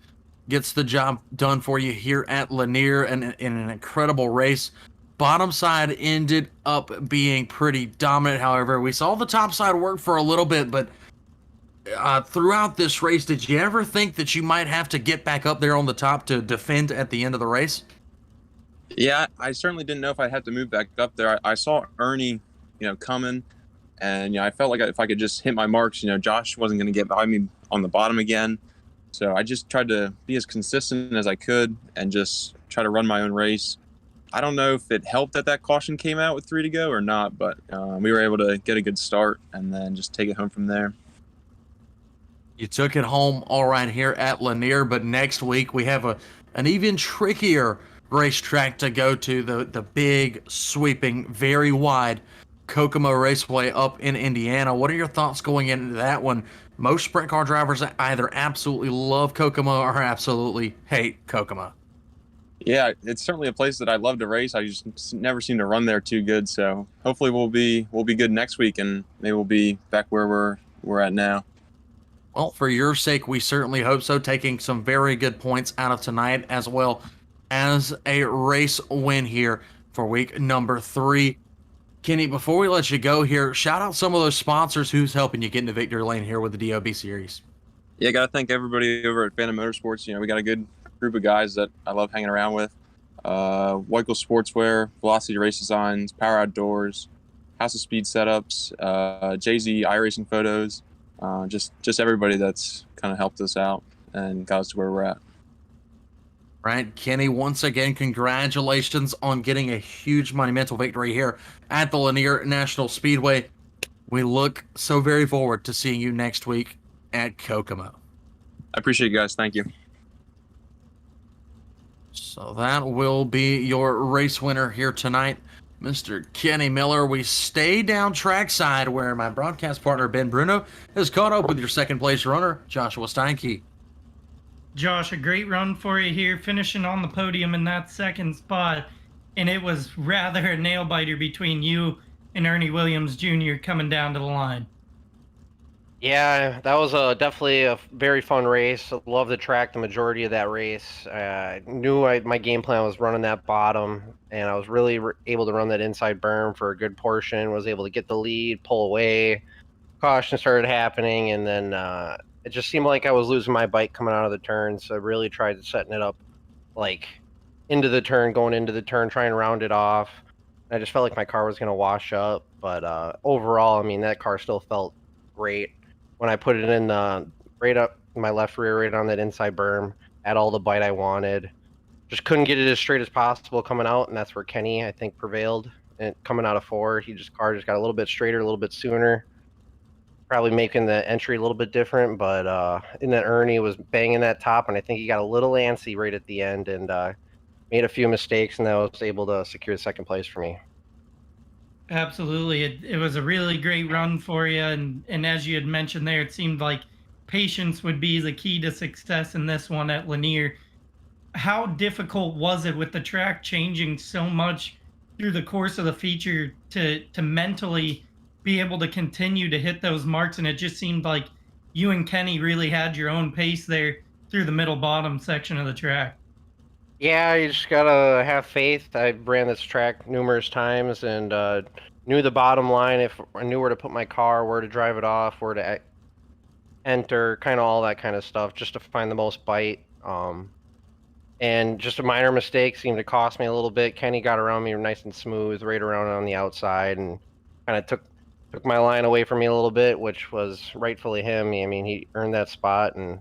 gets the job done for you here at Lanier, and in an incredible race. Bottom side ended up being pretty dominant. However, we saw the top side work for a little bit, but throughout this race, did you ever think that you might have to get back up there on the top to defend at the end of the race? Yeah, I certainly didn't know if I'd have to move back up there. I saw Ernie, coming, and I felt like if I could just hit my marks, Josh wasn't going to get by me on the bottom again. So I just tried to be as consistent as I could and just try to run my own race. I don't know if it helped that caution came out with 3 to go or not, but we were able to get a good start and then just take it home from there. You took it home all right here at Lanier, but next week we have an even trickier racetrack to go to, the big, sweeping, very wide Kokomo Raceway up in Indiana. What are your thoughts going into that one? Most sprint car drivers either absolutely love Kokomo or absolutely hate Kokomo. Yeah, it's certainly a place that I love to race. I just never seem to run there too good. So hopefully we'll be good next week, and maybe we'll be back where we're at now. Well, for your sake, we certainly hope so. Taking some very good points out of tonight, as well as a race win here for week number 3. Kenny, before we let you go here, shout out some of those sponsors who's helping you get into victory lane here with the DOB series. Yeah, got to thank everybody over at Phantom Motorsports. We got a good group of guys that I love hanging around with. Weichel Sportswear, Velocity Race Designs, Power Outdoors, House of Speed Setups, Jay-Z iRacing Photos, just everybody that's kind of helped us out and got us to where we're at. Right, Kenny, once again, congratulations on getting a huge monumental victory here at the Lanier National Speedway. We look so very forward to seeing you next week at Kokomo. I appreciate you guys. Thank you. So that will be your race winner here tonight, Mr. Kenny Miller. We stay down trackside where my broadcast partner, Ben Bruno, has caught up with your second place runner, Joshua Steinke. Josh, a great run for you here, finishing on the podium in that second spot. And it was rather a nail-biter between you and Ernie Williams Jr. coming down to the line. Yeah, that was definitely a very fun race. I love the track the majority of that race. I knew my game plan was running that bottom, and I was really able to run that inside berm for a good portion, was able to get the lead, pull away. Caution started happening, and then it just seemed like I was losing my bike coming out of the turn, so I really tried setting it up like into the turn, going into the turn, trying to round it off. I just felt like my car was going to wash up, but overall, I mean, that car still felt great. When I put it in right up my left rear, right on that inside berm, had all the bite I wanted. Just couldn't get it as straight as possible coming out, and that's where Kenny, I think, prevailed. And coming out of 4, car just got a little bit straighter, a little bit sooner. Probably making the entry a little bit different, but and then Ernie was banging that top, and I think he got a little antsy right at the end and made a few mistakes, and I was able to secure second place for me. Absolutely. It was a really great run for you. And as you had mentioned there, it seemed like patience would be the key to success in this one at Lanier. How difficult was it with the track changing so much through the course of the feature to mentally be able to continue to hit those marks? And it just seemed like you and Kenny really had your own pace there through the middle bottom section of the track. Yeah, you just gotta have faith. I ran this track numerous times and knew the bottom line. If I knew where to put my car, where to drive it off, where to enter, kind of all that kind of stuff, just to find the most bite. And just a minor mistake seemed to cost me a little bit. Kenny got around me nice and smooth, right around on the outside, and kind of took my line away from me a little bit, which was rightfully him. I mean, he earned that spot, and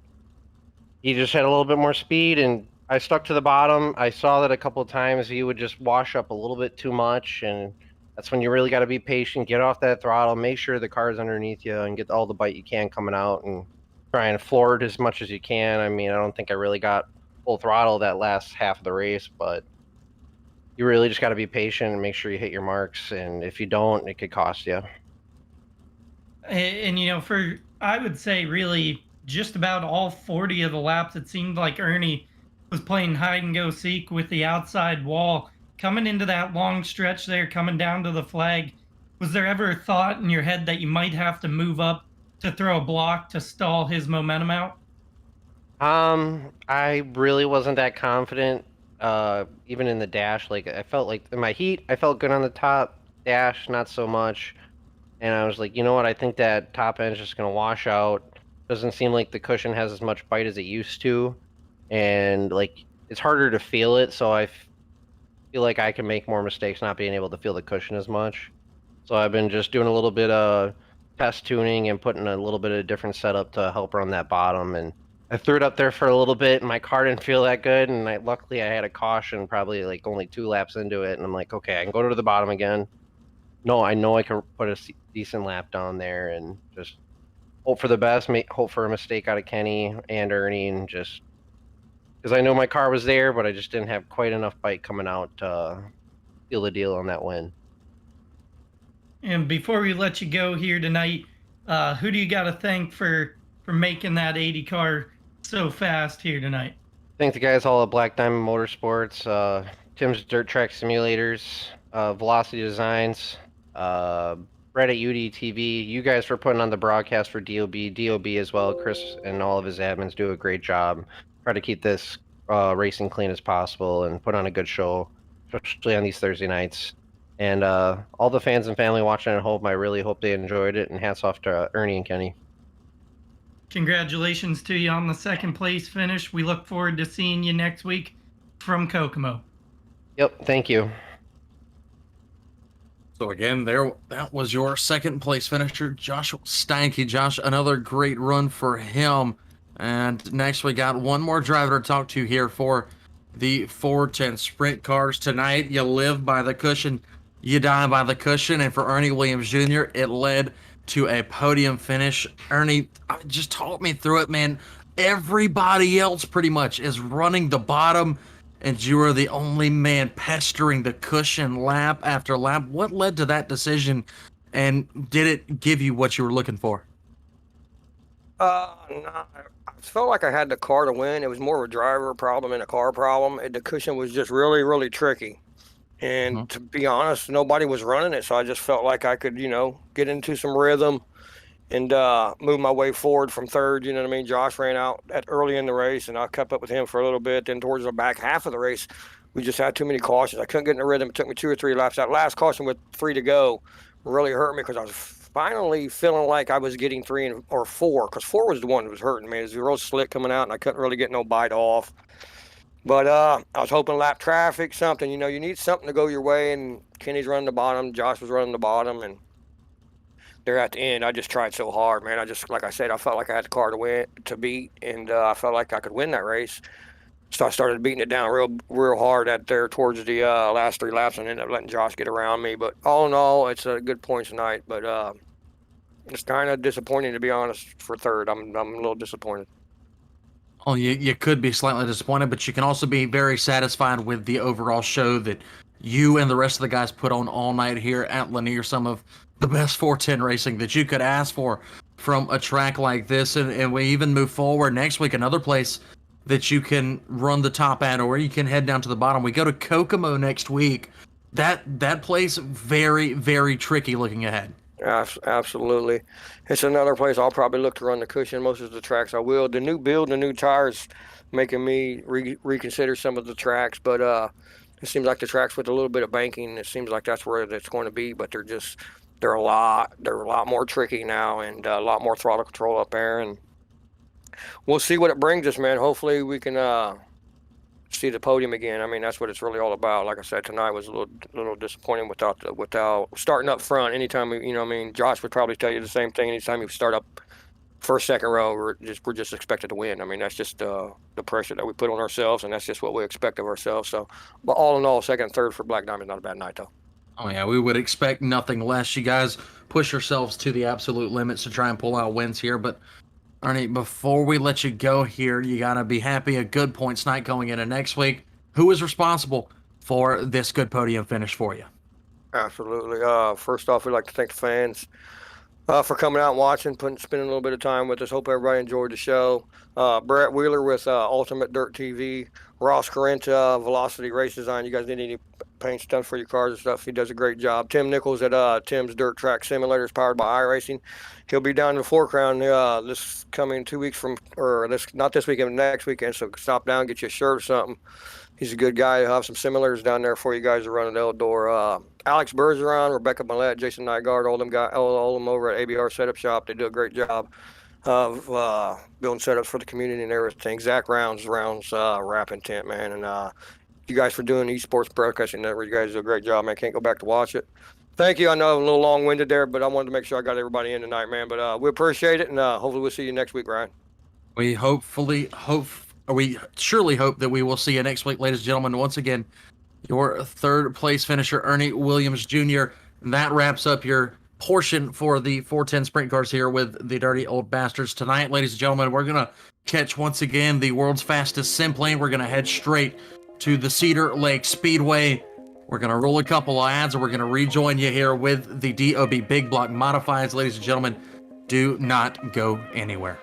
he just had a little bit more speed, and I stuck to the bottom. I saw that a couple of times he would just wash up a little bit too much, and that's when you really got to be patient, get off that throttle, make sure the car's underneath you, and get all the bite you can coming out, and try and floor it as much as you can. I mean, I don't think I really got full throttle that last half of the race, but you really just got to be patient and make sure you hit your marks, and if you don't, it could cost you. And I would say really just about all 40 of the laps, it seemed like Ernie was playing hide and go seek with the outside wall. Coming into that long stretch there, coming down to the flag, was there ever a thought in your head that you might have to move up to throw a block to stall his momentum out? I really wasn't that confident, even in the dash. Like, I felt like in my heat, I felt good on the top. Dash, not so much. And I was like, you know what? I think that top end's just going to wash out. Doesn't seem like the cushion has as much bite as it used to. And, like, it's harder to feel it, so I feel like I can make more mistakes not being able to feel the cushion as much. So I've been just doing a little bit of test tuning and putting a little bit of different setup to help run that bottom. And I threw it up there for a little bit, and my car didn't feel that good. And luckily, I had a caution, probably like only 2 laps into it, and I'm like, okay, I can go to the bottom again. No, I know I can put a decent lap down there, and just hope for the best. Hope for a mistake out of Kenny and Ernie, and just because I know my car was there, but I just didn't have quite enough bite coming out to seal the deal on that win. And before we let you go here tonight, who do you got to thank for making that 80 car so fast here tonight? Thank the guys all at Black Diamond Motorsports, Tim's Dirt Track Simulators, Velocity Designs, Brett at UDTV, you guys for putting on the broadcast for DOB as well. Chris and all of his admins do a great job. Try to keep this racing clean as possible and put on a good show, especially on these Thursday nights. And all the fans and family watching at home, I really hope they enjoyed it. And hats off to Ernie and Kenny. Congratulations to you on the second place finish. We look forward to seeing you next week from Kokomo. Yep, thank you. So again, that was your second place finisher, Josh Steinke. Josh, another great run for him. And next we got one more driver to talk to here for the 410 sprint cars tonight. You live by the cushion, you die by the cushion. And for Ernie Williams Jr., it led to a podium finish. Ernie, just talk me through it, man. Everybody else pretty much is running the bottom, and you are the only man pestering the cushion lap after lap. What led to that decision, and did it give you what you were looking for? No, I felt like I had the car to win. It was more of a driver problem than a car problem. The cushion was just really, really tricky. And to be honest, nobody was running it, so I just felt like I could, get into some rhythm and move my way forward from third. You know what I mean? Josh ran out early in the race, and I kept up with him for a little bit. Then towards the back half of the race, we just had too many cautions. I couldn't get in the rhythm. It took me 2 or 3 laps. That last caution with 3 to go really hurt me because I was finally feeling like I was getting 3 or 4, because 4 was the one that was hurting me. It was real slick coming out, and I couldn't really get no bite off. But I was hoping lap traffic, something. You need something to go your way, and Kenny's running the bottom. Josh was running the bottom, and there at the end, I just tried so hard, man. Like I said, I felt like I had the car to beat, and I felt like I could win that race. So I started beating it down real hard towards the last 3 laps, and ended up letting Josh get around me. But all in all, it's a good point tonight. But it's kind of disappointing, to be honest, for third. I'm a little disappointed. Oh, you could be slightly disappointed, but you can also be very satisfied with the overall show that you and the rest of the guys put on all night here at Lanier. Some of the best 410 racing that you could ask for from a track like this. And we even move forward next week, another place that you can run the top at, or you can head down to the bottom. We go to Kokomo next week. That place, very, very tricky looking ahead. Absolutely. It's another place I'll probably look to run the cushion. Most of the tracks I will. The new build and the new tires making me reconsider some of the tracks, but it seems like the tracks with a little bit of banking, it seems like that's where it's going to be, but they're a lot more tricky now, and a lot more throttle control up there, and we'll see what it brings us, man. Hopefully we can see the podium again. I mean, that's what it's really all about. Like I said, tonight was a little disappointing without starting up front. Anytime Josh would probably tell you the same thing. Anytime you start up first, second row, we're just expected to win. I mean, that's just the pressure that we put on ourselves, and that's just what we expect of ourselves. So, but all in all, second and third for Black Diamond is not a bad night, though. Oh yeah, we would expect nothing less. You guys push yourselves to the absolute limits to try and pull out wins here, but Ernie, before we let you go here, you got to be happy a good points night going into next week. Who is responsible for this good podium finish for you? Absolutely. First off, we'd like to thank the fans for coming out and watching, spending a little bit of time with us. Hope everybody enjoyed the show. Brett Wheeler with Ultimate Dirt TV, Ross Carenta, Velocity Race Design. You guys need any paint stuff for your cars and stuff, he does a great job. Tim Nichols at Tim's Dirt Track Simulators, powered by iRacing. He'll be down in the foreground this coming 2 weeks not this weekend, next weekend, so stop down, get you a shirt or something. He's a good guy. He'll have some simulators down there for you guys to run at Eldor. Alex Bergeron, Rebecca Millette, Jason Nygaard, all them over at ABR Setup Shop. They do a great job of building setups for the community and everything. Zach Rounds Wrap Intent, man. And you guys for doing esports broadcasting network. You guys do a great job, man. Can't go back to watch it. Thank you. I know I'm a little long-winded there, but I wanted to make sure I got everybody in tonight, man. But we appreciate it, and hopefully we'll see you next week, Ryan. We surely hope that we will see you next week, ladies and gentlemen. Once again, your third place finisher, Ernie Williams Jr. That wraps up your portion for the 410 sprint cars here with the Dirty Old Bastards. Tonight, ladies and gentlemen, we're going to catch once again the world's fastest sim plane. We're going to head straight to the Cedar Lake Speedway. We're going to roll a couple of ads and we're going to rejoin you here with the DOB Big Block Modifieds. Ladies and gentlemen, do not go anywhere.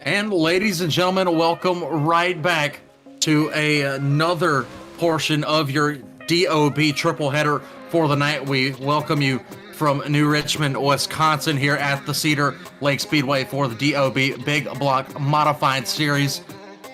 And ladies and gentlemen, welcome right back to another portion of your DOB triple header for the night. We welcome you from New Richmond, Wisconsin, here at the Cedar Lake Speedway for the DOB Big Block Modified Series.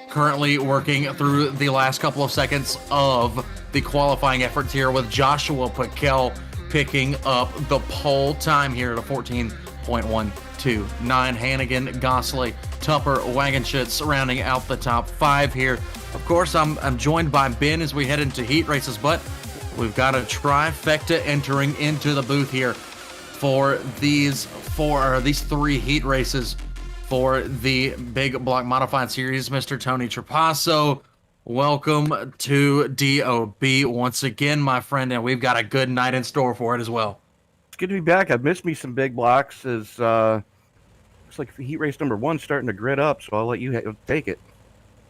Currently working through the last couple of seconds of the qualifying efforts here with Joshua Piquel picking up the pole time here at a 14.129. Hannigan, Gosley, Tupper, Wagonschutz rounding out the top five here. Of course, I'm joined by Ben as we head into heat races, but we've got a trifecta entering into the booth here for these three heat races for the Big Block Modified Series. Mr. Tony Trapasso, welcome to DOB once again, my friend, and we've got a good night in store for it as well. It's good to be back. I've missed me some big blocks. Looks like heat race number 1 starting to grid up, so I'll let you take it.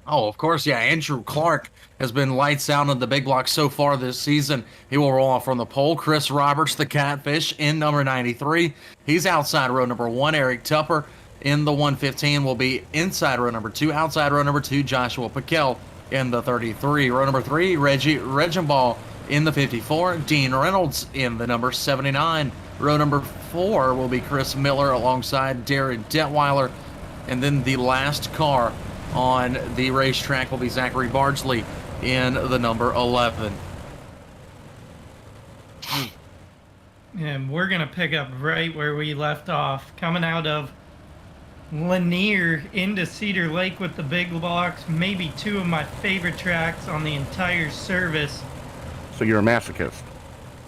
Oh, of course, yeah. Andrew Clark has been lights out on the big block so far this season. He will roll off from the pole. Chris Roberts, the Catfish, in number 93. He's outside row number 1. Eric Tupper in the 115 will be inside row number 2. Outside row number 2, Joshua Piquel in the 33. Row number 3, Reggie Regenball in the 54. Dean Reynolds in the number 79. Row number 4 will be Chris Miller alongside Darren Detweiler. And then the last car on the racetrack will be Zachary Bardsley in the number 11. And we're going to pick up right where we left off. Coming out of Lanier into Cedar Lake with the big blocks. Maybe 2 of my favorite tracks on the entire service. So you're a masochist.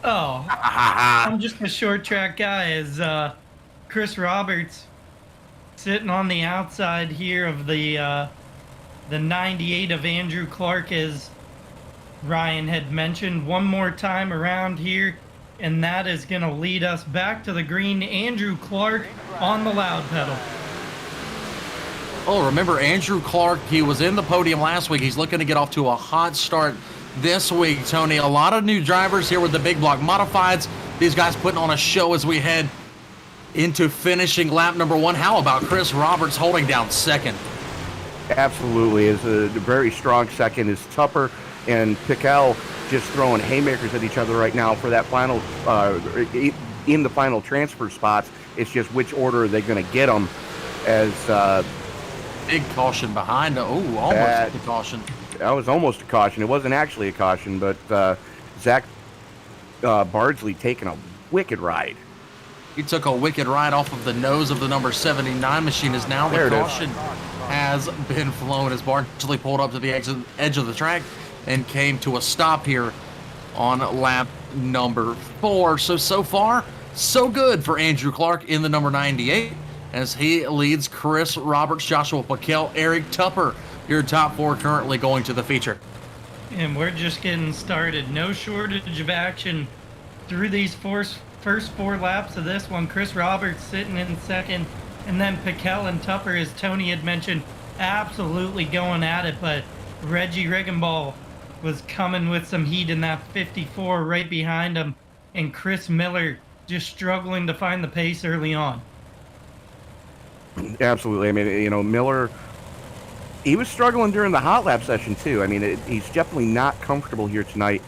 Oh, I'm just a short track guy. As Chris Roberts sitting on the outside here of the 98 of Andrew Clark, as Ryan had mentioned. One more time around here, and that is going to lead us back to the green. Andrew Clark on the loud pedal. Oh, remember Andrew Clark, he was in the podium last week. He's looking to get off to a hot start this week, Tony. A lot of new drivers here with the big block modifieds. These guys putting on a show as we head into finishing lap number 1. How about Chris Roberts holding down second? Absolutely. Is a very strong second. Is Tupper and Piquel just throwing haymakers at each other right now for that final, in the final transfer spots. It's just which order are they going to get them as... Big caution behind. Oh, almost a caution. That was almost a caution. It wasn't actually a caution, but Zach Bardsley taking a wicked ride. He took a wicked ride off of the nose of the number 79 machine. Is now the caution has been flown as Bardsley pulled up to the edge of the track and came to a stop here on lap number 4. So far, so good for Andrew Clark in the number 98. As he leads Chris Roberts, Joshua Piquel, Eric Tupper, your top 4 currently going to the feature. And we're just getting started. No shortage of action through these first 4 laps of this one. Chris Roberts sitting in second, and then Piquel and Tupper, as Tony had mentioned, absolutely going at it. But Reggie Riggenball was coming with some heat in that 54 right behind him, and Chris Miller just struggling to find the pace early on. Absolutely. I mean, Miller, he was struggling during the hot lap session too. I mean, he's definitely not comfortable here tonight,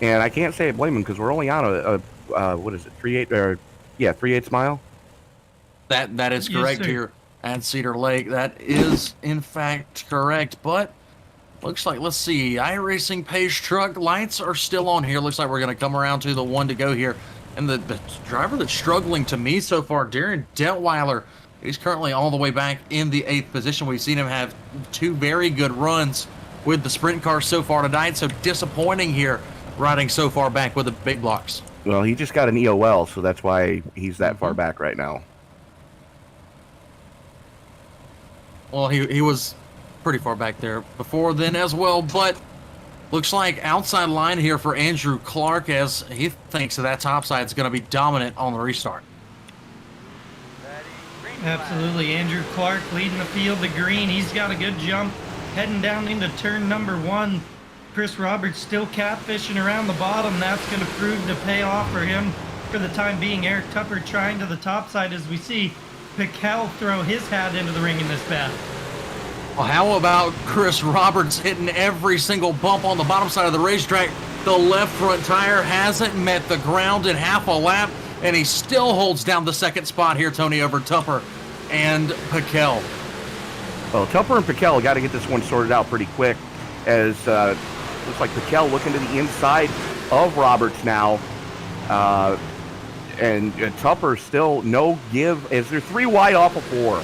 and I can't say I blame him because we're only on a what is it, 3/8 mile. That is correct here at Cedar Lake. That is in fact correct, but looks like, let's see, iRacing Pace truck lights are still on here. Looks like we're going to come around to the 1 to go here, and the driver that's struggling to me so far, Darren Detweiler. He's currently all the way back in the 8th position. We've seen him have 2 very good runs with the sprint car so far tonight, so disappointing here riding so far back with the big blocks. Well, he just got an EOL, so that's why he's that far back right now. Well, he was pretty far back there before then as well, but looks like outside line here for Andrew Clark as he thinks that topside is going to be dominant on the restart. Absolutely. Andrew Clark leading the field to green. He's got a good jump heading down into turn number 1. Chris Roberts still catfishing around the bottom. That's going to prove to pay off for him for the time being. Eric Tupper trying to the top side as we see Piquel throw his hat into the ring in this battle. Well, how about Chris Roberts hitting every single bump on the bottom side of the racetrack? The left front tire hasn't met the ground in half a lap, and he still holds down the second spot here, Tony, over Tupper and Piquel. Well, Tupper and Piquel got to get this one sorted out pretty quick, as looks like Piquel looking to the inside of Roberts now, and Tupper still no give as they're 3 wide off of 4.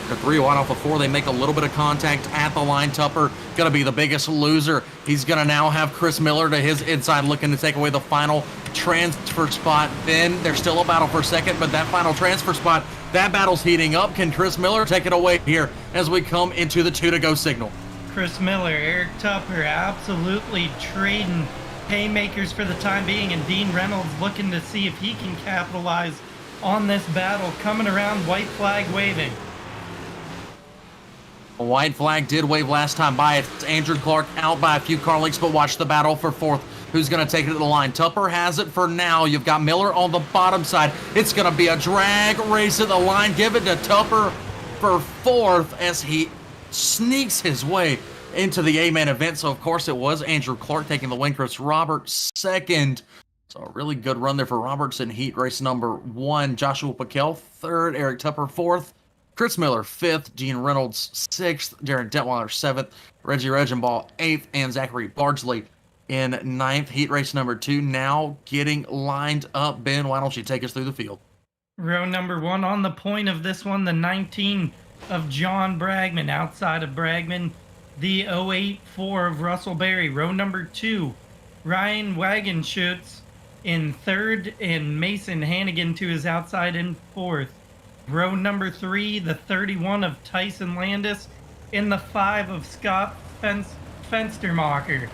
The 3 wide off of 4, they make a little bit of contact at the line. Tupper going to be the biggest loser. He's going to now have Chris Miller to his inside looking to take away the final transfer spot. Then there's still a battle for second, but that final transfer spot, that battle's heating up. Can Chris Miller take it away here as we come into the 2 to go signal? Chris Miller, Eric Tupper absolutely trading haymakers for the time being, and Dean Reynolds looking to see if he can capitalize on this battle. Coming around, white flag waving. A white flag did wave last time by. It's Andrew Clark out by a few car lengths, but watch the battle for 4th. Who's going to take it to the line? Tupper has it for now. You've got Miller on the bottom side. It's going to be a drag race at the line. Give it to Tupper for 4th as he sneaks his way into the A-man event. So, of course, it was Andrew Clark taking the win. Chris Roberts 2nd. So, a really good run there for Roberts in heat race number 1. Joshua Piquel 3rd. Eric Tupper 4th. Chris Miller 5th, Dean Reynolds 6th, Darren Detweiler 7th, Reggie Regenball 8th, and Zachary Bardsley in 9th. Heat race number 2 now getting lined up. Ben, why don't you take us through the field? Row number 1 on the point of this one, the 19 of John Bragman. Outside of Bragman, the 084 of Russell Berry. Row number 2, Ryan Wagenschutz in 3rd, and Mason Hannigan to his outside in 4th. Row number 3, the 31 of Tyson Landis, in the 5 of Scott Fenstermacher.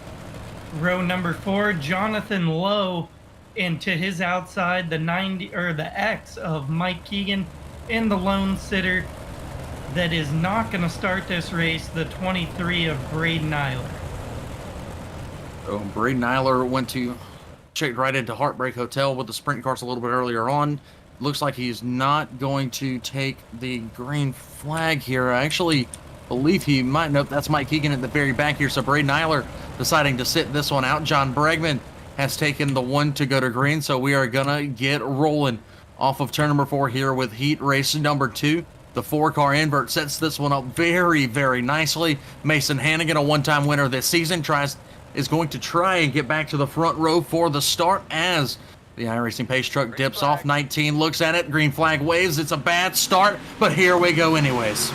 Row number 4, Jonathan Lowe and to his outside, the 90 or the X of Mike Keegan and the lone sitter that is not going to start this race, the 23 of Braden Eyler. So Braden Eyler checked right into Heartbreak Hotel with the sprint cars a little bit earlier on. Looks like he's not going to take the green flag here. I actually believe he might. Nope, that's Mike Keegan at the very back here. So Braden Eyler deciding to sit this one out. John Bregman has taken the one to go to green. So we are going to get rolling off of turn number 4 here with heat race number 2. The 4-car invert sets this one up very, very nicely. Mason Hannigan, a one-time winner this season, is going to try and get back to the front row for the start as the iRacing pace truck dips off. 19 looks at it, green flag waves. It's a bad start, but here we go anyways.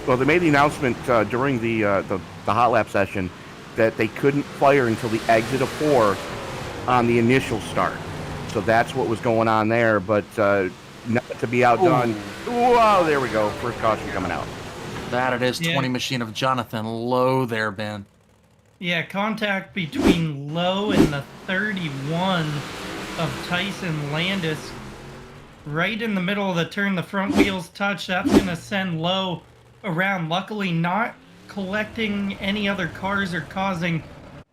Well, they made the announcement during the hot lap session that they couldn't fire until the exit of 4 on the initial start. So that's what was going on there, but not to be outdone. Wow, there we go. First caution coming out. That it is. 20 machine of Jonathan Lowe there, Ben. Yeah, contact between Lowe and the 31 of Tyson Landis. Right in the middle of the turn, the front wheels touch. That's going to send Lowe around. Luckily, not collecting any other cars or causing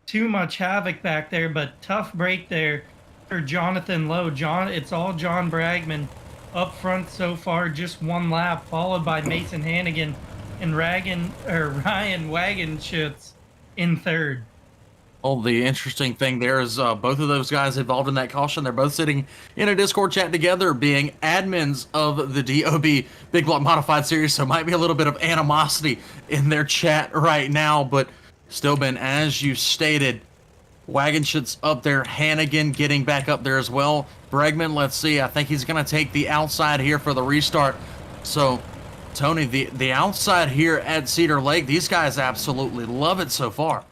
too much havoc back there, but tough break there for Jonathan Lowe. It's all John Bragman up front so far, just one lap, followed by Mason Hannigan and Ryan Wagenschutz in third. Oh, the interesting thing there is both of those guys involved in that caution, they're both sitting in a Discord chat together, being admins of the DOB Big Block Modified Series, so might be a little bit of animosity in their chat right now, but still, Ben, as you stated, Wagenschutz up there, Hannigan getting back up there as well. Bregman, let's see, I think he's going to take the outside here for the restart. So, Tony, the outside here at Cedar Lake, these guys absolutely love it so far.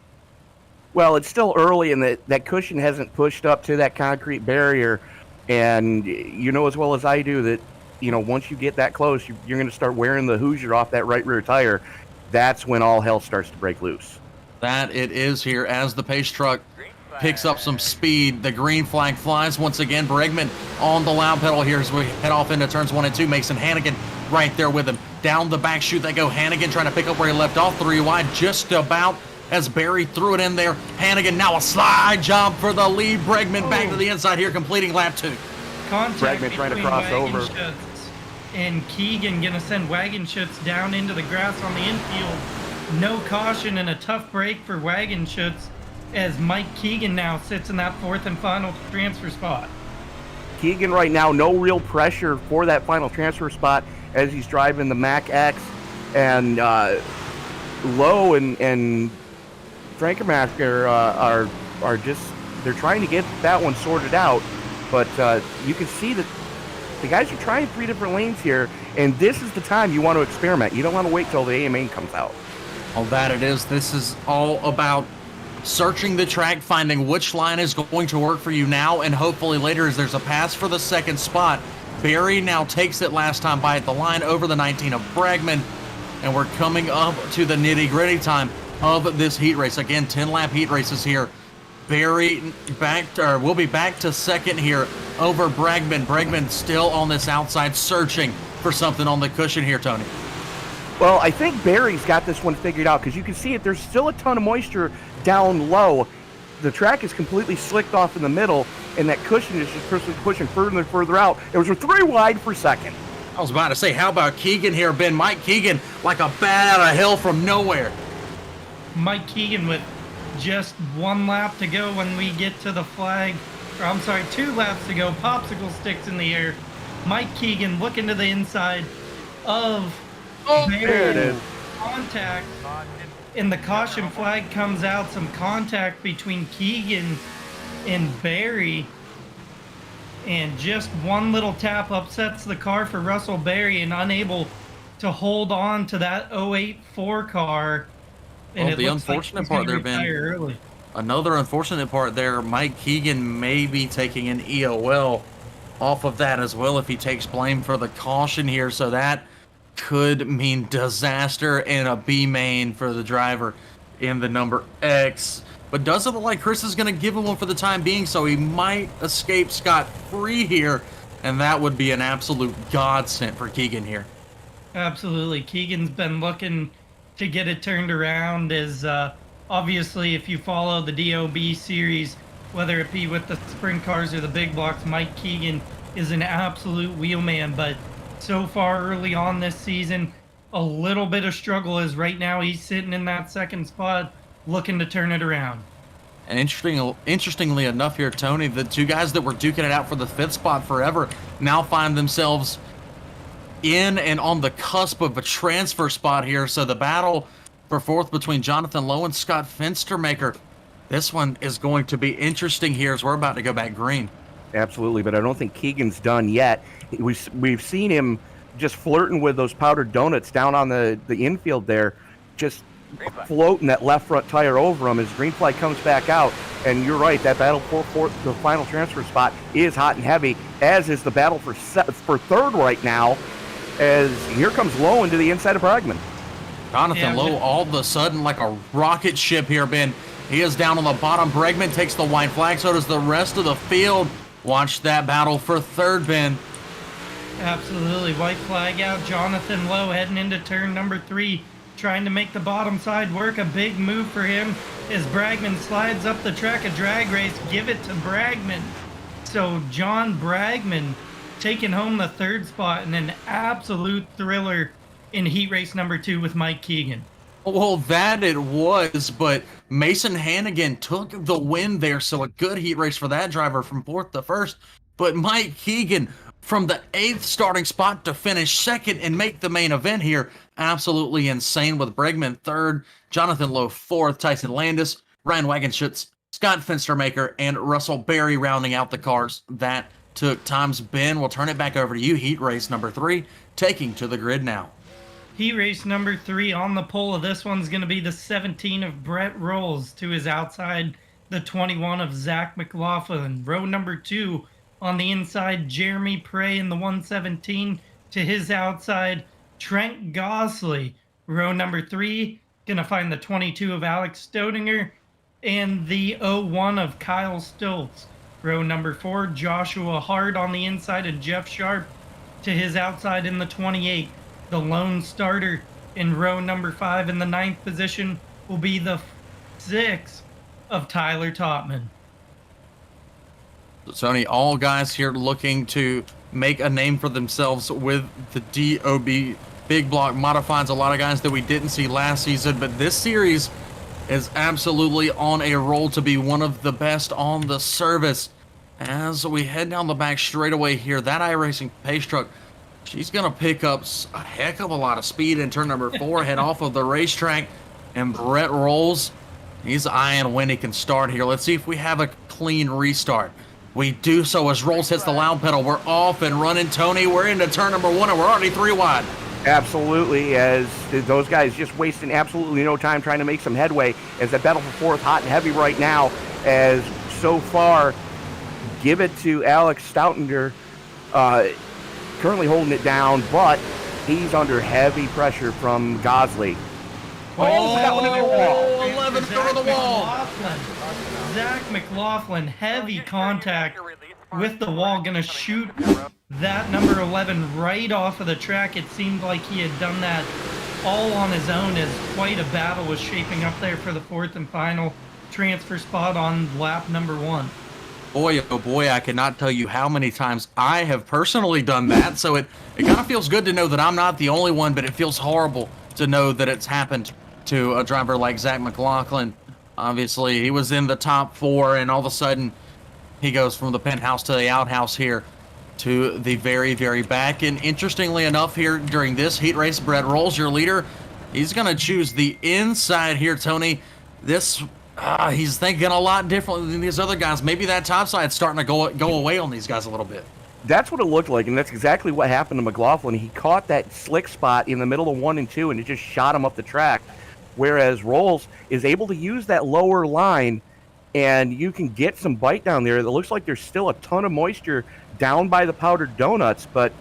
Well, it's still early, and that cushion hasn't pushed up to that concrete barrier. And you know as well as I do that, once you get that close, you're going to start wearing the Hoosier off that right rear tire. That's when all hell starts to break loose. That it is here as the pace truck picks up some speed. The green flag flies once again. Bregman on the loud pedal here as we head off into turns 1 and 2. Mason Hannigan right there with him. Down the back chute they go. Hannigan trying to pick up where he left off. 3 wide just about as Barry threw it in there. Hannigan now a slide job for the lead. Bregman back to the inside here, completing lap 2. Contact Bregman trying to cross over. And Keegan going to send Wagenschutz down into the grass on the infield. No caution and a tough break for Wagenschutz as Mike Keegan now sits in that 4th and final transfer spot. Keegan right now, no real pressure for that final transfer spot as he's driving the Mac X. And Lowe and Frankemacher are just, they're trying to get that one sorted out. But you can see that the guys are trying 3 different lanes here, and this is the time you want to experiment. You don't want to wait till the AMA comes out. Oh, that it is. This is all about searching the track, finding which line is going to work for you now, and hopefully later as there's a pass for the 2nd spot. Barry now takes it last time by at the line over the 19 of Bregman, and we're coming up to the nitty-gritty time of this heat race. Again, 10-lap heat races here. Barry will be back to 2nd here over Bregman. Bregman still on this outside searching for something on the cushion here, Tony. Well, I think Barry's got this one figured out because you can see it. There's still a ton of moisture down low. The track is completely slicked off in the middle, and that cushion is just pushing further and further out. It was a 3 wide for 2nd. I was about to say, how about Keegan here, Ben? Mike Keegan like a bat out of hell from nowhere. Mike Keegan with just 1 lap to go when we get to the flag. Or I'm sorry, 2 laps to go. Popsicle sticks in the air. Mike Keegan looking to the inside of there it is. Contact. And the caution flag comes out. Some contact between Keegan and Barry. And just 1 little tap upsets the car for Russell Barry and unable to hold on to that 08 car. And the unfortunate part there, Ben. Another unfortunate part there, Mike Keegan may be taking an EOL off of that as well if he takes blame for the caution here. So that could mean disaster and a B main for the driver in the number X. but doesn't look like Chris is going to give him one for the time being, so he might escape scot-free here, and that would be an absolute godsend for Keegan here. Absolutely. Keegan's been looking to get it turned around as obviously if you follow the DOB series, whether it be with the sprint cars or the big blocks, Mike Keegan is an absolute wheelman. But so far early on this season, a little bit of struggle is right now he's sitting in that second spot looking to turn it around. And interestingly enough here, Tony, the two guys that were duking it out for the 5th spot forever now find themselves in and on the cusp of a transfer spot here. So the battle for 4th between Jonathan Lowe and Scott Fenstermaker, this one is going to be interesting here as we're about to go back green. Absolutely, but I don't think Keegan's done yet. We've seen him just flirting with those powdered donuts down on the infield there, just floating that left front tire over him as green flag comes back out. And you're right, that battle for the final transfer spot is hot and heavy, as is the battle for 3rd right now, as here comes Lowe into the inside of Bregman. Jonathan Lowe all of a sudden like a rocket ship here, Ben. He is down on the bottom. Bregman takes the white flag, so does the rest of the field. Watch that battle for 3rd, Ben. Absolutely. White flag out. Jonathan Lowe heading into turn number 3, trying to make the bottom side work. A big move for him as Bregman slides up the track. A drag race. Give it to Bregman. So John Bregman taking home the 3rd spot in an absolute thriller in heat race number 2 with Mike Keegan. Well, that it was, but Mason Hannigan took the win there, so a good heat race for that driver from 4th to 1st. But Mike Keegan from the 8th starting spot to finish 2nd and make the main event here. Absolutely insane with Bregman 3rd, Jonathan Lowe 4th, Tyson Landis, Ryan Wagenschutz, Scott Fenstermaker, and Russell Berry rounding out the cars that took times. Ben, we'll turn it back over to you. Heat race number 3, taking to the grid now. Heat race number 3 on the pole of this one's going to be the 17 of Brett Rolls to his outside, the 21 of Zach McLaughlin. Row number 2 on the inside, Jeremy Prey in the 117 to his outside, Trent Gosley. Row number 3 going to find the 22 of Alex Stodinger and the 01 of Kyle Stoltz. Row number 4, Joshua Hart on the inside of Jeff Sharp to his outside in the 28. The lone starter in row number 5 in the 9th position will be the 6 of Tyler Topman. So, Tony, all guys here looking to make a name for themselves with the DOB big block modifieds. A lot of guys that we didn't see last season, but this series is absolutely on a roll to be one of the best on the service. As we head down the back straightaway here, that iRacing pace truck, she's going to pick up a heck of a lot of speed in turn number 4, head off of the racetrack, and Brett Rolls, he's eyeing when he can start here. Let's see if we have a clean restart. We do so as Rolls hits the loud pedal. We're off and running, Tony. We're into turn number 1, and we're already 3 wide. Absolutely, as those guys just wasting absolutely no time trying to make some headway as the battle for 4th hot and heavy right now, as so far, give it to Alex Stoutinger, currently holding it down, but he's under heavy pressure from Gosley. Oh, that one in the wall. 11 through the wall. Zach McLaughlin, heavy contact with the wall, going to shoot that number 11 right off of the track. It seemed like he had done that all on his own, as quite a battle was shaping up there for the 4th and final transfer spot on lap number 1. Boy, oh boy, I cannot tell you how many times I have personally done that. So it kind of feels good to know that I'm not the only one, but it feels horrible to know that it's happened to a driver like Zach McLaughlin. Obviously, he was in the top 4, and all of a sudden, he goes from the penthouse to the outhouse here to the very, very back. And interestingly enough, here during this heat race, Brett Rolls, your leader, he's going to choose the inside here, Tony. He's thinking a lot differently than these other guys. Maybe that top side's starting to go away on these guys a little bit. That's what it looked like, and that's exactly what happened to McLaughlin. He caught that slick spot in the middle of 1 and 2, and it just shot him up the track. Whereas Rolls is able to use that lower line, and you can get some bite down there. It looks like there's still a ton of moisture down by the powdered donuts, but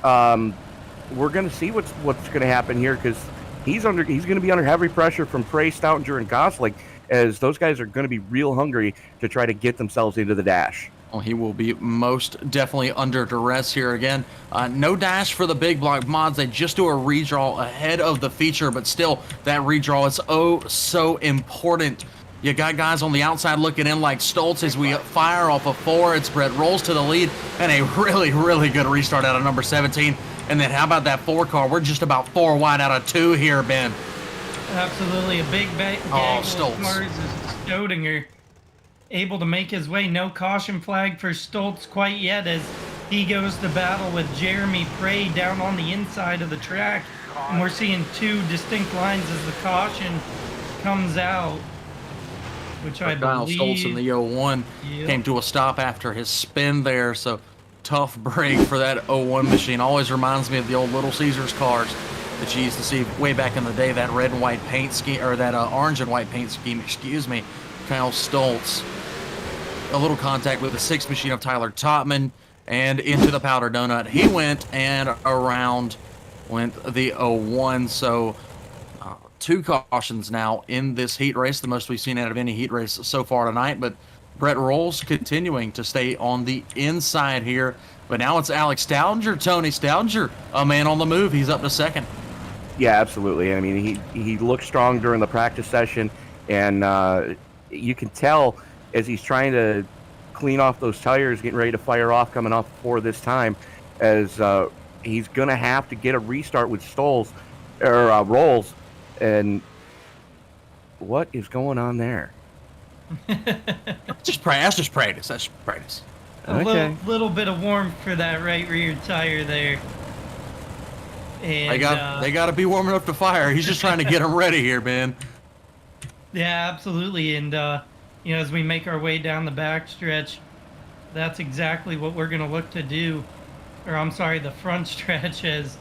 we're going to see what's going to happen here, because he's going to be under heavy pressure from Prey, Stoutinger, and Gosling, as those guys are going to be real hungry to try to get themselves into the dash. Well, he will be most definitely under duress here again. No dash for the big block mods. They just do a redraw ahead of the feature, but still, that redraw is oh so important. You got guys on the outside looking in like Stoltz as we fire off of 4. It's Brett rolls to the lead, and a really, really good restart out of number 17. And then how about that 4 car? We're just about 4 wide out of 2 here, Ben. Absolutely, a big Stoltz. of cars is Stodinger able to make his way. No caution flag for Stoltz quite yet as he goes to battle with Jeremy Prey down on the inside of the track. And we're seeing 2 distinct lines as the caution comes out, which I Kyle believe... Stoltz in the 01 came to a stop after his spin there, so tough break for that 01 machine. Always reminds me of the old Little Caesars cars that you used to see way back in the day, that red and white paint scheme, or that orange and white paint scheme, excuse me. Kyle Stoltz. A little contact with the 6 machine of Tyler Topman and into the powder donut he went, and around went the 01. So 2 cautions now in this heat race, the most we've seen out of any heat race so far tonight. But Brett Rolls continuing to stay on the inside here, but now it's Alex Staudinger. Tony Staudinger, a man on the move. He's up to 2nd. Yeah, absolutely. I mean, he looked strong during the practice session, and you can tell as he's trying to clean off those tires, getting ready to fire off, coming off 4 this time, as he's going to have to get a restart with Rolls. And what is going on there? That's just practice. That's practice. A little bit of warmth for that right rear tire there. And they got to be warm enough to fire. He's just trying to get them ready here, Ben. Yeah, absolutely. And as we make our way down the backstretch, that's exactly what we're going to look to do. Or I'm sorry, the front stretch, as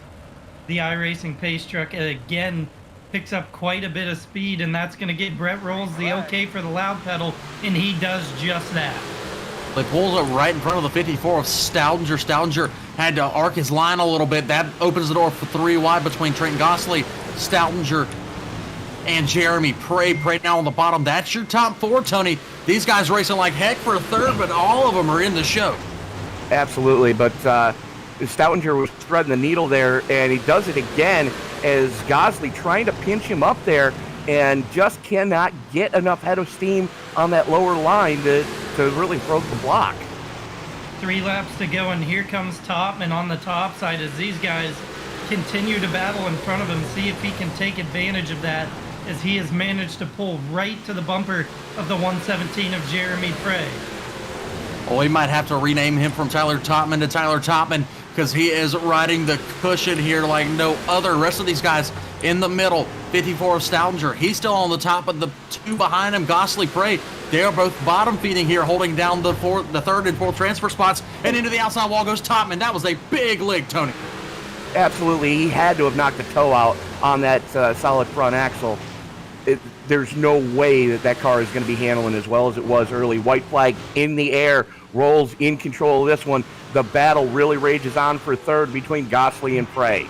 the iRacing pace truck again picks up quite a bit of speed, and that's going to get Brett Rolls the okay for the loud pedal, and he does just that. He pulls up right in front of the 54 of Staudinger. Staudinger had to arc his line a little bit. That opens the door for 3 wide between Trent Gossley, Staudinger, and Jeremy Prey. Prey now on the bottom. That's your top 4, Tony. These guys racing like heck for a 3rd, but all of them are in the show. Absolutely, but Staudinger was threading the needle there, and he does it again as Gossley trying to pinch him up there and just cannot get enough head of steam on that lower line to really throw the block. 3 laps to go, and here comes Topman on the top side as these guys continue to battle in front of him, see if he can take advantage of that, as he has managed to pull right to the bumper of the 117 of Jeremy Prey. Well, we might have to rename him from Tyler Topman to Tyler Topman, because he is riding the cushion here like no other. Rest of these guys in the middle. 54 of Staudinger. He's still on the top, but the 2 behind him, Gossley, Prey, they are both bottom feeding here, holding down the 3rd and 4th transfer spots. And into the outside wall goes Topman. That was a big lick, Tony. Absolutely. He had to have knocked the toe out on that solid front axle. There's no way that car is going to be handling as well as it was early. White flag in the air. Rolls in control of this one. The battle really rages on for 3rd between Gossley and Prey.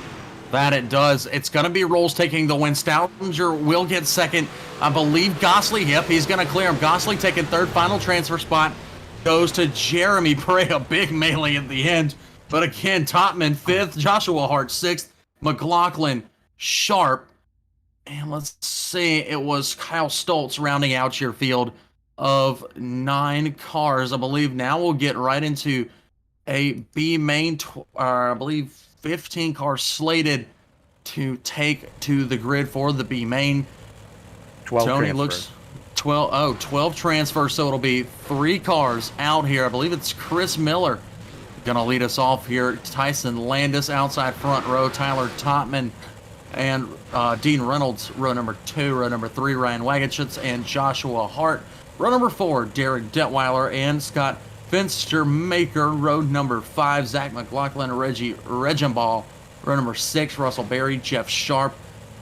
That it does. It's going to be Rolls taking the win. Staudinger will get 2nd. I believe Gossley, yep, he's going to clear him. Gossley taking 3rd. Final transfer spot goes to Jeremy Prey. A big melee at the end. But again, Topman 5th. Joshua Hart 6th. McLaughlin, Sharp. And let's see, it was Kyle Stoltz rounding out your field of 9 cars. I believe now we'll get right into a B main, I believe 15 cars slated to take to the grid for the B main. 12 Tony transfers. looks 12 transfers, so it'll be 3 cars out here. I believe it's Chris Miller gonna lead us off here. Tyson Landis outside front row, Tyler Topman and Dean Reynolds, row number 2, row number 3, Ryan Wagenschutz and Joshua Hart. Row number 4, Darren Detweiler and Scott Finstermaker. Row number 5, Zach McLaughlin, Reggie Regenball. Row number 6, Russell Berry, Jeff Sharp.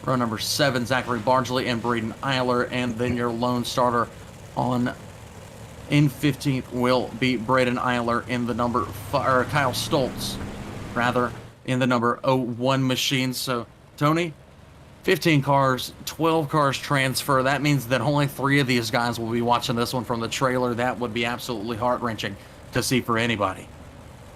Row number 7, Zachary Barnsley and Braden Eyler. And then your lone starter in 15th will be Braden Eyler in the number 5, or Kyle Stoltz, rather, in the number 01 machine. So, Tony, 15 cars, 12 cars transfer. That means that only 3 of these guys will be watching this one from the trailer. That would be absolutely heart-wrenching to see for anybody.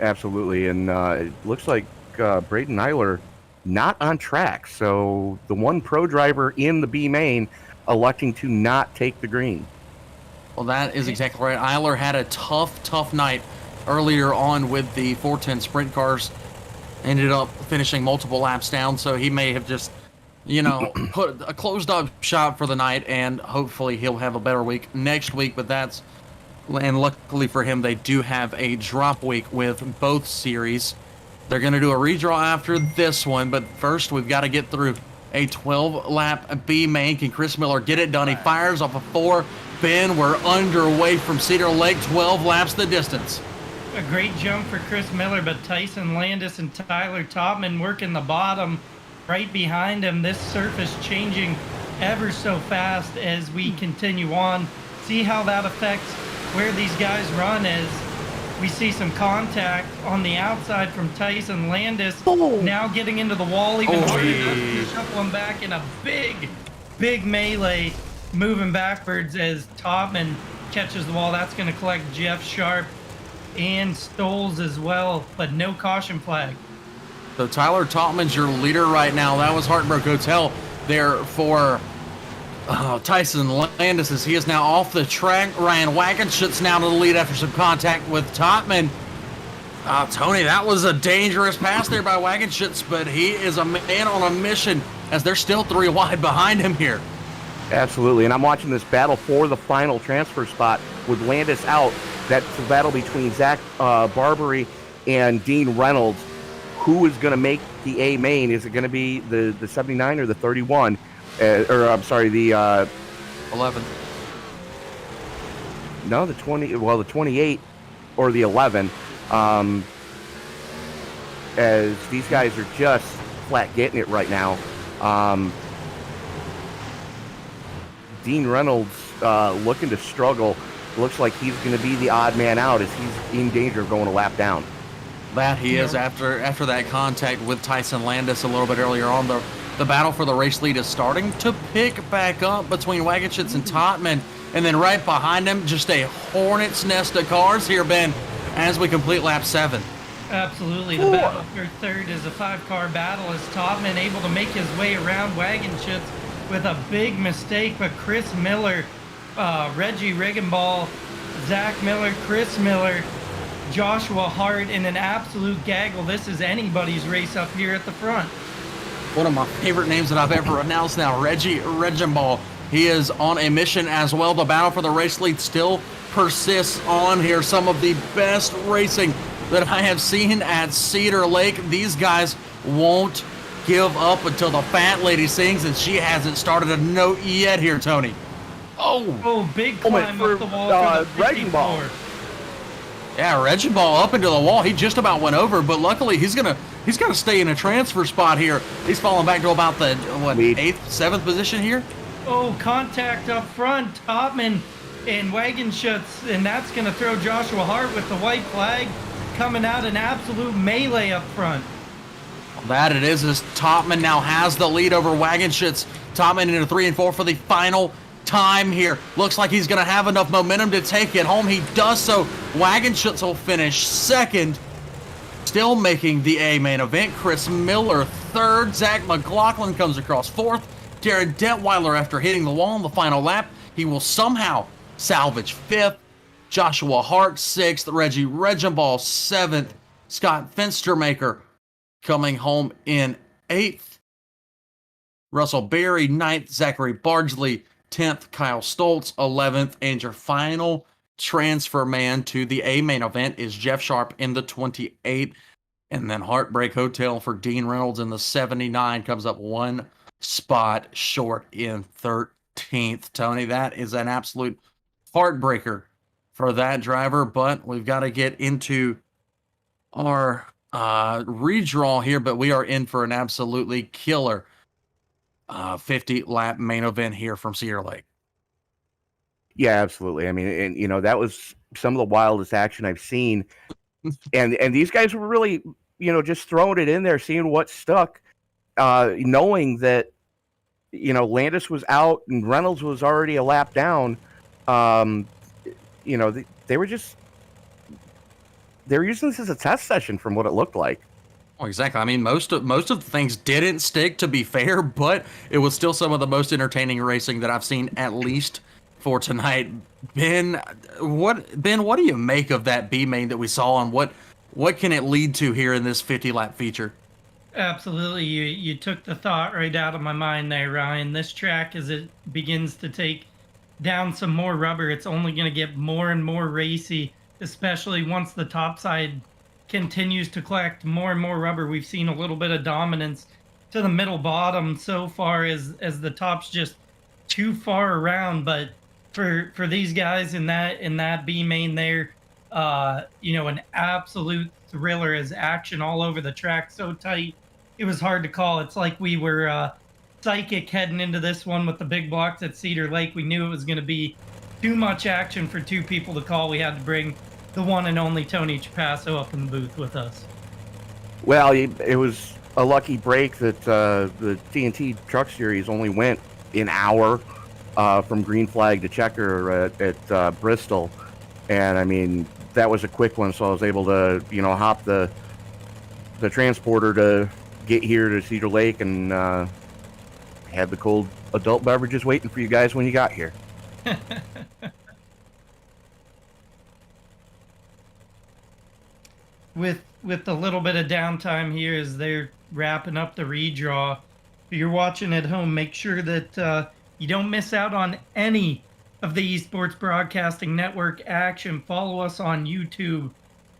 Absolutely, and it looks like Braden Eyler not on track. So the one pro driver in the B main electing to not take the green. Well, that is exactly right. Eyler had a tough night earlier on with the 410 sprint cars. Ended up finishing multiple laps down, so he may have just, put a closed up shop for the night, and hopefully he'll have a better week next week. But and luckily for him, they do have a drop week with both series. They're going to do a redraw after this one, but first we've got to get through a 12-lap B main. Can Chris Miller get it done? He fires off a 4. Ben, we're underway from Cedar Lake, 12 laps the distance. A great jump for Chris Miller, but Tyson Landis and Tyler Topman working the bottom right behind him. This surface changing ever so fast as we continue on. See how that affects where these guys run as we see some contact on the outside from Tyson Landis. Now getting into the wall even harder, shuffling back in a big melee, moving backwards as Topman catches the wall. That's going to collect Jeff Sharp and Stoles as well, but no caution flag. So Tyler Topman's your leader right now. That was Heartbreak Hotel there for Tyson Landis, as he is now off the track. Ryan Wagenschutz now to the lead after some contact with Topman. Tony, that was a dangerous pass there by Wagenschutz, but he is a man on a mission as they're still 3 wide behind him here. Absolutely, and I'm watching this battle for the final transfer spot with Landis out. That's the battle between Zach Barbary and Dean Reynolds. Who is going to make the A main? Is it going to be the 79 or the 31? The 11. No, the 20. Well, the 28 or the 11. As these guys are just flat getting it right now. Dean Reynolds looking to struggle. Looks like he's going to be the odd man out as he's in danger of going a lap down. That he is after that contact with Tyson Landis a little bit earlier on. The battle for the race lead is starting to pick back up between Wagenschutz and Topman. And then right behind him, just a hornet's nest of cars here, Ben, as we complete lap 7. Absolutely. The battle for third is a 5-car battle as Topman able to make his way around Wagenschutz with a big mistake, but Chris Miller, Reggie Riggenball, Zach Miller, Chris Miller, Joshua Hart in an absolute gaggle. This is anybody's race up here at the front. One of my favorite names that I've ever announced now, Reggie Riggenball. He is on a mission as well. The battle for the race lead still persists on here. Some of the best racing that I have seen at Cedar Lake. These guys won't give up until the fat lady sings, and she hasn't started a note yet here, Tony. Oh, big climb up the wall for the 54. Yeah, Riggenball up into the wall. He just about went over, but luckily he's gonna stay in a transfer spot here. He's falling back to about the 8th, 7th position here. Oh, contact up front, Topman and Wagenschutz, and that's gonna throw Joshua Hart with the white flag coming out an absolute melee up front. That it is, as Topman now has the lead over Wagenschutz. Topman into 3 and 4 for the final time here. Looks like he's going to have enough momentum to take it home. He does so. Wagenschutz will finish 2nd, still making the A main event. Chris Miller 3rd. Zach McLaughlin comes across 4th. Darren Detweiler, after hitting the wall on the final lap, he will somehow salvage 5th. Joshua Hart 6th. Reggie Riggenball 7th. Scott Fenstermaker coming home in 8th. Russell Berry 9th. Zachary Bardsley 10th. Kyle Stoltz 11th. And your final transfer man to the A main event is Jeff Sharp in the 28. And then Heartbreak Hotel for Dean Reynolds in the 79 comes up 1 spot short in 13th. Tony, that is an absolute heartbreaker for that driver, but we've got to get into our redraw here, but we are in for an absolutely killer 50-lap main event here from Cedar Lake. Yeah, absolutely. I mean, and you know, that was some of the wildest action I've seen. and these guys were really, you know, just throwing it in there, seeing what stuck, knowing that Landis was out and Reynolds was already a lap down. They were using this as a test session from what it looked like. Oh, exactly. I mean, most of the things didn't stick, to be fair, but it was still some of the most entertaining racing that I've seen, at least for tonight. Ben, what do you make of that B main that we saw, and what can it lead to here in this 50-lap feature? Absolutely. You took the thought right out of my mind there, Ryan. This track, as it begins to take down some more rubber, it's only going to get more and more racy, especially once the top side continues to collect more and more rubber. We've seen a little bit of dominance to the middle bottom so far as the top's just too far around. But for these guys in that B main there, an absolute thriller as action all over the track, so tight it was hard to call. It's like we were psychic heading into this one with the big blocks at Cedar Lake. We knew it was going to be too much action for two people to call. We had to bring the one and only Tony Trapasso up in the booth with us. Well, it was a lucky break that the TNT Truck Series only went an hour from green flag to checker at Bristol. And, I mean, that was a quick one, so I was able to, hop the transporter to get here to Cedar Lake and had the cold adult beverages waiting for you guys when you got here. With a little bit of downtime here as they're wrapping up the redraw, if you're watching at home, make sure that you don't miss out on any of the Esports Broadcasting Network action. Follow us on YouTube,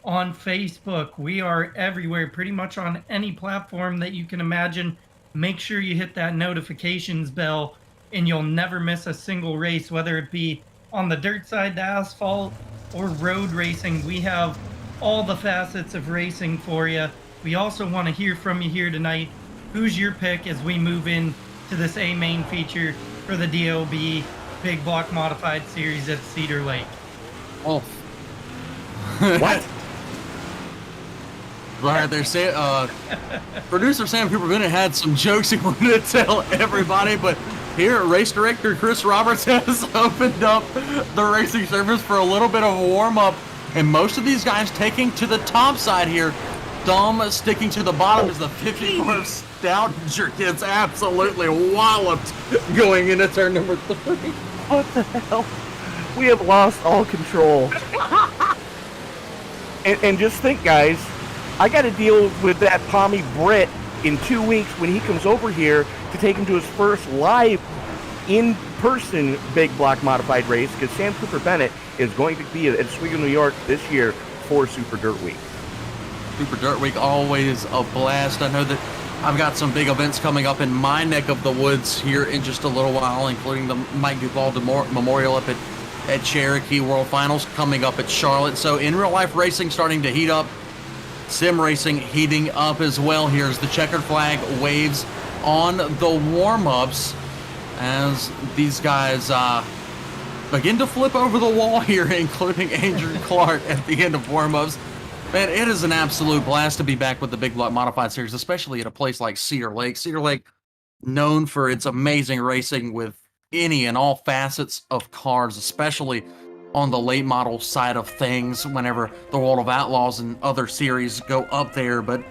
on Facebook. We are everywhere, pretty much on any platform that you can imagine. Make sure you hit that notifications bell and you'll never miss a single race, whether it be on the dirt side, the asphalt, or road racing. We have all the facets of racing for you. We also want to hear from you here tonight. Who's your pick as we move in to this A main feature for the DOB Big Block Modified Series at Cedar Lake? Oh. What? Right there, producer Sam Cooper Bennett had some jokes he wanted to tell everybody, but here, race director Chris Roberts has opened up the racing service for a little bit of a warm-up, and most of these guys taking to the top side here. Dom sticking to the bottom as the 54 Stoutenger gets absolutely walloped going into turn number 3. What the hell? We have lost all control. and just think, guys, I got to deal with that Pommy Britt in 2 weeks when he comes over here to take him to his first live in-person Big Block Modified race, because Sam Cooper Bennett is going to be at Oswego, New York this year for Super Dirt Week. Super Dirt Week, always a blast. I know that I've got some big events coming up in my neck of the woods here in just a little while, including the Mike Duvall Memorial up at Cherokee, World Finals coming up at Charlotte. So in real life racing starting to heat up, sim racing heating up as well. Here's the checkered flag waves on the warm-ups as these guys begin to flip over the wall here, including Andrew Clark at the end of warm-ups. Man, it is an absolute blast to be back with the Big Block Modified Series, especially at a place like Cedar Lake. Cedar Lake, known for its amazing racing with any and all facets of cars, especially on the late model side of things whenever the World of Outlaws and other series go up there. But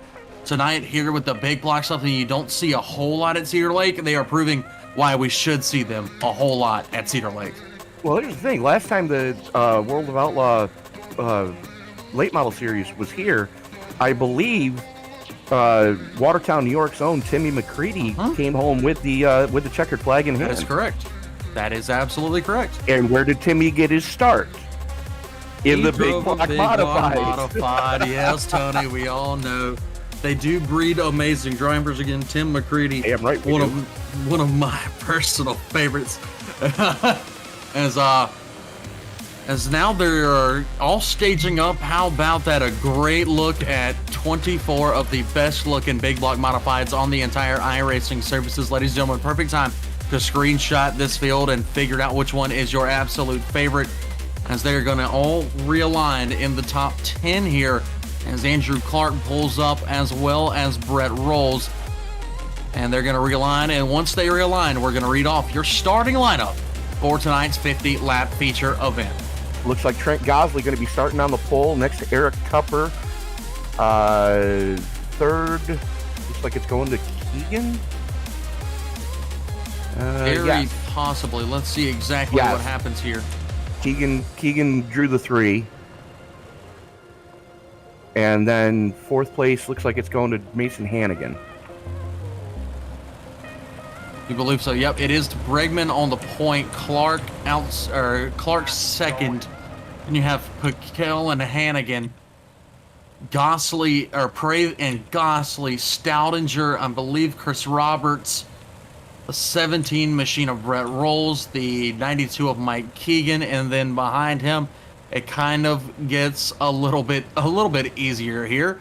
tonight here with the Big Block, something you don't see a whole lot at Cedar Lake, they are proving why we should see them a whole lot at Cedar Lake. Well, here's the thing. Last time the World of Outlaw late model series was here, I believe Watertown, New York's own Timmy McCready came home with the checkered flag in hand. That is correct. That is absolutely correct. And where did Timmy get his start? In the Big Block Modified. Yes, Tony, we all know. They do breed amazing drivers. Again, Tim McCready, hey, I'm right, one of my personal favorites. As now they're all staging up. How about that? A great look at 24 of the best looking Big Block Modifieds on the entire iRacing services. Ladies and gentlemen, perfect time to screenshot this field and figure out which one is your absolute favorite, as they're going to all realign in the top 10 here as Andrew Clark pulls up, as well as Brett Rolls. And they're going to realign, and once they realign, we're going to read off your starting lineup for tonight's 50-lap feature event. Looks like Trent Gosley going to be starting on the pole next to Eric Tupper. Third, looks like it's going to Keegan. Very possibly. Let's see exactly what happens here. Keegan drew the 3. And then fourth place looks like it's going to Mason Hannigan. You believe so? Yep, it is Bregman on the point. Clark second, and you have Piquel and Hannigan, Gosley or Prey and Gosley, Stoudinger, I believe Chris Roberts, the 17 machine of Brett Rolls, the 92 of Mike Keegan, and then behind him, it kind of gets a little bit easier here.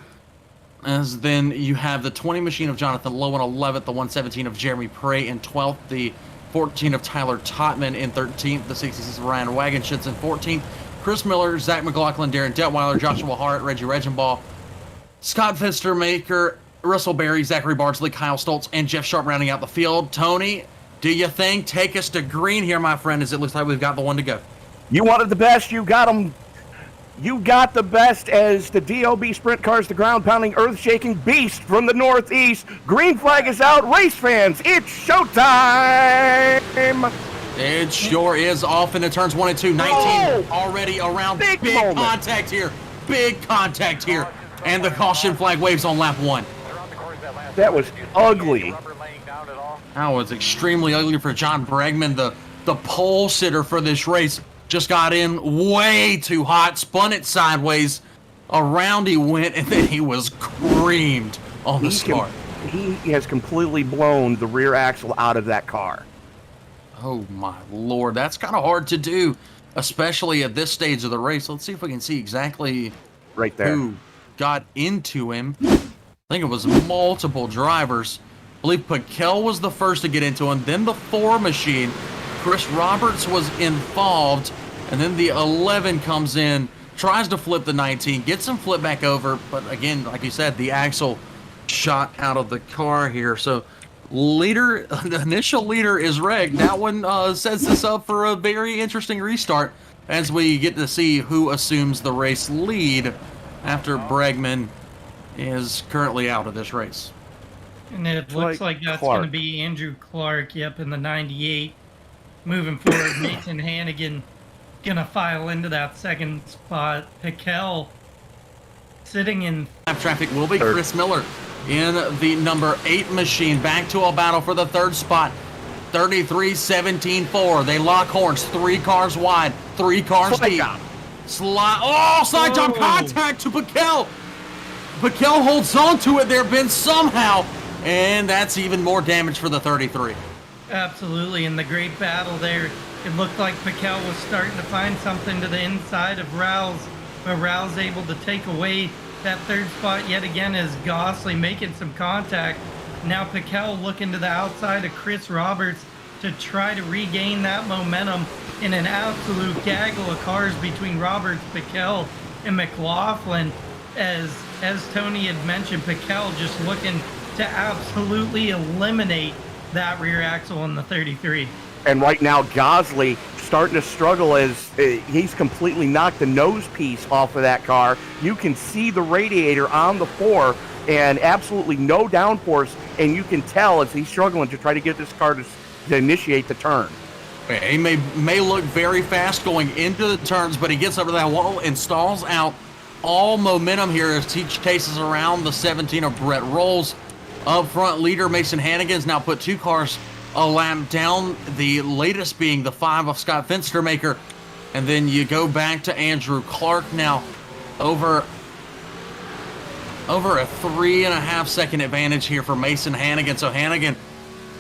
As then you have the 20 machine of Jonathan Lowe in 11th, the 117 of Jeremy Prey in 12th, the 14 of Tyler Totman in 13th, the 66 of Ryan Wagenschitz in 14th, Chris Miller, Zach McLaughlin, Darren Detweiler, Joshua Hart, Reggie Regenbaugh, Scott Finstermaker, Russell Berry, Zachary Bardsley, Kyle Stoltz, and Jeff Sharp rounding out the field. Tony, do you think take us to green here, my friend, as it looks like we've got the one to go? You wanted the best, you got them. You got the best as the DOB Sprint Cars, the ground-pounding, earth-shaking beast from the Northeast. Green flag is out. Race fans, it's showtime! It sure is off into turns 1 and 2. 19 already around. Big contact here. Big contact here. And the caution flag waves on lap 1. That was ugly. That was extremely ugly for John Bregman, the pole sitter for this race. Just got in way too hot, spun it sideways, around he went, and then he was creamed on the start. He has completely blown the rear axle out of that car. Oh my Lord, that's kind of hard to do, especially at this stage of the race. Let's see if we can see exactly right there who got into him. I think it was multiple drivers. I believe Piquel was the first to get into him, then the 4 machine. Chris Roberts was involved, and then the 11 comes in, tries to flip the 19, gets him flipped back over, but again, like you said, the axle shot out of the car here. So the initial leader is Reg. That one sets this up for a very interesting restart as we get to see who assumes the race lead after Bregman is currently out of this race. And it looks like that's going to be Andrew Clark, in the 98. Moving forward, Mason Hannigan going to file into that second spot. Piquel sitting in traffic will be Chris Miller in the number 8 machine. Back to a battle for the third spot. 33-17-4. They lock horns. 3 cars wide. 3 cars deep. Slide job contact to Piquel. Piquel holds on to it there, Ben, somehow. And that's even more damage for the 33. Absolutely, in the great battle there, it looked like Piquel was starting to find something to the inside of Rouse, but Rouse able to take away that third spot yet again as Gosley making some contact. Now Piquel looking to the outside of Chris Roberts to try to regain that momentum in an absolute gaggle of cars between Roberts, Piquel, and McLaughlin. As Tony had mentioned, Piquel just looking to absolutely eliminate that rear axle in the 33. And right now, Gosley starting to struggle as he's completely knocked the nose piece off of that car. You can see the radiator on the 4 and absolutely no downforce, and you can tell as he's struggling to try to get this car to initiate the turn. He may look very fast going into the turns, but he gets over that wall and stalls out all momentum here as he chases around the 17 of Brett Rolls. Up front, leader Mason Hannigan has now put 2 cars a lap down, the latest being the 5 of Scott Finstermaker. And then you go back to Andrew Clark now, over a 3.5 second advantage here for Mason Hannigan. So Hannigan,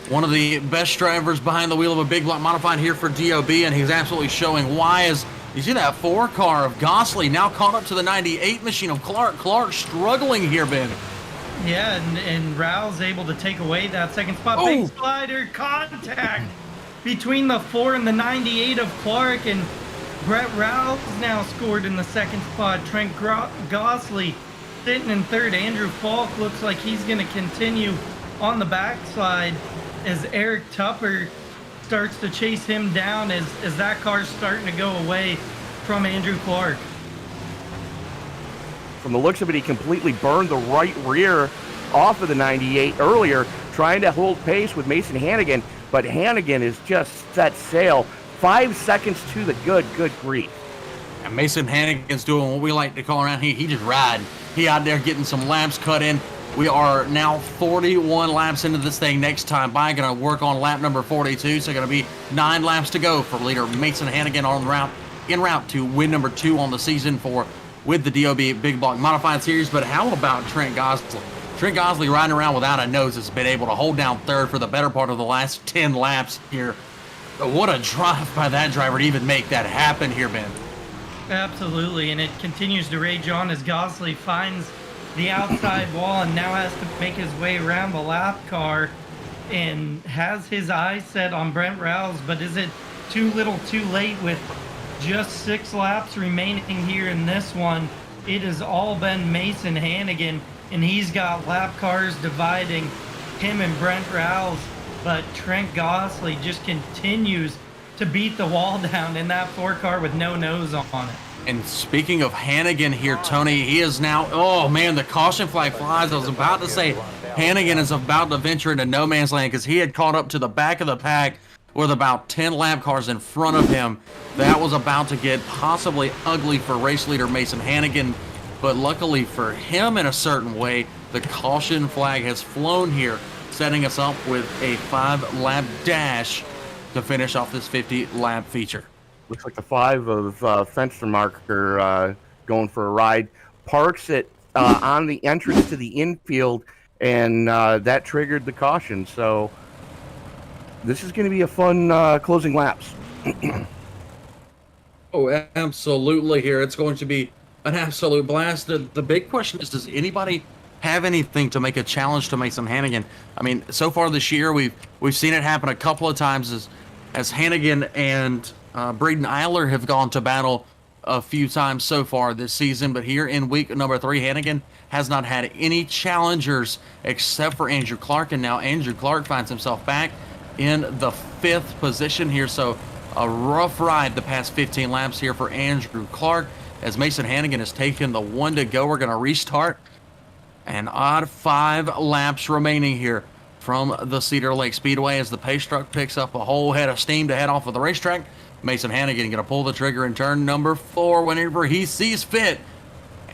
one of the best drivers behind the wheel of a big block modified here for DOB, and he's absolutely showing why. As you see that 4 car of Gosley now caught up to the 98 machine of Clark. Clark struggling here, Ben. Yeah, and Rouse able to take away that second spot. Big slider contact between the 4 and the 98 of Clark, and Brett Rouse now scored in the second spot. Trent Gosley sitting in third. Andrew Falk looks like he's going to continue on the backslide as Eric Tupper starts to chase him down as that car's starting to go away from Andrew Clark. From the looks of it, he completely burned the right rear off of the 98 earlier, trying to hold pace with Mason Hannigan, but Hannigan is just set sail. 5 seconds to the good grief. And Mason Hannigan's doing what we like to call around here. He just riding. He out there getting some laps cut in. We are now 41 laps into this thing. Next time by, going to work on lap number 42. So going to be 9 laps to go for leader Mason Hannigan en route to win number 2 on the season with the DOB Big Block Modified Series. But how about Trent Gosley? Trent Gosley riding around without a nose has been able to hold down third for the better part of the last 10 laps here. What a drive by that driver to even make that happen here, Ben. Absolutely, and it continues to rage on as Gosley finds the outside wall and now has to make his way around the lap car and has his eyes set on Brent Rouse, but is it too little too late with just 6 laps remaining here in this one? It has all been Mason Hannigan, and he's got lap cars dividing him and Brent Rouse, but Trent Gosley just continues to beat the wall down in that 4 car with no nose on it. And speaking of Hannigan here, Tony, he is now, oh man, the caution flag flies. I was about to say Hannigan is about to venture into no man's land because he had caught up to the back of the pack with about 10 lap cars in front of him. That was about to get possibly ugly for race leader Mason Hannigan, but luckily for him in a certain way, the caution flag has flown here, setting us up with a 5-lap dash to finish off this 50-lap feature. Looks like the 5 of Fenstermarker going for a ride. Parks it on the entrance to the infield, and that triggered the caution. So this is going to be a fun closing laps. Oh, absolutely here. It's going to be an absolute blast. The big question is, does anybody have anything to make a challenge to Mason Hannigan? I mean, so far this year, we've seen it happen a couple of times as Hannigan and Braden Eyler have gone to battle a few times so far this season, but here in week number 3, Hannigan has not had any challengers except for Andrew Clark, and now Andrew Clark finds himself back in the 5th position here. So a rough ride the past 15 laps here for Andrew Clark as Mason Hannigan has taken the 1 to go. We're going to restart. An odd 5 laps remaining here from the Cedar Lake Speedway as the pace truck picks up a whole head of steam to head off of the racetrack. Mason Hannigan going to pull the trigger in turn number 4 whenever he sees fit.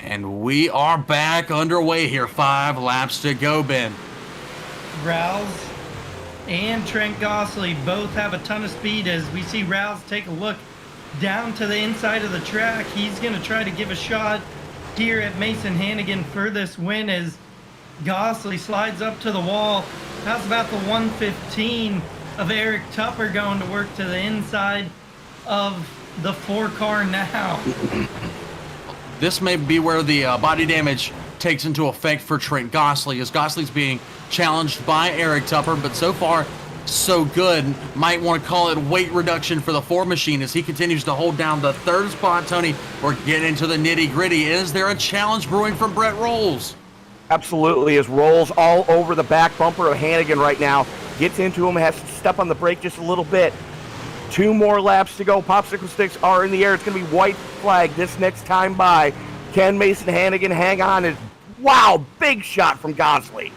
And we are back underway here. 5 laps to go, Ben. Rouse and Trent Gosley both have a ton of speed as we see Rouse take a look down to the inside of the track. He's going to try to give a shot here at Mason Hannigan for this win as Gosley slides up to the wall. How's about the 115 of Eric Tupper going to work to the inside of the 4 car now? This may be where the body damage takes into effect for Trent Gosley, as Gosley's being challenged by Eric Tupper, but so far so good. Might want to call it weight reduction for the Ford machine as he continues to hold down the 3rd spot. Tony, we're getting into the nitty gritty. Is there a challenge brewing from Brett Rolls? Absolutely, as Rolls all over the back bumper of Hannigan right now. Gets into him, has to step on the brake just a little bit. 2 more laps to go. Popsicle sticks are in the air. It's going to be white flag this next time by. Can Mason Hannigan hang on? And wow, big shot from Gosley.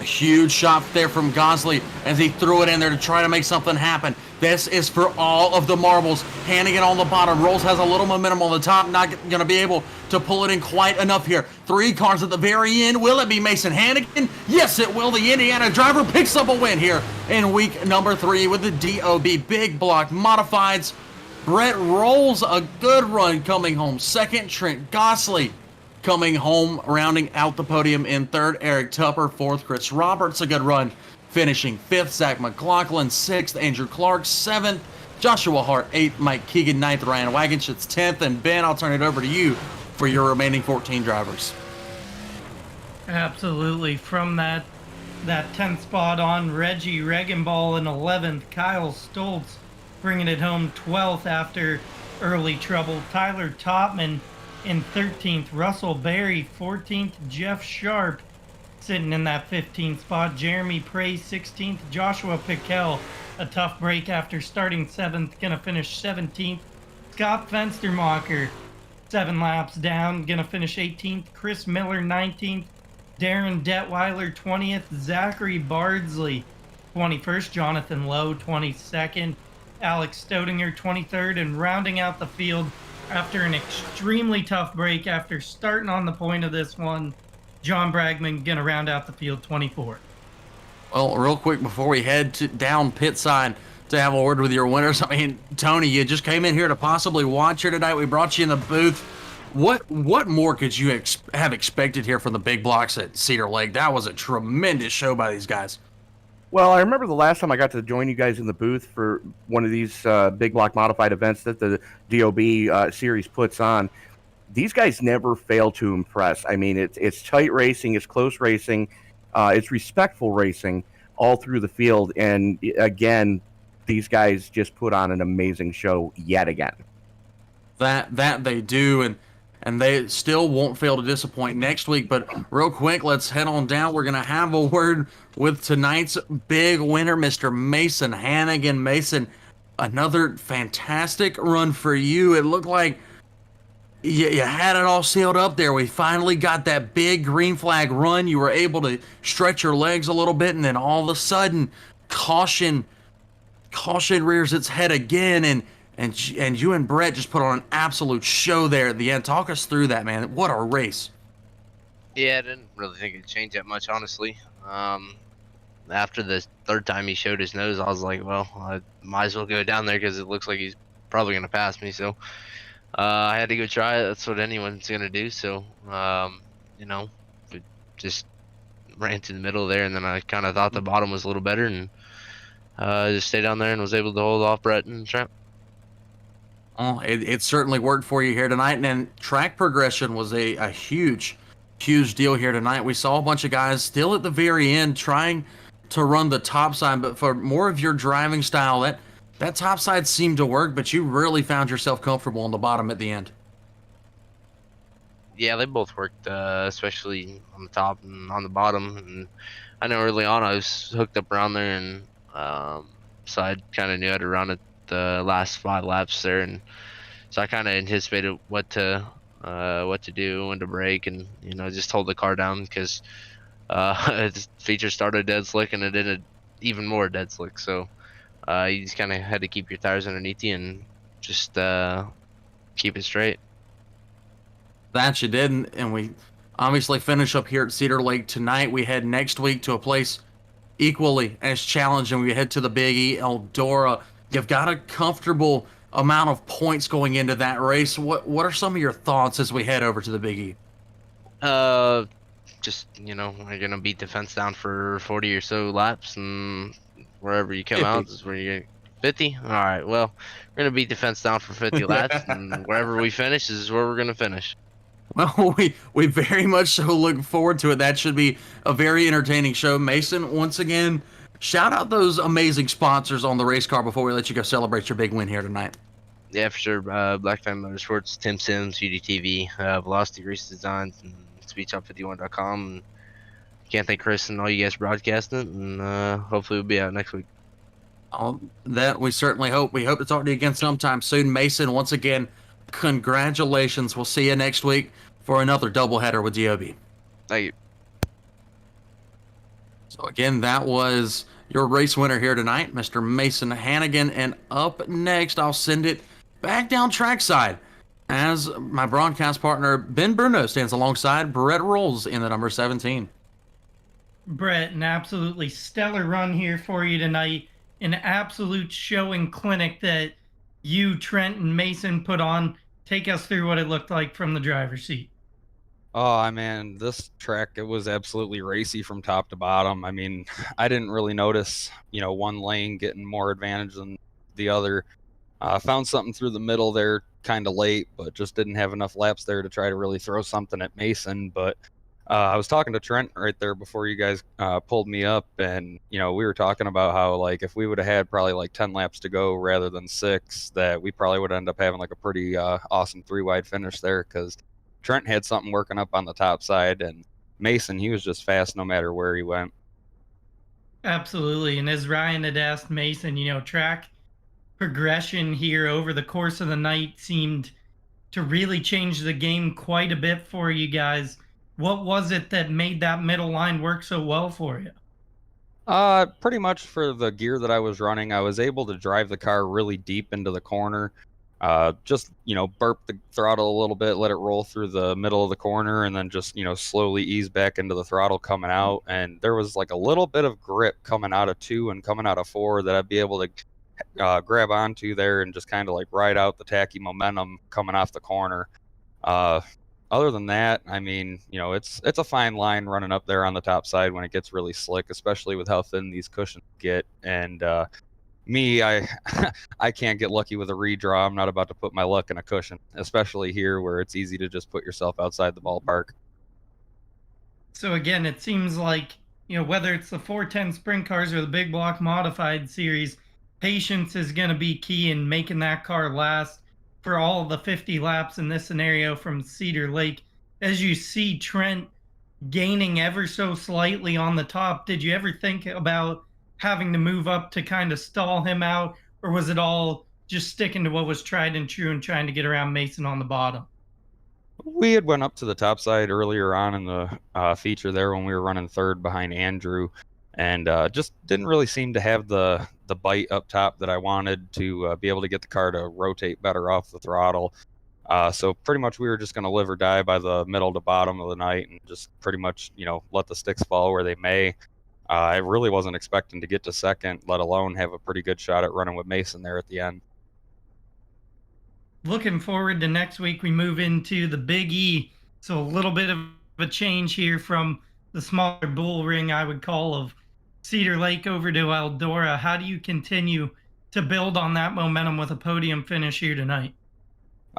A huge shot there from Gosley as he threw it in there to try to make something happen. This is for all of the marbles. Hannigan on the bottom. Rolls has a little momentum on the top. Not going to be able to pull it in quite enough here. 3 cars at the very end. Will it be Mason Hannigan? Yes, it will. The Indiana driver picks up a win here in week number 3 with the DOB Big Block Modifieds. Brett Rolls, a good run coming home second. Trent Gosley coming home, rounding out the podium in 3rd. Eric Tupper, 4th. Chris Roberts, a good run, finishing 5th. Zach McLaughlin, 6th. Andrew Clark, 7th. Joshua Hart, 8th. Mike Keegan, 9th. Ryan Wagenschitz, 10th. And Ben, I'll turn it over to you for your remaining 14 drivers. Absolutely. From that 10th spot on, Reggie Regenball in 11th. Kyle Stoltz bringing it home 12th after early trouble. Tyler Topman in 13th, Russell Berry 14th, Jeff Sharp sitting in that 15th spot. Jeremy Prey 16th. Joshua Piquel, a tough break after starting 7th, gonna finish 17th. Scott Fenstermacher, 7 laps down, gonna finish 18th. Chris Miller 19th. Darren Detweiler 20th. Zachary Bardsley 21st. Jonathan Lowe 22nd. Alex Stodinger 23rd. And rounding out the field after an extremely tough break after starting on the point of this one, John Bragman gonna round out the field 24th. Well, real quick before we head down pit side to have a word with your winners, I mean, Tony, you just came in here to possibly watch here tonight. We brought you in the booth. What more could you have expected here from the big blocks at Cedar Lake? That was a tremendous show by these guys. Well, I remember the last time I got to join you guys in the booth for one of these big block modified events that the DOB series puts on. These guys never fail to impress. I mean, it's tight racing, it's close racing, it's respectful racing all through the field. And again, these guys just put on an amazing show yet again. That they do, and they still won't fail to disappoint next week. But real quick, let's head on down. We're going to have a word with tonight's big winner, Mr. Mason Hannigan. Mason, another fantastic run for you. It looked like you had it all sealed up there. We finally got that big green flag run. You were able to stretch your legs a little bit, and then all of a sudden, caution rears its head again, and you and Brett just put on an absolute show there at the end. Talk us through that, man. What a race. Yeah, I didn't really think it'd change that much, honestly. After the third time he showed his nose, I was like, well, I might as well go down there because it looks like he's probably going to pass me. So I had to go try it. That's what anyone's going to do. So, we just ran to the middle there, and then I kind of thought the bottom was a little better, and just stayed down there and was able to hold off Brett and Trent. Oh, it certainly worked for you here tonight. And then track progression was a huge deal here tonight. We saw a bunch of guys still at the very end trying to run the top side, but for more of your driving style, that top side seemed to work, but you really found yourself comfortable on the bottom at the end. Yeah, they both worked, especially on the top and on the bottom. And I know early on I was hooked up around there, and so I kind of knew how to run it the last 5 laps there, and so I kind of anticipated what to do, when to brake, and just hold the car down because its feature started dead slick and it ended even more dead slick. So you just kind of had to keep your tires underneath you and just keep it straight. That you did, and we obviously finish up here at Cedar Lake tonight. We head next week to a place equally as challenging. We head to the Big E, Eldora. You've got a comfortable amount of points going into that race. What are some of your thoughts as we head over to the Big E? Just we're gonna beat the fence down for 40 or so laps, and wherever you come 50. out is where you 50. All right, well, we're gonna beat the fence down for 50 laps, and wherever we finish is where we're gonna finish. Well, we very much so look forward to it. That should be a very entertaining show. Mason, once again, shout out those amazing sponsors on the race car before we let you go celebrate your big win here tonight. Yeah, for sure. Black Diamond Motorsports, Tim Sims, UDTV, Velocity Race Designs, and SpeedShop51.com. And can't thank Chris and all you guys broadcasting it, and hopefully we'll be out next week. That we certainly hope. We hope to talk to you again sometime soon. Mason, once again, congratulations. We'll see you next week for another doubleheader with DOB. Thank you. So again, that was your race winner here tonight, Mr. Mason Hannigan. And up next, I'll send it back down trackside as my broadcast partner, Ben Bruno, stands alongside Brett Rolls in the number 17. Brett, an absolutely stellar run here for you tonight. An absolute showing clinic that you, Trent, and Mason put on. Take us through what it looked like from the driver's seat. Oh, man, this track, it was absolutely racy from top to bottom. I mean, I didn't really notice, one lane getting more advantage than the other. Found something through the middle there kind of late, but just didn't have enough laps there to try to really throw something at Mason. But I was talking to Trent right there before you guys pulled me up, and, we were talking about how, like, if we would have had probably like 10 laps to go rather than 6, that we probably would end up having like a pretty awesome 3-wide finish there, because Trent had something working up on the top side, and Mason, he was just fast no matter where he went. Absolutely. And as Ryan had asked Mason, track progression here over the course of the night seemed to really change the game quite a bit for you guys. What was it that made that middle line work so well for you? Pretty much for the gear that I was running, I was able to drive the car really deep into the corner. Just, burp the throttle a little bit, let it roll through the middle of the corner, and then just, slowly ease back into the throttle coming out. And there was like a little bit of grip coming out of 2 and coming out of 4 that I'd be able to grab onto there and just kind of like ride out the tacky momentum coming off the corner. Other than that, I mean, it's a fine line running up there on the top side when it gets really slick, especially with how thin these cushions get. And me, I I can't get lucky with a redraw. I'm not about to put my luck in a cushion, especially here where it's easy to just put yourself outside the ballpark. So again, it seems like, whether it's the 410 sprint cars or the big block modified series, patience is going to be key in making that car last for all the 50 laps in this scenario from Cedar Lake. As you see Trent gaining ever so slightly on the top, did you ever think about having to move up to kind of stall him out, or was it all just sticking to what was tried and true and trying to get around Mason on the bottom? We had went up to the top side earlier on in the feature there when we were running third behind Andrew, and just didn't really seem to have the bite up top that I wanted to be able to get the car to rotate better off the throttle. So pretty much we were just going to live or die by the middle to bottom of the night and just pretty much, let the sticks fall where they may. I really wasn't expecting to get to second, let alone have a pretty good shot at running with Mason there at the end. Looking forward to next week, we move into the Big E. So a little bit of a change here from the smaller bull ring, I would call, of Cedar Lake over to Eldora. How do you continue to build on that momentum with a podium finish here tonight?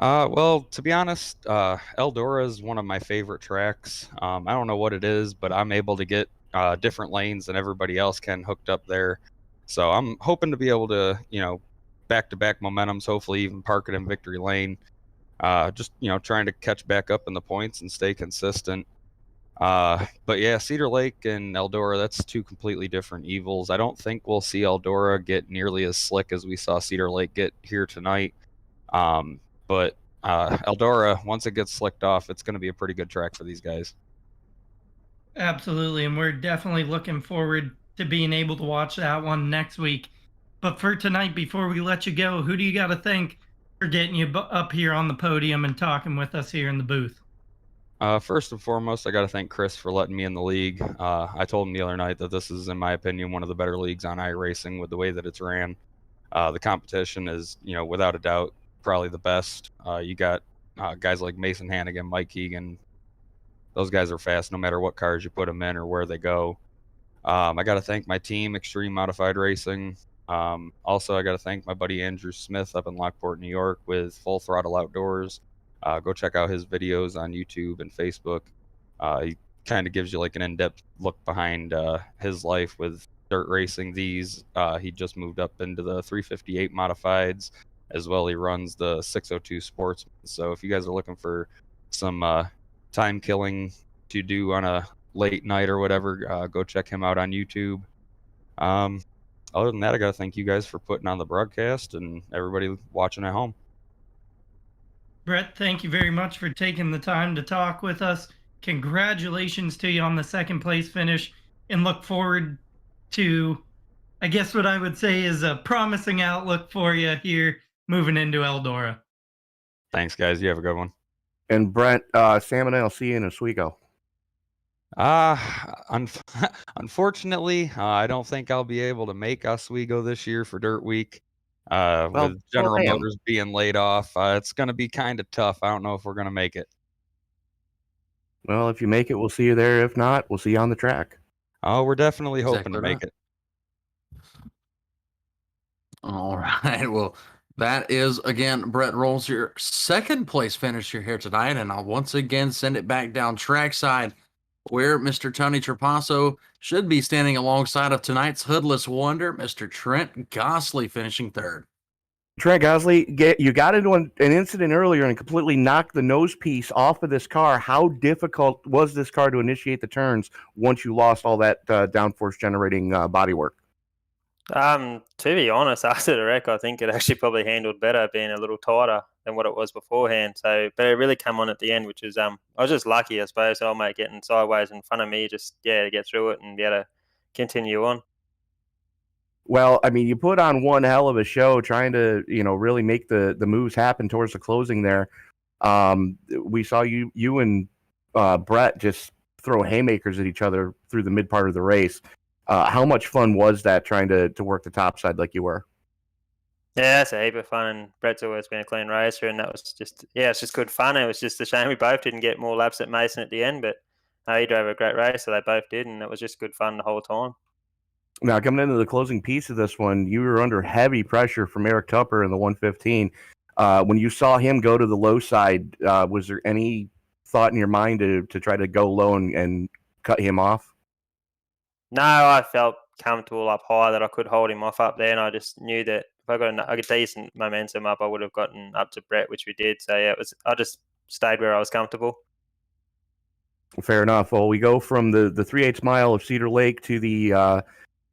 Well, to be honest, Eldora is one of my favorite tracks. I don't know what it is, but I'm able to get different lanes than everybody else can hooked up there. So I'm hoping to be able to, back-to-back momentums, hopefully even park it in victory lane. Just, trying to catch back up in the points and stay consistent. But yeah, Cedar Lake and Eldora, that's two completely different evils. I don't think we'll see Eldora get nearly as slick as we saw Cedar Lake get here tonight. But Eldora, once it gets slicked off, it's going to be a pretty good track for these guys. Absolutely, and we're definitely looking forward to being able to watch that one next week. But for tonight, before we let you go, who do you got to thank for getting you up here on the podium and talking with us here in the booth? First and foremost, I got to thank Chris for letting me in the league. I told him the other night that this is, in my opinion, one of the better leagues on iRacing with the way that it's ran. The competition is, without a doubt, probably the best. You got guys like Mason Hannigan, Mike Keegan. Those guys are fast no matter what cars you put them in or where they go. I got to thank my team, Extreme Modified Racing. Also, I got to thank my buddy Andrew Smith up in Lockport, New York with Full Throttle Outdoors. Go check out his videos on YouTube and Facebook. He kind of gives you like an in-depth look behind his life with dirt racing. He just moved up into the 358 modifieds as well. He runs the 602 Sportsman. So if you guys are looking for some time killing to do on a late night or whatever, go check him out on YouTube. Other than that, I got to thank you guys for putting on the broadcast and everybody watching at home. Brett, thank you very much for taking the time to talk with us. Congratulations to you on the second place finish, and look forward to, I guess what I would say is a promising outlook for you here moving into Eldora. Thanks, guys. You have a good one. And Brent, Sam and I'll see you in Oswego. Unfortunately, I don't think I'll be able to make Oswego this year for Dirt Week. With General Motors being laid off, it's going to be kind of tough. I don't know if we're going to make it. Well, if you make it, we'll see you there. If not, we'll see you on the track. Oh, we're definitely hoping to make it. All right. Well, that is, again, Brett Rolls, your second place finisher here tonight. And I'll once again send it back down trackside where Mr. Tony Trapasso should be standing alongside of tonight's hoodless wonder, Mr. Trent Gossley, finishing third. Trent Gosley, you got into an incident earlier and completely knocked the nose piece off of this car. How difficult was this car to initiate the turns once you lost all that downforce generating bodywork? To be honest, after the wreck, I think it actually probably handled better, being a little tighter than what it was beforehand. So, but it really came on at the end, which is I was just lucky, I suppose. Old mate getting sideways in front of me, just to get through it and be able to continue on. Well, I mean, you put on one hell of a show trying to, really make the moves happen towards the closing there. We saw you and Brett just throw haymakers at each other through the mid part of the race. How much fun was that trying to work the top side like you were? Yeah, it's a heap of fun, and Brett's always been a clean racer, and that was just, it's just good fun. It was just a shame we both didn't get more laps at Mason at the end, but he drove a great race, so they both did, and it was just good fun the whole time. Now, coming into the closing piece of this one, you were under heavy pressure from Eric Tupper in the 115. When you saw him go to the low side, was there any thought in your mind to try to go low and cut him off? No, I felt comfortable up high that I could hold him off up there, and I just knew that if I got a decent momentum up, I would have gotten up to Brett, which we did. So, I just stayed where I was comfortable. Fair enough. Well, we go from the 3/8 mile of Cedar Lake to the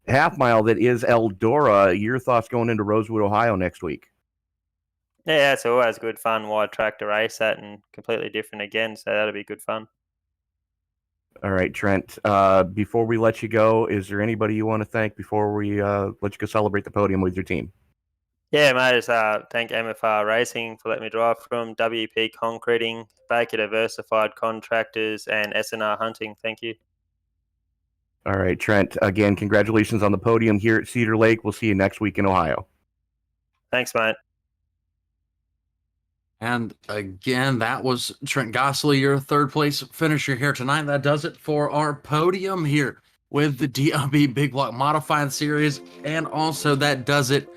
half mile that is Eldora. Your thoughts going into Rosewood, Ohio next week? Yeah, it's always good fun, wide track to race at, and completely different again, so that'll be good fun. All right, Trent, before we let you go, is there anybody you want to thank before we let you go celebrate the podium with your team? Yeah, mate, just thank MFR Racing for letting me drive from, WP Concreting, Baker Diversified Contractors, and SNR Hunting. Thank you. All right, Trent, again, congratulations on the podium here at Cedar Lake. We'll see you next week in Ohio. Thanks, mate. And again, that was Trent Gosley, your third place finisher here tonight. That does it for our podium here with the DLB Big Block Modified Series. And also that does it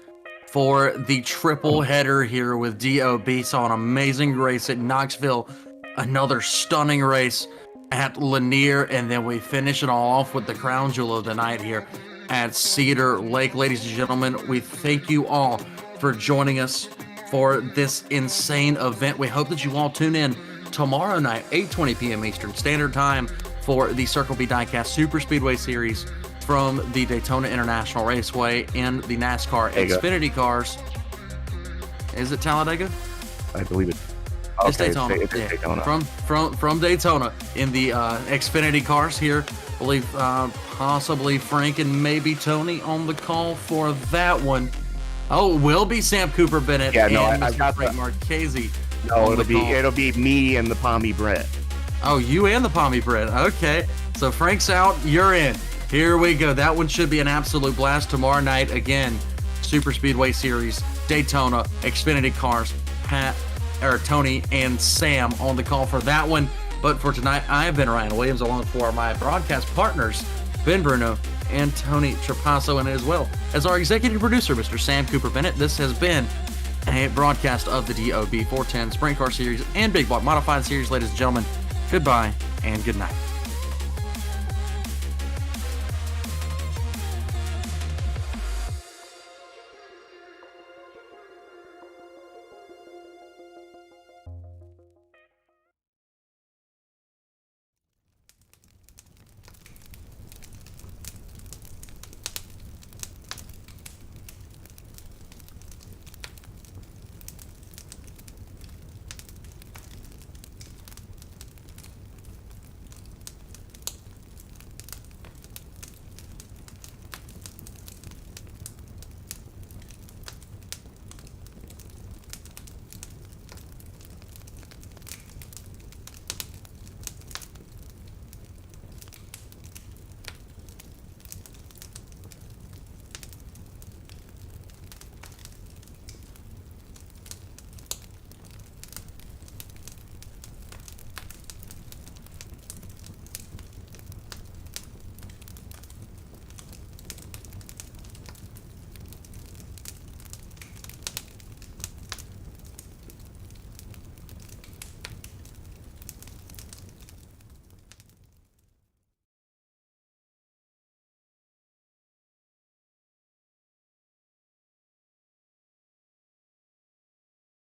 for the triple header here with DOB. Saw an amazing race at Knoxville, another stunning race at Lanier, and then we finish it all off with the crown jewel of the night here at Cedar Lake. Ladies and gentlemen, we thank you all for joining us for this insane event. We hope that you all tune in tomorrow night, 8:20 p.m. Eastern Standard Time, for the Circle B Diecast Super Speedway Series from the Daytona International Raceway in the NASCAR Xfinity cars. Is it Talladega? I believe it. It's Daytona. It's Daytona. From Daytona in the Xfinity cars here. I believe possibly Frank and maybe Tony on the call for that one. Oh, it will be Sam Cooper Bennett. Yeah, no, and I Mr. got Frank that. Marchese. No, it'll be me and the Pommy Brett. Oh, you and the Pommy Brett. Okay, so Frank's out. You're in. Here we go. That one should be an absolute blast tomorrow night. Again, Super Speedway Series, Daytona, Xfinity cars. Tony and Sam on the call for that one. But for tonight, I have been Ryan Williams, along for my broadcast partners, Ben Bruno and Tony Trapasso, and as well as our executive producer, Mr. Sam Cooper Bennett. This has been a broadcast of the DOB 410 Sprint Car Series and Big Block Modified Series. Ladies and gentlemen, goodbye and good night.